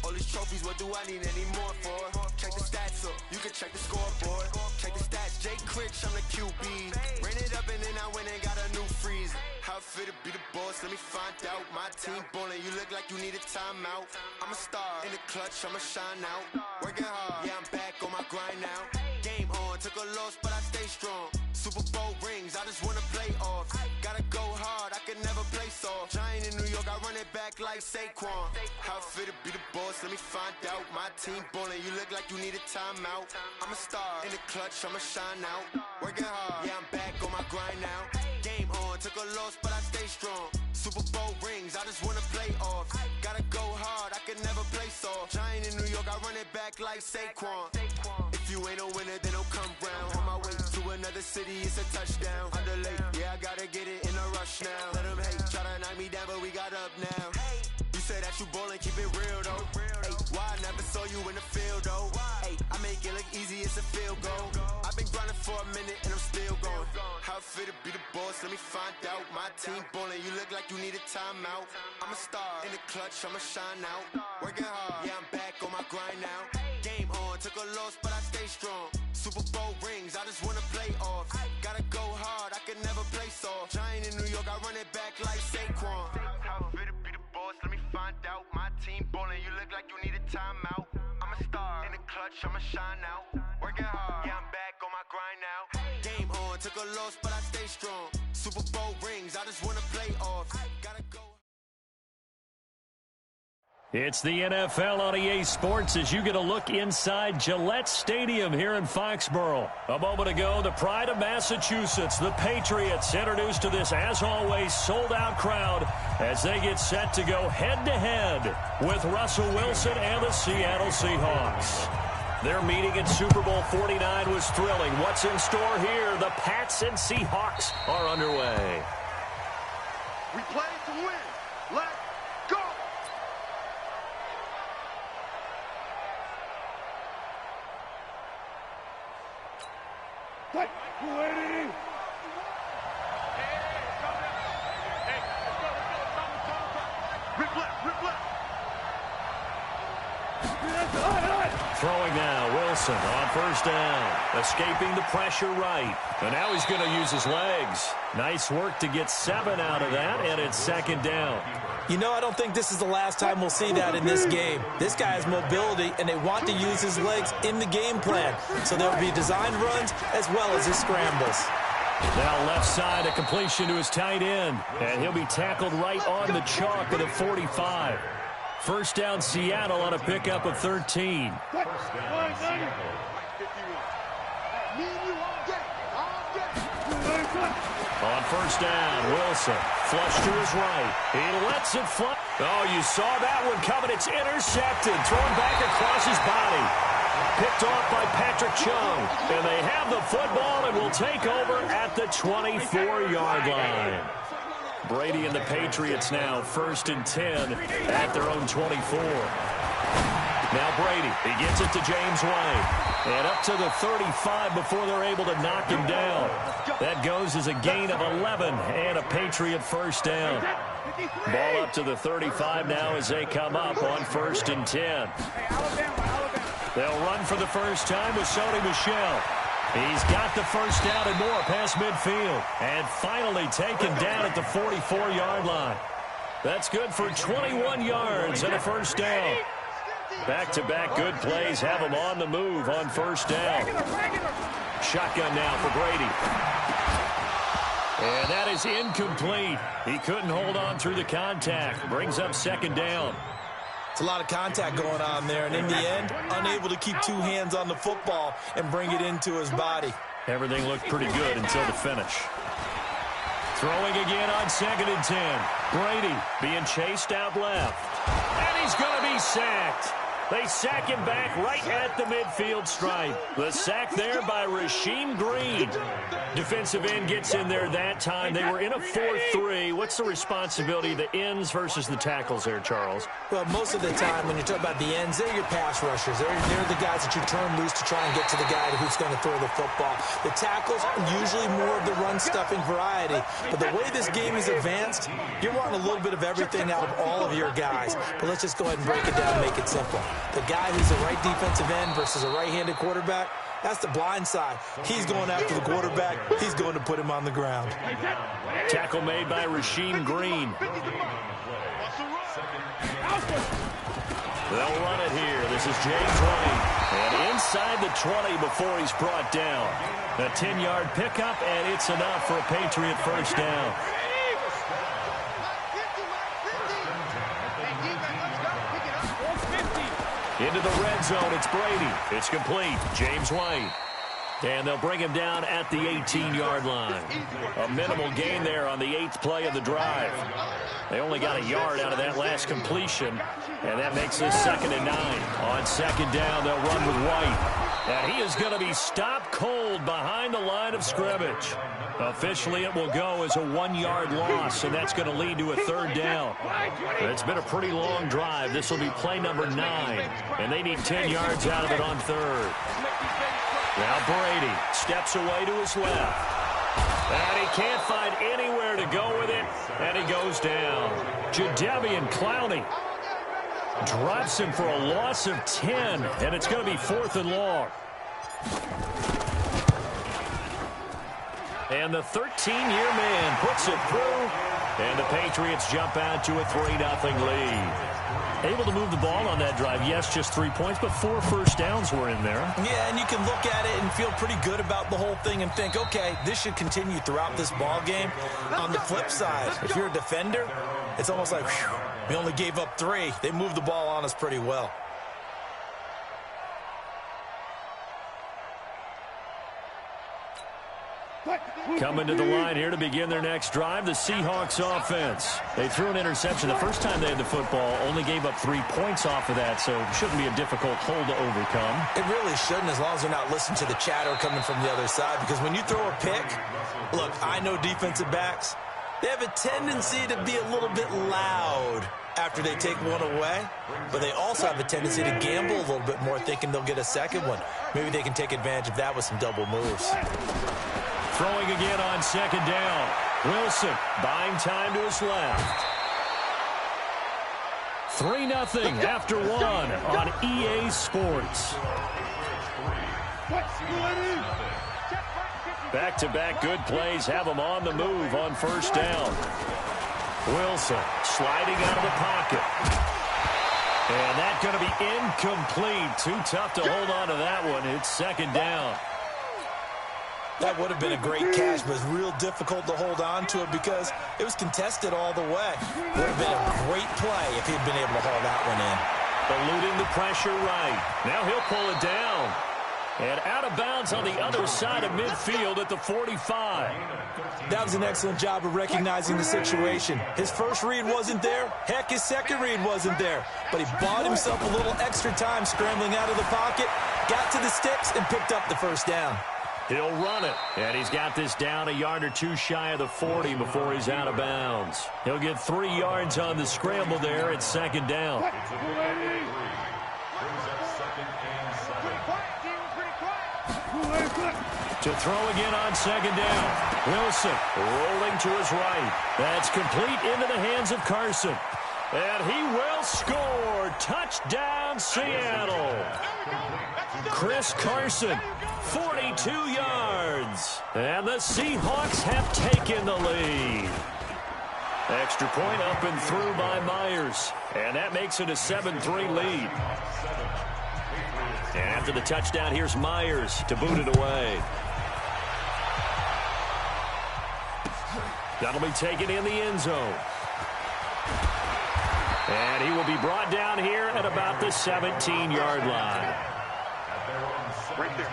Speaker 2: All these trophies, what do I need any more for? Check the stats up, you can check the scoreboard. Check the stats, Jay Critch, I'm the QB. Ran it up and then I went and got a new freeze. How it feel to be the boss, let me find out. My team ballin', you look like you need a timeout. I'm a star in the clutch, I'ma shine out. Working hard, yeah, I'm back on my grind now. Game on, took a loss, but I stay strong. Super Bowl rings, I just wanna play off. Gotta go hard, I can never play soft. Giant in New York, I run it back like Saquon. How it feel to be the boss, let me find out. My team ballin', you look like you need a timeout. I'm a star in the clutch, I'ma shine out. Working hard, yeah, I'm back on my grind now. Game on, took a loss, but I stay strong. Super Bowl rings, I just wanna play off. Gotta go hard, I can never play soft. Giant in New York, I run it back like Saquon. If you ain't a winner, then don't come round. On my way to another city, it's a touchdown. Underlay, yeah, I gotta get it in a rush now. Let them hate, try to knock me down, but we got up now. You said that you ballin', keep it real though. Hey, why I never saw you in the field though? Hey, I make it look easy, it's a field goal. I've been grinding for a minute and I'm still going. How fit to be the boss, let me find out. My team ballin', you look like you need a timeout. I'm a star, in the clutch, I'ma shine out. Working hard, yeah, I'm back on my grind now. Game on, took a loss, but I stay strong. Super Bowl rings, I just wanna play off. Gotta go hard, I can never play soft. Giant in New York, I run it back like Saquon. How fit to be the boss, let me find out. My team ballin', you look like you need a timeout. I'm a star, in the clutch, I'ma shine out. Working hard, yeah, I'm back on my grind now. Game on, took a loss, but I stay strong. Super Bowl rings, I just wanna play off. Gotta go.
Speaker 5: It's the NFL on EA Sports as you get a look inside Gillette Stadium here in Foxborough. A moment ago, the pride of Massachusetts, the Patriots, introduced to this, as always, sold-out crowd as they get set to go head-to-head with Russell Wilson and the Seattle Seahawks. Their meeting in Super Bowl 49 was thrilling. What's in store here? The Pats and Seahawks are underway.
Speaker 6: We play to win. Let's go.
Speaker 8: Hey, ready?
Speaker 6: Rip left, rip left.
Speaker 5: Throwing now, Wilson on first down. Escaping the pressure right. And now he's going to use his legs. Nice work to get 7 out of that, and it's second down.
Speaker 7: You know, I don't think this is the last time we'll see that in this game. This guy has mobility, and they want to use his legs in the game plan. So there will be designed runs as well as his scrambles.
Speaker 5: Now left side, a completion to his tight end. And he'll be tackled right on the chalk at the 45. First down, Seattle on a pickup of 13. On first down, Wilson, flush to his right. He lets it fly. Oh, you saw that one coming. It's intercepted, thrown back across his body. Picked off by Patrick Chung. And they have the football and will take over at the 24-yard line. Brady and the Patriots now first and 10 at their own 24. Now Brady, he gets it to James White. And up to the 35 before they're able to knock him down. That goes as a gain of 11 and a Patriot first down. Ball up to the 35 now as they come up on first and 10. They'll run for the first time with Sony Michel. He's got the first down and more past midfield. And finally taken down at the 44-yard line. That's good for 21 yards and a first down. Back-to-back good plays have him on the move on first down. Shotgun now for Brady. And that is incomplete. He couldn't hold on through the contact. Brings up second down.
Speaker 7: It's a lot of contact going on there, and in the end, unable to keep 2 hands on the football and bring it into his body.
Speaker 5: Everything looked pretty good until the finish. Throwing again on second and 10. Brady being chased out left. And he's going to be sacked. They sack him back right at the midfield stripe. The sack there by Rasheem Green. Defensive end gets in there that time. They were in a 4-3. What's the responsibility of the ends versus the tackles there, Charles?
Speaker 7: Well, most of the time when you talk about the ends, they're your pass rushers. They're the guys that you turn loose to try and get to the guy who's going to throw the football. The tackles are usually more of the run-stuffing variety. But the way this game is advanced, you're wanting a little bit of everything out of all of your guys. But let's just go ahead and break it down and make it simple. The guy who's the right defensive end versus a right-handed quarterback, that's the blind side. He's going after the quarterback. He's going to put him on the ground.
Speaker 5: Tackle made by Rasheem Green. They'll run it here. This is James White. And inside the 20 before he's brought down. A 10-yard pickup, and it's enough for a Patriot first down. Into the red zone, it's Brady. It's complete. James White. And they'll bring him down at the 18-yard line. A minimal gain there on the 8th play of the drive. They only got a yard out of that last completion, and that makes this second and 9. On second down, they'll run with White. And he is going to be stopped cold behind the line of scrimmage. Officially, it will go as a 1-yard loss, and that's going to lead to a third down. It's been a pretty long drive. This will be play number 9, and they need 10 yards out of it on third. Now Brady steps away to his left. And he can't find anywhere to go with it, and he goes down. Jadeveon Clowney drops him for a loss of 10, and it's going to be 4th and long. And the 13-year man puts it through, and the Patriots jump out to a 3-0 lead. Able to move the ball on that drive. Yes, just 3 points, but 4 first downs were in there.
Speaker 7: Yeah, and you can look at it and feel pretty good about the whole thing and think, okay, this should continue throughout this ball game. On the flip side, if you're a defender, it's almost like, whew, we only gave up 3. They moved the ball on us pretty well.
Speaker 5: Coming to the line here to begin their next drive, the Seahawks offense. They threw an interception the first time they had the football, only gave up 3 points off of that, so it shouldn't be a difficult hole to overcome.
Speaker 7: It really shouldn't, as long as they're not listening to the chatter coming from the other side, because when you throw a pick, look, I know defensive backs, they have a tendency to be a little bit loud after they take one away, but they also have a tendency to gamble a little bit more, thinking they'll get a second one. Maybe they can take advantage of that with some double moves.
Speaker 5: Throwing again on 2nd down. Wilson buying time to his left. 3-0 after 1 on EA Sports. Back-to-back good plays have them on the move on 1st down. Wilson sliding out of the pocket. And that's going to be incomplete. Too tough to hold on to that one. It's 2nd down.
Speaker 7: That would have been a great catch, but it's real difficult to hold on to it because it was contested all the way. Would have been a great play if he'd been able to haul that one in.
Speaker 5: Eluding the pressure right. Now he'll pull it down. And out of bounds on the other side of midfield at the 45.
Speaker 7: That was an excellent job of recognizing the situation. His first read wasn't there. Heck, his second read wasn't there. But he bought himself a little extra time scrambling out of the pocket, got to the sticks, and picked up the 1st down.
Speaker 5: He'll run it, and he's got this down a yard or 2 shy of the 40 before he's out of bounds. He'll get 3 yards on the scramble there at 2nd down. To throw again on 2nd down. Wilson rolling to his right. That's complete into the hands of Carson. And he will score. Touchdown, Seattle. Chris Carson, 42 yards. And the Seahawks have taken the lead. Extra point up and through by Myers. And that makes it a 7-3 lead. And after the touchdown, here's Myers to boot it away. That'll be taken in the end zone. And he will be brought down here at about the 17-yard line.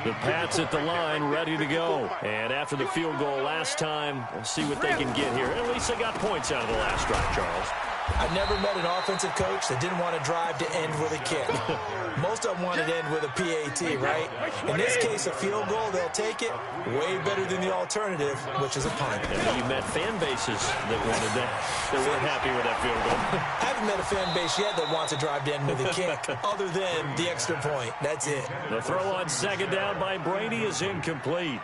Speaker 5: The Pats at the line, ready to go. And after the field goal last time, we'll see what they can get here. At least they got points out of the last drive, Charles.
Speaker 7: I've never met an offensive coach that didn't want to drive to end with a kick. Most of them want to end with a PAT, right? In this case, a field goal, they'll take it. Way better than the alternative, which is a punt.
Speaker 5: And you met fan bases that wanted that. They weren't happy with that field goal.
Speaker 7: I haven't met a fan base yet that wants to drive to end with a kick, other than the extra point. That's it.
Speaker 5: The throw on 2nd down by Brady is incomplete.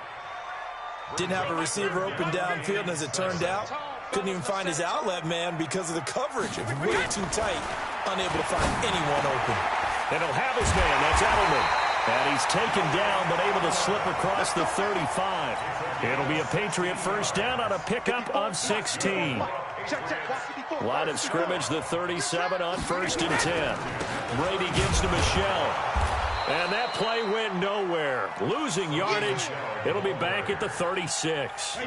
Speaker 7: Didn't have a receiver open downfield, and as it turned out, couldn't even find his outlet man because of the coverage. It was way too tight, unable to find anyone open.
Speaker 5: And he'll have his man. That's Edelman. And he's taken down, but able to slip across the 35. It'll be a Patriot 1st down on a pickup of 16. Line of scrimmage, the 37 on 1st and 10. Brady gives to Michelle. And that play went nowhere. Losing yardage. It'll be back at the 36.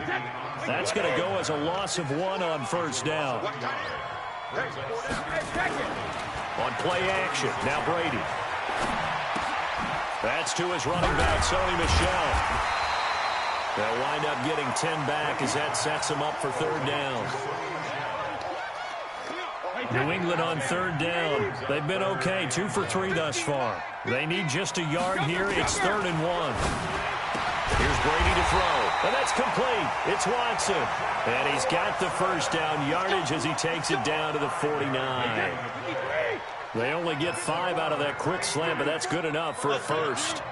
Speaker 5: That's going to go as a loss of 1 on 1st down. On play action, now Brady. That's to his running back, Sony Michel. They'll wind up getting 10 back as that sets him up for 3rd down. New England on 3rd down. They've been okay, 2 for 3 thus far. They need just a yard here. It's 3rd and 1. Here's Brady to throw, and that's complete. It's Watson, and he's got the 1st down yardage as he takes it down to the 49. They only get 5 out of that quick slant, but that's good enough for a 1st.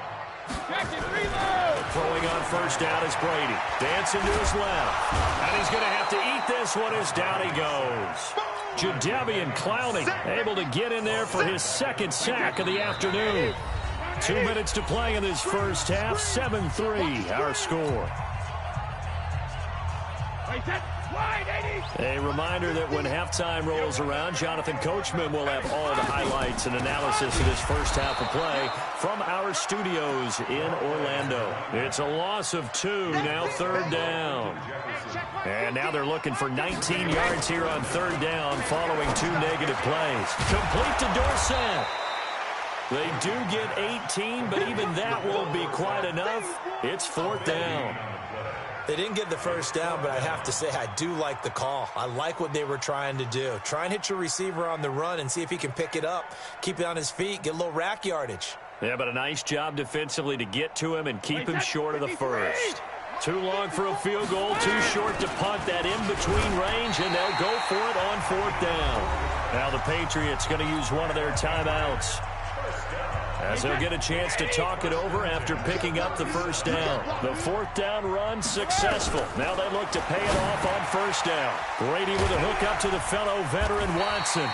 Speaker 5: Throwing on first down is Brady. Dancing to his left. And he's going to have to eat this one as down he goes. Jadeveon Clowney able to get in there for his second sack of the afternoon. 2 minutes to play in this first half. 7-3 our score. A reminder that when halftime rolls around, Jonathan Coachman will have all the highlights and analysis of this first half of play from our studios in Orlando. It's a loss of 2, now third down. And now they're looking for 19 yards here on third down following 2 negative plays. Complete to Dorsett. They do get 18, but even that won't be quite enough. It's fourth down.
Speaker 7: They didn't get the first down, but I have to say I do like the call. I like what they were trying to do. Try and hit your receiver on the run and see if he can pick it up, keep it on his feet, get a little rack yardage.
Speaker 5: Yeah, but a nice job defensively to get to him and keep him short of the first. Too long for a field goal, too short to punt that in-between range, and they'll go for it on fourth down. Now the Patriots going to use one of their timeouts, as they'll get a chance to talk it over after picking up the first down. The fourth down run successful. Now they look to pay it off on first down. Brady with a hook up to the fellow veteran Watson.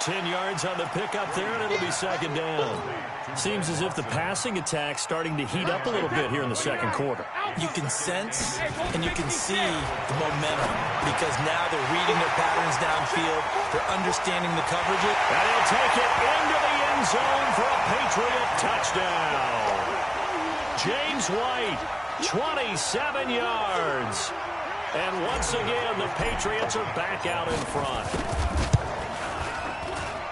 Speaker 5: 10 yards on the pickup there, and it'll be second down. Seems as if the passing attack's starting to heat up a little bit here in the second quarter.
Speaker 7: You can sense and you can see the momentum because now they're reading their patterns downfield. They're understanding the coverage.
Speaker 5: And he'll take it into the end zone for a Patriot touchdown. James White, 27 yards. And once again, the Patriots are back out in front.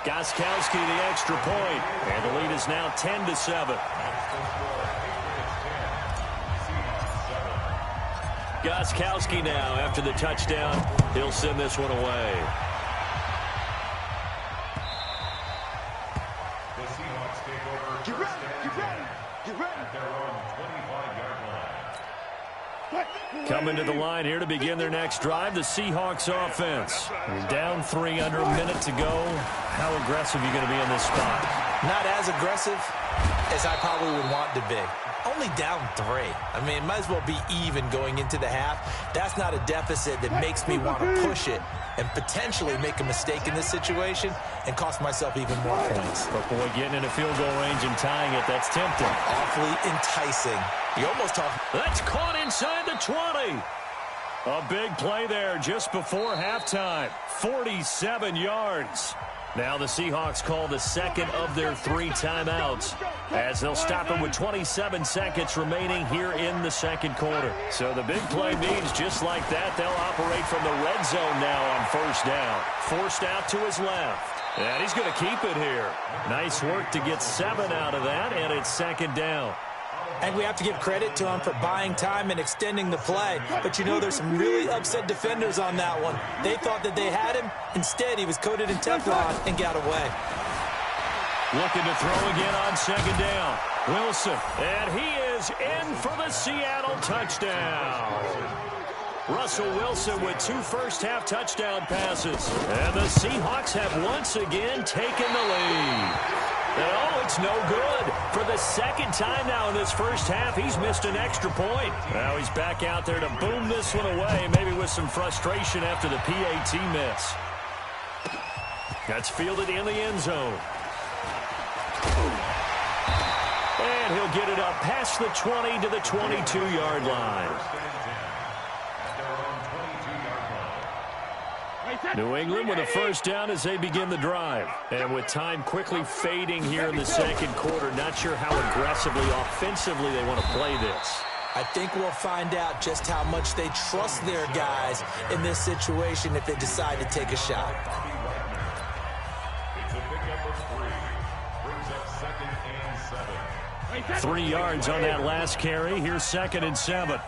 Speaker 5: Gostkowski the extra point, and the lead is now 10-7. Gostkowski now after the touchdown. He'll send this one away.
Speaker 9: The Seahawks take over first and 10 at their own 25-yard line.
Speaker 5: Coming to the line here to begin their next drive, the Seahawks offense. Down 3 under a minute to go. How aggressive are you going to be in this spot?
Speaker 7: Not as aggressive as I probably would want to be. Only down 3. I mean, it might as well be even going into the half. That's not a deficit that makes me want to push it and potentially make a mistake in this situation and cost myself even more points.
Speaker 5: But boy, getting in a field goal range and tying it, that's tempting.
Speaker 7: Awfully enticing. You almost talk.
Speaker 5: That's caught inside the 20. A big play there just before halftime. 47 yards. Now the Seahawks call the second of their 3 timeouts as they'll stop him with 27 seconds remaining here in the second quarter. So the big play means just like that, they'll operate from the red zone now on first down. Forced out to his left. And he's going to keep it here. Nice work to get 7 out of that, and it's second down.
Speaker 7: And we have to give credit to him for buying time and extending the play. But you know there's some really upset defenders on that one. They thought that they had him. Instead, he was coated in Teflon and got away.
Speaker 5: Looking to throw again on second down. Wilson. And he is in for the Seattle touchdown. Russell Wilson with 2 first-half touchdown passes. And the Seahawks have once again taken the lead. Oh, it's no good. For the second time now in this first half, he's missed an extra point. Now he's back out there to boom this one away, maybe with some frustration after the PAT miss. That's fielded in the end zone. And he'll get it up past the 20 to the 22-yard line. New England with a first down as they begin the drive. And with time quickly fading here in the second quarter, not sure how aggressively, offensively they want to play this.
Speaker 7: I think we'll find out just how much they trust their guys in this situation if they decide to take a shot.
Speaker 9: It's a pickup of 3. Brings up second and 7.
Speaker 5: 3 yards on that last carry. Here's second and 7.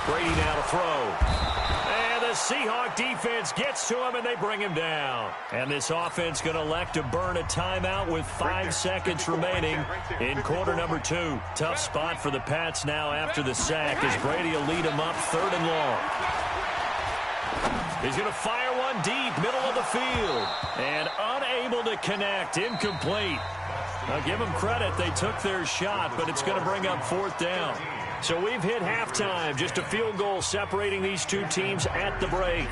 Speaker 5: Brady now to throw. And the Seahawk defense gets to him, and they bring him down. And this offense going to elect to burn a timeout with 5 seconds remaining in quarter number 2. Tough spot for the Pats now after the sack as Brady will lead them up 3rd and long. He's going to fire one deep, middle of the field. And unable to connect, incomplete. Now give them credit. They took their shot, but it's going to bring up 4th down. So we've hit halftime. Just a field goal separating these two teams at the break.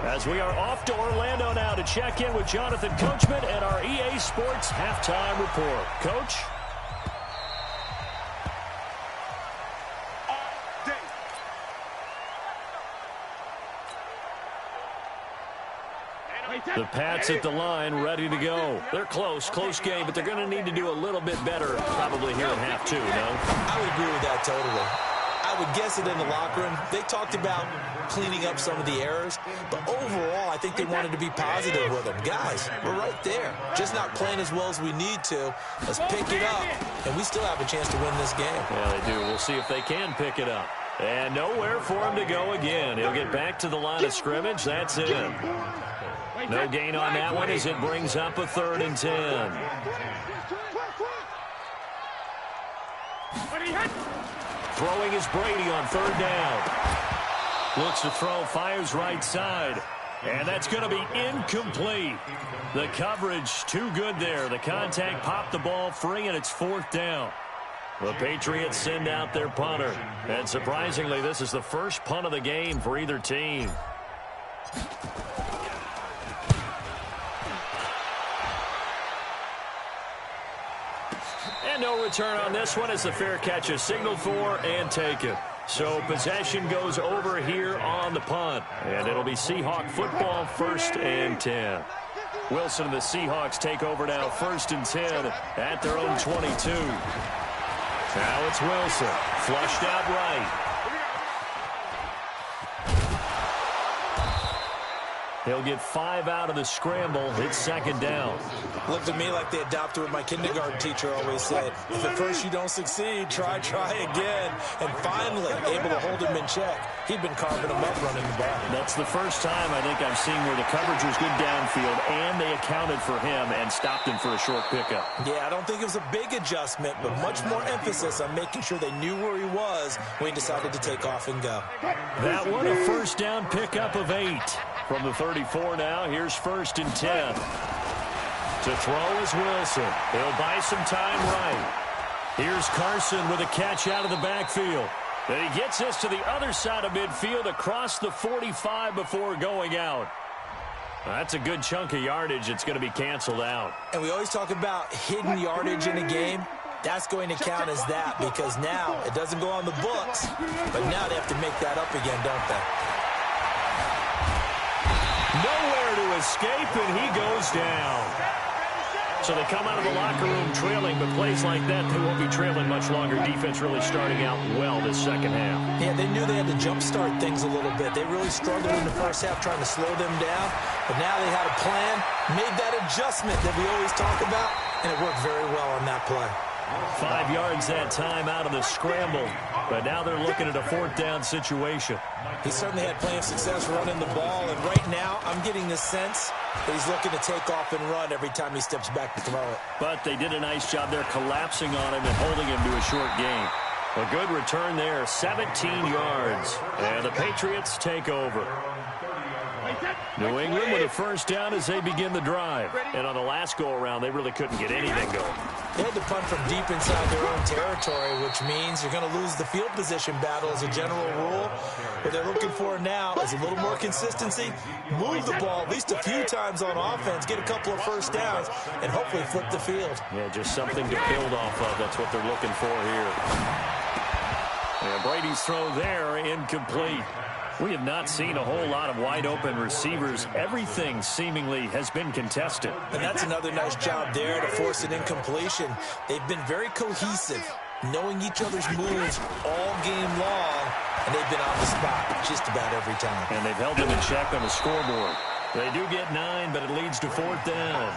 Speaker 5: As we are off to Orlando now to check in with Jonathan Coachman and our EA Sports Halftime Report. Coach? The Pats at the line, ready to go. They're close game, but they're going to need to do a little bit better probably here in half 2, no?
Speaker 7: I would agree with that totally. I would guess it in the locker room. They talked about cleaning up some of the errors, but overall, I think they wanted to be positive with them. Guys, we're right there. Just not playing as well as we need to. Let's pick it up, and we still have a chance to win this game.
Speaker 5: Yeah, they do. We'll see if they can pick it up. And nowhere for him to go again. He'll get back to the line of scrimmage. That's it. No gain on that one as it brings up a 3rd and 10. Throwing is Brady on 3rd down. Looks to throw, fires right side. And that's going to be incomplete. The coverage too good there. The contact popped the ball free, and it's 4th down. The Patriots send out their punter. And surprisingly, this is the first punt of the game for either team. And no return on this one as the fair catch is signaled for and taken. So possession goes over here on the punt. And it'll be Seahawk football, 1st and 10. Wilson and the Seahawks take over now, 1st and 10 at their own 22. Now it's Wilson, flushed out right. He'll get 5 out of the scramble. It's 2nd down.
Speaker 7: Looked to me like they adopted what my kindergarten teacher always said. If at first you don't succeed, try again. And finally, able to hold him in check. He'd been carving him up running the ball.
Speaker 5: That's the first time I think I've seen where the coverage was good downfield, and they accounted for him and stopped him for a short pickup.
Speaker 7: Yeah, I don't think it was a big adjustment, but much more emphasis on making sure they knew where he was when he decided to take off and go.
Speaker 5: That one, a 1st down pickup of 8. From the 34 now, here's 1st and 10. To throw is Wilson. He'll buy some time right. Here's Carson with a catch out of the backfield. And he gets this to the other side of midfield across the 45 before going out. That's a good chunk of yardage. It's going to be canceled out.
Speaker 7: And we always talk about hidden yardage in a game. That's going to count as that because now it doesn't go on the books, but now they have to make that up again, don't they?
Speaker 5: Nowhere to escape, and he goes down. So they come out of the locker room trailing, but plays like that, they won't be trailing much longer. Defense really starting out well this 2nd half.
Speaker 7: Yeah, they knew they had to jumpstart things a little bit. They really struggled in the 1st half trying to slow them down, but now they had a plan, made that adjustment that we always talk about, and it worked very well on that play.
Speaker 5: 5 yards that time out of the scramble, but now they're looking at a 4th down situation.
Speaker 7: He certainly had plenty of success running the ball, and right now I'm getting the sense that he's looking to take off and run every time he steps back to throw it.
Speaker 5: But they did a nice job there collapsing on him and holding him to a short gain. A good return there, 17 yards, and the Patriots take over. New England with a 1st down as they begin the drive. And on the last go-around, they really couldn't get anything going.
Speaker 7: They had to punt from deep inside their own territory, which means you're going to lose the field position battle as a general rule. What they're looking for now is a little more consistency, move the ball at least a few times on offense, get a couple of 1st downs, and hopefully flip the field.
Speaker 5: Yeah, just something to build off of. That's what they're looking for here. And Brady's throw there, incomplete. We have not seen a whole lot of wide-open receivers. Everything seemingly has been contested.
Speaker 7: And that's another nice job there to force an incompletion. They've been very cohesive, knowing each other's moves all game long, and they've been on the spot just about every time.
Speaker 5: And they've held them in check on the scoreboard. They do get 9, but it leads to 4th down.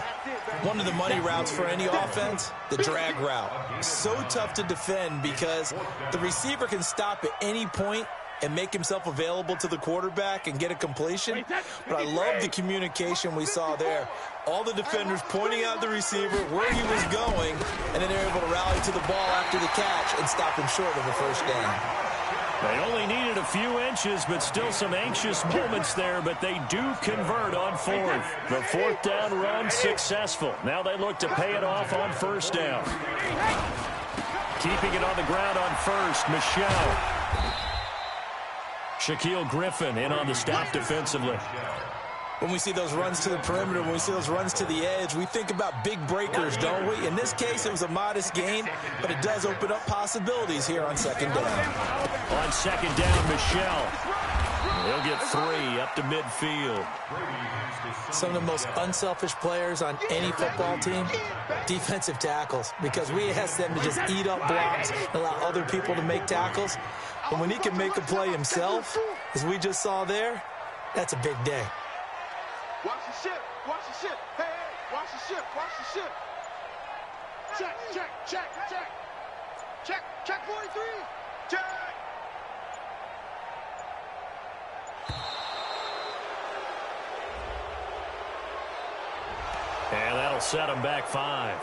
Speaker 7: One of the money routes for any offense, the drag route. So tough to defend because the receiver can stop at any point and make himself available to the quarterback and get a completion. But I love the communication we saw there. All the defenders pointing out the receiver, where he was going, and then they're able to rally to the ball after the catch and stop him short of a 1st down.
Speaker 5: They only needed a few inches, but still some anxious moments there, but they do convert on fourth. The fourth down run successful. Now they look to pay it off on first down. Keeping it on the ground on first, Michelle. Shaquille Griffin in on the stop defensively.
Speaker 7: When we see those runs to the perimeter, when we see those runs to the edge, we think about big breakers, don't we? In this case, it was a modest gain, but it does open up possibilities here on second down.
Speaker 5: On second down, Michelle. He'll get 3 up to midfield.
Speaker 7: Some of the most unselfish players on any football team, defensive tackles, because we ask them to just eat up blocks and allow other people to make tackles. But when he can make a play himself, as we just saw there, that's a big day.
Speaker 6: Watch the ship. Watch the ship. Hey, hey, watch the ship. Watch the ship. Check, check, check, check. Check, check 43. Check.
Speaker 5: And that'll set him back 5.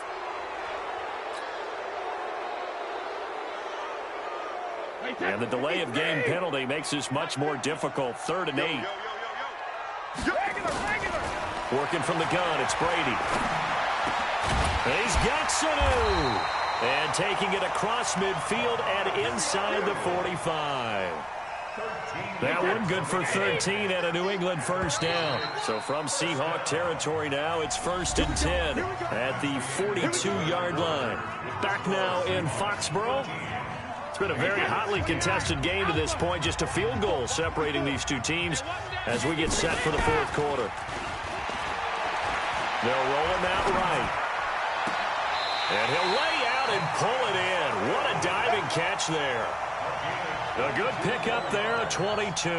Speaker 5: And the delay of game penalty makes this much more difficult. 3rd and 8. Working from the gun, it's Brady. He's got Sanu. And taking it across midfield and inside the 45. That one good for 13 at a New England first down. So from Seahawk territory now, it's 1st and 10 at the 42-yard line. Back now in Foxborough. It's been a very hotly contested game to this point. Just a field goal separating these two teams as we get set for the fourth quarter. They'll roll him out right. And he'll lay out and pull it in. What a diving catch there. A good pickup there at 22.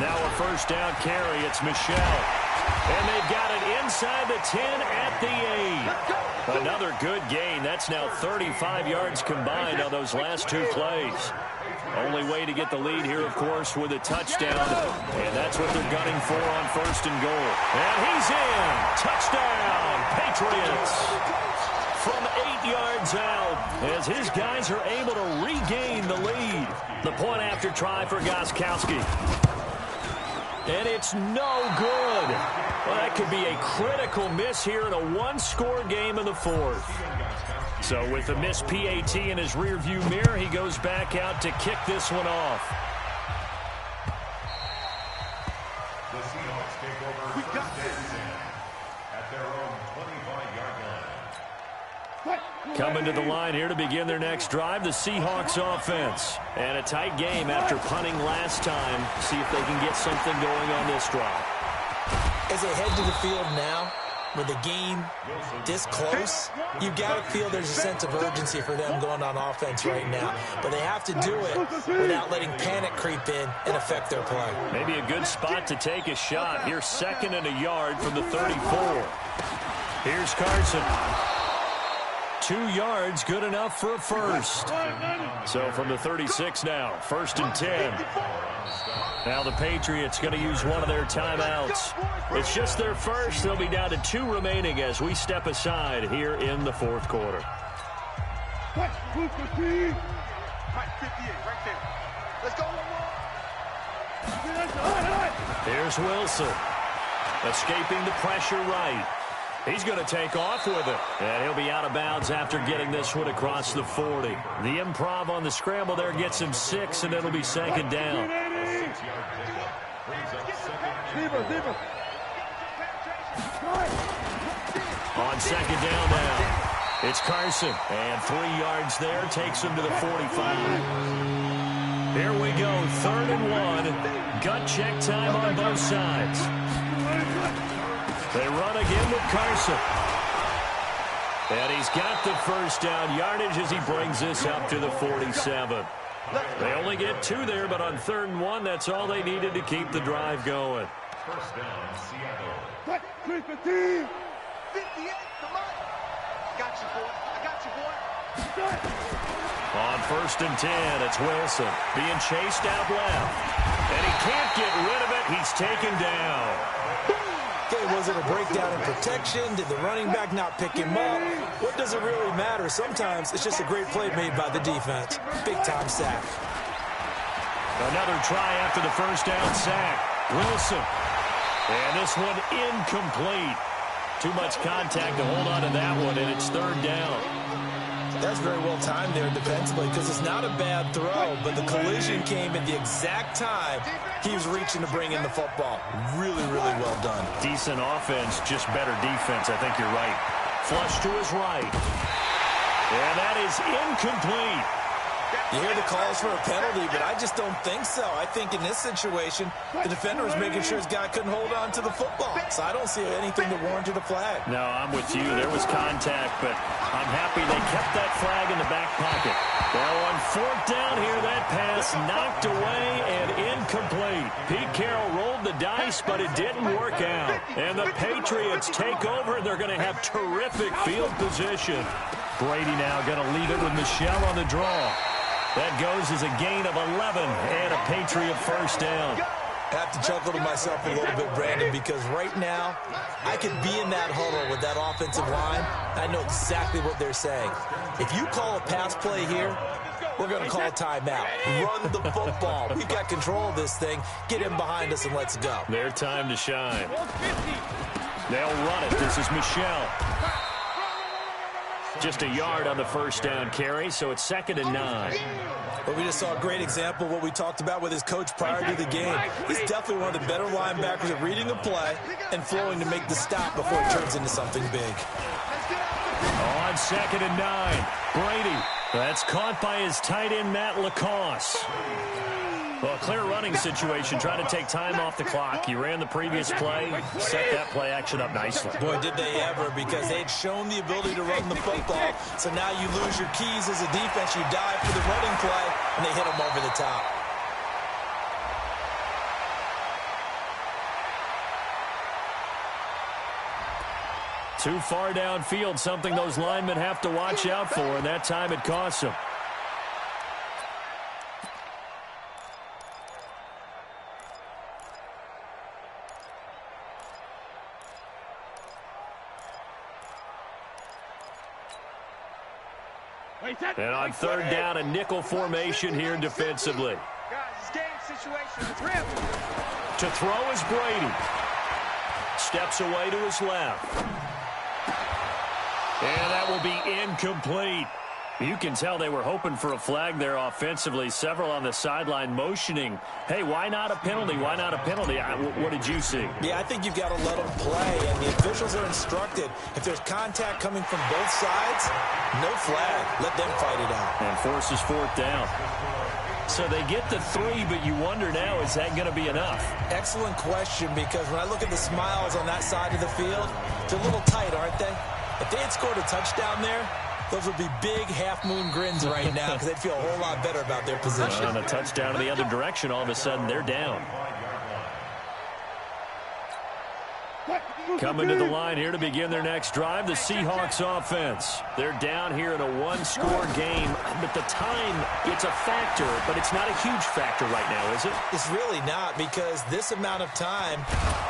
Speaker 5: Now a first down carry. It's Michelle. And they've got it inside the 10 at the 8. Another good gain. That's now 35 yards combined on those last 2 plays. Only way to get the lead here, of course, with a touchdown. And that's what they're gunning for on 1st and goal. And he's in. Touchdown, Patriots. From 8 yards out as his guys are able to regain the lead. The point after try for Gostkowski. And it's no good. Well, that could be a critical miss here in a one-score game in the fourth. So with the missed PAT in his rearview mirror, he goes back out to kick this one off.
Speaker 9: The Seahawks take over
Speaker 6: We got this.
Speaker 9: at their own 25-yard line.
Speaker 5: Coming to the line here to begin their next drive, the Seahawks offense. And a tight game after punting last time. See if they can get something going on this drive.
Speaker 7: As they head to the field now, with the game this close, you've got to feel there's a sense of urgency for them going on offense right now. But they have to do it without letting panic creep in and affect their play.
Speaker 5: Maybe a good spot to take a shot. Here's 2nd and a yard from the 34. Here's Carson. 2 yards, good enough for a first. So from the 36 now, 1st and 10. Now the Patriots going to use one of their timeouts. It's just their first. They'll be down to 2 remaining as we step aside here in the fourth quarter.
Speaker 6: Right, 58, right there. Let's go.
Speaker 5: Here's Wilson. Escaping the pressure right. He's going to take off with it. And he'll be out of bounds after getting this one across the 40. The improv on the scramble there gets him 6, and it'll be 2nd down. On 2nd down now, it's Carson. And 3 yards there takes him to the 45. Here we go, 3rd and 1. Gut check time on both sides. They run again with Carson. And he's got the first down yardage as he brings this up to the 47. They only get 2 there, but on 3rd and 1, that's all they needed to keep the drive going.
Speaker 9: First down, Seattle.
Speaker 6: 58, come on. Got you, boy. I got you, boy.
Speaker 5: On 1st and 10, it's Wilson being chased out left. And he can't get rid of it. He's taken down.
Speaker 7: Okay, was it a breakdown in protection? Did the running back not pick him up? What does it really matter? Sometimes it's just a great play made by the defense. Big-time sack.
Speaker 5: Another try after the first down sack. Wilson. And this one incomplete. Too much contact to hold on to that one, and it's third down.
Speaker 7: That's very well timed there defensively because it's not a bad throw, but the collision came at the exact time he was reaching to bring in the football. Really, really well done.
Speaker 5: Decent offense, just better defense. I think you're right. Flush to his right. And that is incomplete.
Speaker 7: You hear the calls for a penalty, but I just don't think so. I think in this situation, the defender was making sure his guy couldn't hold on to the football. So I don't see anything that warranted a flag.
Speaker 5: No, I'm with you. There was contact, but I'm happy they kept that flag in the back pocket. Well, on fourth down here, that pass knocked away and incomplete. Pete Carroll rolled the dice, but it didn't work out. And the Patriots take over. They're going to have terrific field position. Brady now going to leave it with Michel on the draw. That goes as a gain of 11 and a Patriot first down.
Speaker 7: I have to chuckle to myself a little bit, Brandon, because right now I could be in that huddle with that offensive line. I know exactly what they're saying. If you call a pass play here, we're going to call a timeout. Run the football. We've got control of this thing. Get in behind us and let's go.
Speaker 5: Their time to shine. They'll run it. This is Michel. Just a yard on the first down carry, so it's 2nd and 9.
Speaker 7: But we just saw a great example of what we talked about with his coach prior to the game. He's definitely one of the better linebackers at reading a play and flowing to make the stop before it turns into something big.
Speaker 5: On 2nd and 9, Brady. That's caught by his tight end, Matt Lacoste. Well, clear running situation, trying to take time off the clock. You ran the previous play, set that play action up nicely.
Speaker 7: Boy, did they ever, because they had shown the ability to run the football. So now you lose your keys as a defense. You dive for the running play, and they hit them over the top.
Speaker 5: Too far downfield, something those linemen have to watch out for, and that time it costs them. And on third down, a nickel formation here defensively. To throw is Brady. Steps away to his left. And that will be incomplete. You can tell they were hoping for a flag there offensively. Several on the sideline motioning, hey, why not a penalty? Why not a penalty? What did you see?
Speaker 7: Yeah, I think you've got to let them play, and the officials are instructed. If there's contact coming from both sides, no flag. Let them fight it out.
Speaker 5: And forces fourth down. So they get the 3, but you wonder now, is that going to be enough?
Speaker 7: Excellent question, because when I look at the smiles on that side of the field, they're a little tight, aren't they? If they had scored a touchdown there, those would be big half-moon grins right now because they'd feel a whole lot better about their position.
Speaker 5: On a touchdown in the other direction, all of a sudden they're down. Coming to the line here to begin their next drive, the Seahawks offense. They're down here in a one-score game, but the time, it's a factor, but it's not a huge factor right now, is it?
Speaker 7: It's really not, because this amount of time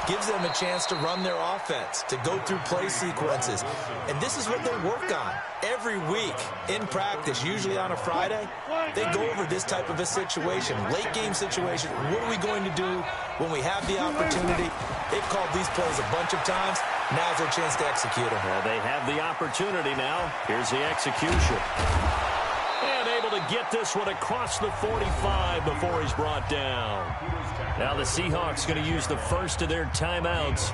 Speaker 7: gives them a chance to run their offense, to go through play sequences. And this is what they work on every week in practice, usually on a Friday. They go over this type of a situation, late-game situation. What are we going to do when we have the opportunity? They've called these plays a bunch of times. Now's their chance to execute them.
Speaker 5: Well, they have the opportunity now. Here's the execution. And able to get this one across the 45 before he's brought down. Now the Seahawks going to use the first of their timeouts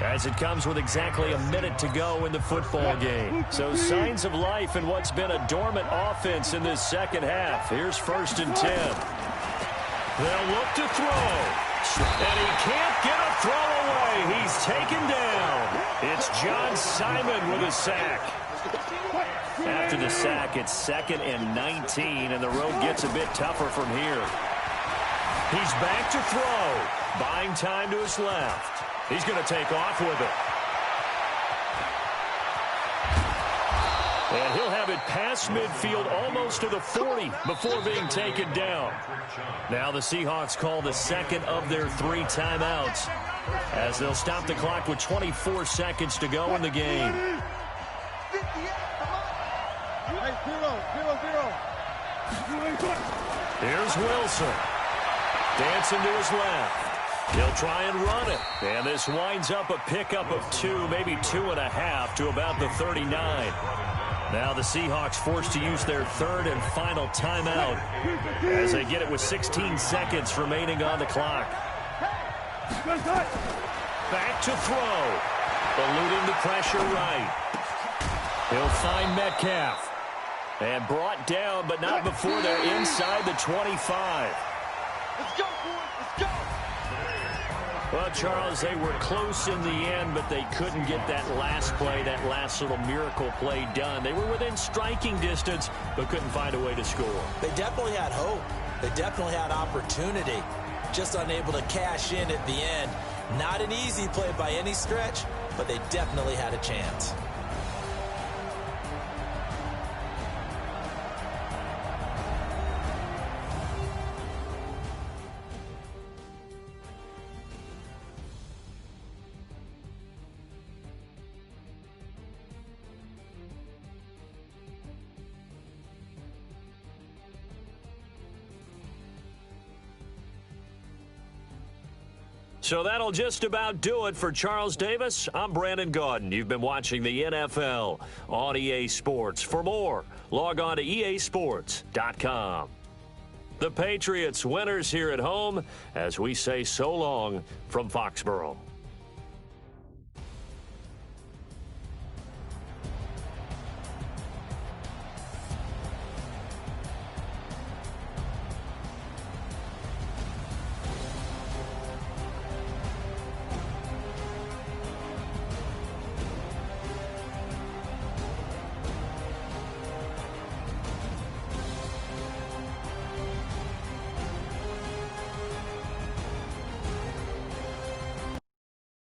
Speaker 5: as it comes with exactly a minute to go in the football game. So signs of life in what's been a dormant offense in this second half. Here's 1st and 10. They'll look to throw. And he can't get a throw away. He's taken down. It's John Simon with a sack. After the sack, it's 2nd and 19, and the road gets a bit tougher from here. He's back to throw. Buying time to his left. He's going to take off with it. And he'll have it past midfield almost to the 40 before being taken down. Now the Seahawks call the second of their 3 timeouts as they'll stop the clock with 24 seconds to go in the game. Here's Wilson. Dancing to his left. He'll try and run it. And this winds up a pickup of 2, maybe 2.5 to about the 39. Now the Seahawks forced to use their 3rd and final timeout as they get it with 16 seconds remaining on the clock. Back to throw. Eluding the pressure right. He'll find Metcalf. And brought down, but not before they're inside the 25.
Speaker 6: Let's go, boys. Let's go.
Speaker 5: Well, Charles, they were close in the end, but they couldn't get that last play, that last little miracle play done. They were within striking distance, but couldn't find a way to score.
Speaker 7: They definitely had hope. They definitely had opportunity. Just unable to cash in at the end. Not an easy play by any stretch, but they definitely had a chance.
Speaker 5: So that'll just about do it for Charles Davis. I'm Brandon Gaudin. You've been watching the NFL on EA Sports. For more, log on to easports.com. The Patriots winners here at home as we say so long from Foxborough.